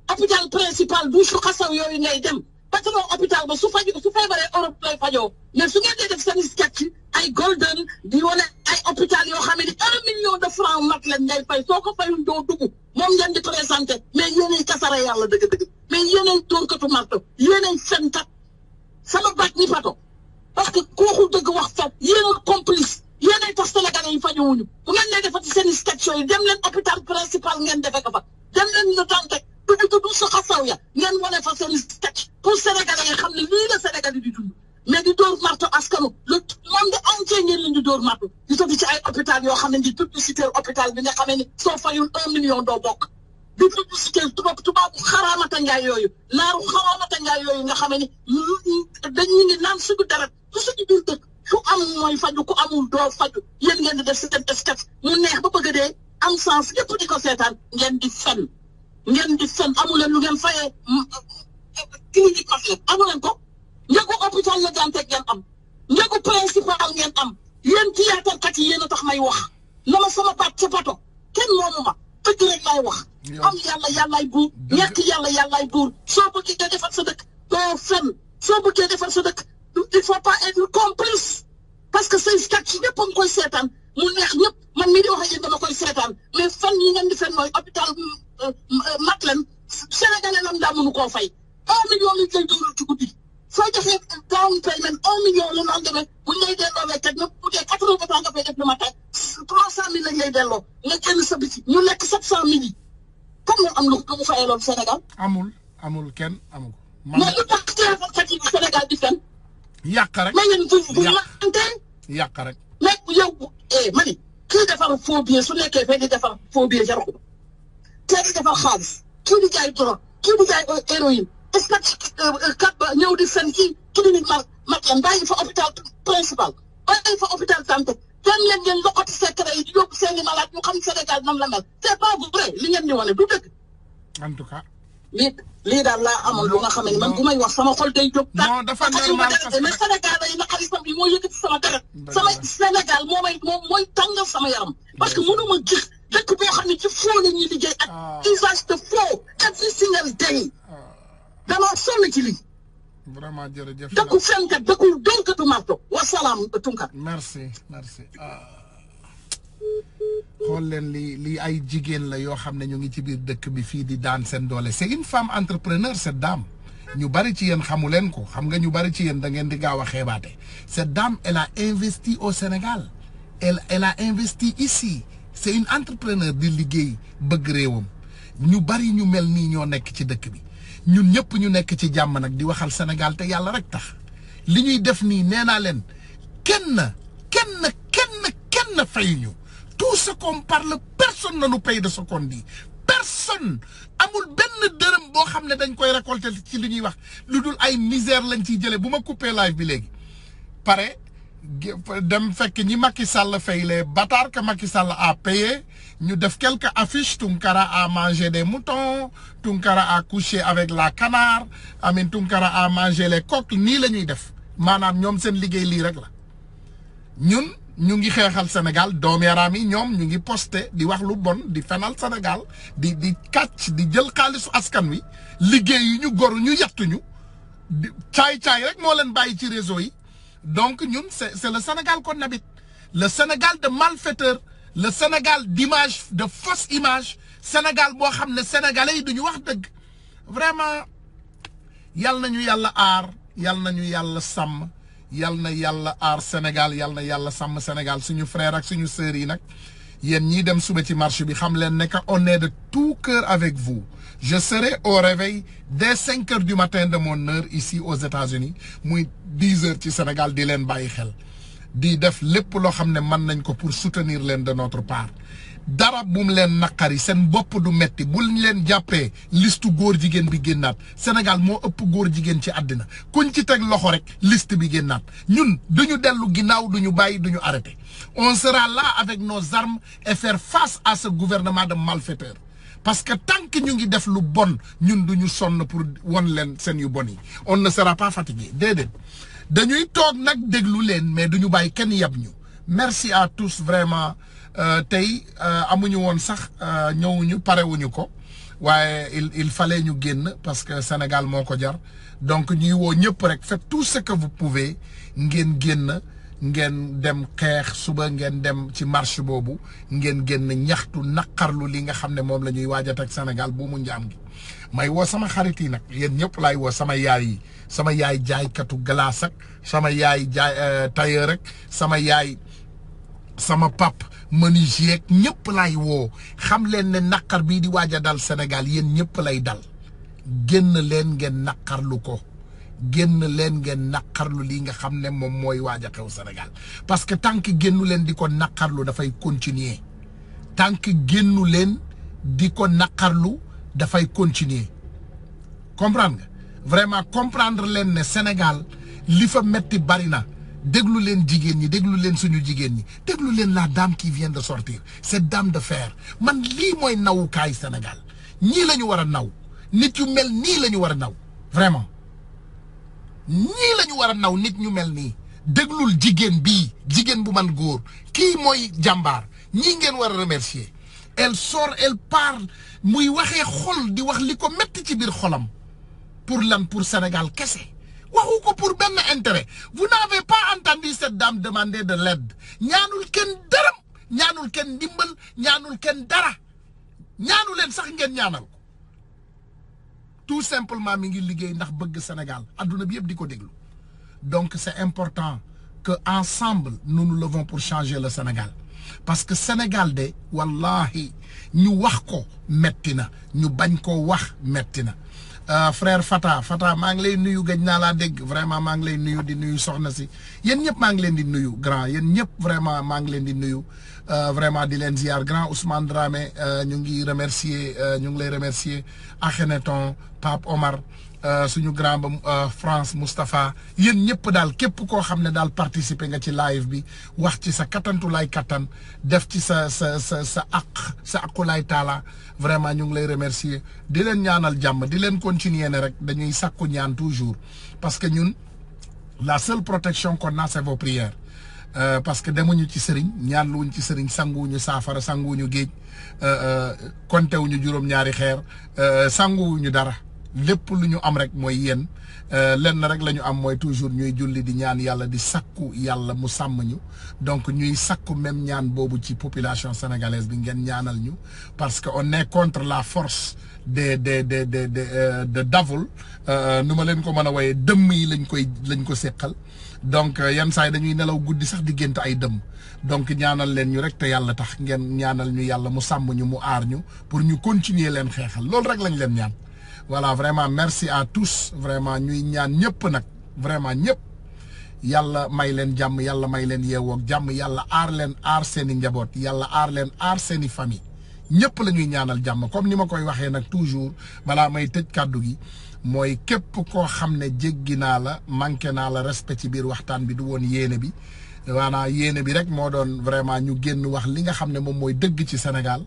Speaker 10: hôpital principal bu su xasaw yooyu ngay dem patron hôpital ba su feebaree Europe lay fajoo mais su ngeen dee def seen sketch ay golden di wane ay hôpital yoo xam ne 1 million de francs mat leen ngay fay soo ko fayul doo dugg moom ngeen di présenté mais yéenay kasara yàlla dëgg-dëgg mais yéenay tóorkatu marto yéenay fenkat sama baat ni pato parce que kooku dëgg wax fa yéen complice yéenay tax sénégalais yi fajowuñu bu ngeen nee defati seen sketch yooyu dem leen hôpital principal ngeen defe ko fa dem leen le Dantec tudd su xasaw ya ngeen wane fa seen sketch pour sénégalais yi xam ne lii la sénégalais di dund mais di dóor marto askanu le monde entier ngeen leen di dóor marto di tëdd ci ay hôpital yoo xam ne di publicité hôpital bi nga xamee ni soo fayul 1 million doo bokk di publicité tubaabu xaraamata njaay yooyu naaru xaraamata njaay yooyu nga xamee ni dañu ngi naan suñu deret su suñu biir dëkk ku am mooy faju ku amul doo faju yéen ngeen di def seen sketch mu neex ba bëgg a dee am sens yëpp di ko seetaan ngeen di fen amuleen lu ngeen fayee clinique Mafia amuleen ko njëgu hôpital la Dantec ngeen am njëgu principal ngeen am yéen théâtre kat yi yéen a tax may wax na ma sama baat ca pato kenn moomu ma dëgg rek lay wax am yàllaay buur ñàkk yàllaay buur soo bëggee defar sa dëkk doo fen soo bëggee defar sa dëkk il faut pas être complice parce que say sketch ñëpp a ngi koy seetaan mu neex ñëpp man mii di wax ak yéen dama koy seetaan mais fen yi ngeen di fen mooy hôpital Matlen sénégalais lam daa mënu koo fay 1 million li lay dóoral ci guddi soo joxee down payment 1 million la naan demee bu ñu lay delloo wekkat même bu dee 80% nga fay def le matin 300 000 lañ lay delloo nga génn sa biti ñu lekk 700 000 yi comme ñu am lu mu fayee loolu Sénégal.
Speaker 1: amul kenn amu ko.
Speaker 10: mais lu tax théâtre yi Sénégal di fen.
Speaker 1: yàq rek
Speaker 10: mais yéen bu ñu lantee.
Speaker 1: yàq rek.
Speaker 10: mais yow mani kii defar faux billet su nekkee fay di defar faux billet jar ko kii di defar xaalis kii di jaay drogue kii di jaay héroïne est-ce que kat ba ñëw di fen kii clinique Matlen bàyyi fa hôpital principal bàyyi fa hôpital Dantec dem leen ngeen loxoti secret yi di yóbbu seeni malade ñu xam Sénégal nam la mel c'est pas vrai li ngeen di wane du dëgg.
Speaker 1: en tout cas.
Speaker 10: lii daal laa amoon lu nga xam ne man bu may wax sama xol day jóg.
Speaker 1: non dafa normal parce que
Speaker 10: mais Sénégal yi naqari sam bi moo yëkkati sama deret. sama Sénégal mooy tàngal sama yaram. parce que mënuma gis dëkk boo xam ne ci faux la ñuy liggéey ak usage de faux every single day. dama sonn ci lii.
Speaker 1: vraiment jërëjëf.
Speaker 10: dëkku fenkat dëkku donkatu marto wasalaam Tunkar.
Speaker 1: merci. xool leen lii ay jigéen la yoo xam ne ñu ngi ci biir dëkk bi fii di daan seen doole c'est une femme entrepreneur cette dame ñu bari ci yéen xamu leen ko xam nga ñu bari ci yéen da ngeen di gaaw a xeebaate cette dame elle a investi au Sénégal elle a investi ici c'est une entrepreneur di liggéey bëgg réewam ñu bari ñu mel nii ñoo nekk ci dëkk bi ñun ñëpp ñu nekk ci jàmm nag di waxal Sénégal te yàlla rek tax li ñuy def nii nee naa leen kenn fayuñu tout ce qu'on parle personne ne nous paye de ce qu'on dit personne amul benn dërëm boo xam ne dañ koy récolter ci li ñuy wax lu dul ay misère lañ ciy jëlee bu ma coupé live bi léegi pare dem fekk ñi Macky Sall fay les bâtards que Macky Sall a payé ñu def quelques affiches Tunkara a mangé des moutons Tunkara a couché avec la canard Amin Tunkara a mangé les coqs nii la ñuy def maanaam ñoom seen liggéey lii rek la ñun ñu ngi xeexal Sénégal doomi yaram yi ñoom ñu ngi posté di wax lu bon di fenal Sénégal di kàcc di jël xaalisu askan wi liggéey yi ñu goru ñu yettuñu caay-caay rek moo leen bàyyi ci réseau yi donc ñun c'est le Sénégal qu'on habite le Sénégal de malfaiteurs le Sénégal d'image de fausse image Sénégal boo xam ne sénégalais yi duñu wax dëgg vraiment yal nañu yàlla aar yal nañu yàlla sàmm yal na yàlla aar Sénégal yal na yàlla sàmm Sénégal suñu frère ak suñu sœurs yi nag yéen ñii dem suba ci marché bi xam leen ne que on est de tout cœur avec vous je serai au réveil dès 5 heures du matin de mon heure ici aux États-Unis muy 10 heures ci Sénégal di leen bàyyi xel di def lépp loo xam ne mën nañ ko pour soutenir leen de notre part dara bum leen naqari seen bopp du metti bul leen jàppee listu góor jigéen bi génnaat Sénégal moo ëpp góor jigéen ci àddina kuñ ci teg loxo rek liste bi génnaat ñun duñu dellu ginnaaw duñu bàyyi duñu arrêté on sera là avec nos armes et faire face à ce gouvernement de malfaiteurs parce que tant que ñu ngi def lu bon ñun duñu sonn pour won leen seen yu bon yi on ne sera pas fatigué déedéet dañuy toog nag déglu leen mais duñu bàyyi kenn yab ñu merci à tous vraiment tey amuñu woon sax ñëwuñu parewuñu ko waaye il fallait ñu génn parce que Sénégal moo ko jar donc ñuy woo ñëpp rek faites tout ce que vous pouvez ngeen génn ngeen dem xeex suba ngeen dem ci marche boobu ngeen génn ñaxtu naqarlu li nga xam ne moom la ñuy waaj a teg Sénégal bu mu njaam gi may woo sama xarit yi nag yéen ñëpp laay woo sama yaay yi sama yaay jaaykatu glace ak sama yaay jaay tailleur rek sama yaay sama pap menuisier ñëpp lay woo xam leen ne naqar bii di waaj a dal Sénégal yéen ñëpp lay dal génn leen ngeen naqarlu ko génn leen ngeen naqarlu lii nga xam ne moom mooy waaj a xew Sénégal parce que tant que génnu leen di ko naqarlu dafay continuer tant que génnu leen di ko naqarlu dafay continuer comprendre nga vraiment comprendre leen ne Sénégal li fa metti bari na déglu leen jigéen ñi déglu leen suñu jigéen ñi déglu leen la dame qui vient de sortir cette dame de fer man lii mooy nawukaay Sénégal ñii la ñu war a naw nit yu mel nii la ñu war a naw vraiment ñii la ñu war a naw nit ñu mel nii déglul jigéen bii jigéen bu man góor kii mooy jàmbaar ñii ngeen war a remercier elle sort elle parle muy waxee xol di wax li ko metti ci biir xolam pour lan pour Sénégal kese waxu ko pour benn intérêt vous n'avez pas entendu cette dame demander de l'aide ñaanul kenn dërëm ñaanul kenn ndimbal ñaanul kenn dara ñaanu leen sax ngeen ñaanal ko tout simplement mi ngi liggéey ndax bëgg Sénégal adduna bi yëpp di ko déglu donc c'est important que ensemble nous nous levons pour changer le Sénégal parce que Sénégal de wallahi ñu wax ko metti na ñu bañ ko wax metti na frère Fata maa ngi lay nuyu gëj naa laa dégg vraiment maa ngi lay nuyu di nuyu soxna si yéen ñëpp maa ngi leen di nuyu grand yéen ñëpp vraiment maa ngi leen di nuyu vraiment di leen ziar grand Ousmane Dramé ñu ngi lay remercier Akhenaton Pape Omar suñu grand ba France Moustapha yéen ñëpp daal képp koo xam ne daal participer nga ci live bi wax ci sa kattantulaay kattan def ci sa aqulaay taala vraiment ñu ngi lay remercier di leen ñaanal jàmm di leen continuer ne rek dañuy sakku ñaan toujours parce que ñun la seule protection qu'on a c'est vos prières parce que demuñu ci sëriñ ñaan luwuñ ci sëriñ sanguwuñu saafara sanguwuñu géej kontewuñu juróom-ñaari xeer sanguwuñu dara lépp lu ñu am rek mooy yéen lenn rek la ñu am mooy toujours ñuy julli di ñaan yàlla di sakku yàlla mu sàmm ñu donc ñuy sakku même ñaan boobu ci population sénégalaise bi ngeen ñaanal ñu parce que on est contre la force de davul nu ma leen ko mën a wooyee dëmm yi lañ ko séqal donc yenn saa yi dañuy nelaw guddi sax di gént ay dëmm donc ñaanal leen ñu rek te yàlla tax ngeen ñaanal ñu yàlla mu sàmm ñu mu aar ñu pour ñu continuer leen xeexal loolu rek lañ leen ñaan voilà vraiment merci à tous vraiment ñuy ñaan ñëpp nag vraiment ñëpp yàlla may leen jàmm yàlla may leen yeewoog jàmm yàlla aar leen aar seeni njaboot yàlla aar leen aar seeni famille ñëpp la ñuy ñaanal jàmm comme ni ma koy waxee nag toujours balaa may tëj kàddu gi mooy képp koo xam ne jéggi naa la manqué naa la respect ci biir waxtaan bi du woon yéene bi waanaa yéene bi rek moo doon vraiment ñu génn wax li nga xam ne moom mooy dëgg ci Sénégal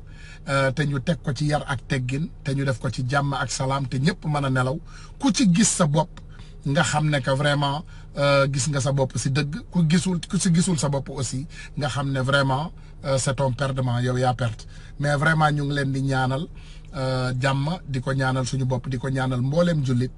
Speaker 1: te ñu teg ko ci yar ak teggin te ñu def ko ci jàmm ak salaam te ñëpp mën a nelaw ku ci gis sa bopp nga xam ne que vraiment gis nga sa bopp si dëgg ku si gisul sa bopp aussi nga xam ne vraiment c'est ton perdement yow yaa perte mais vraiment ñu ngi leen di ñaanal jàmm di ko ñaanal suñu bopp di ko ñaanal mbooleem jullit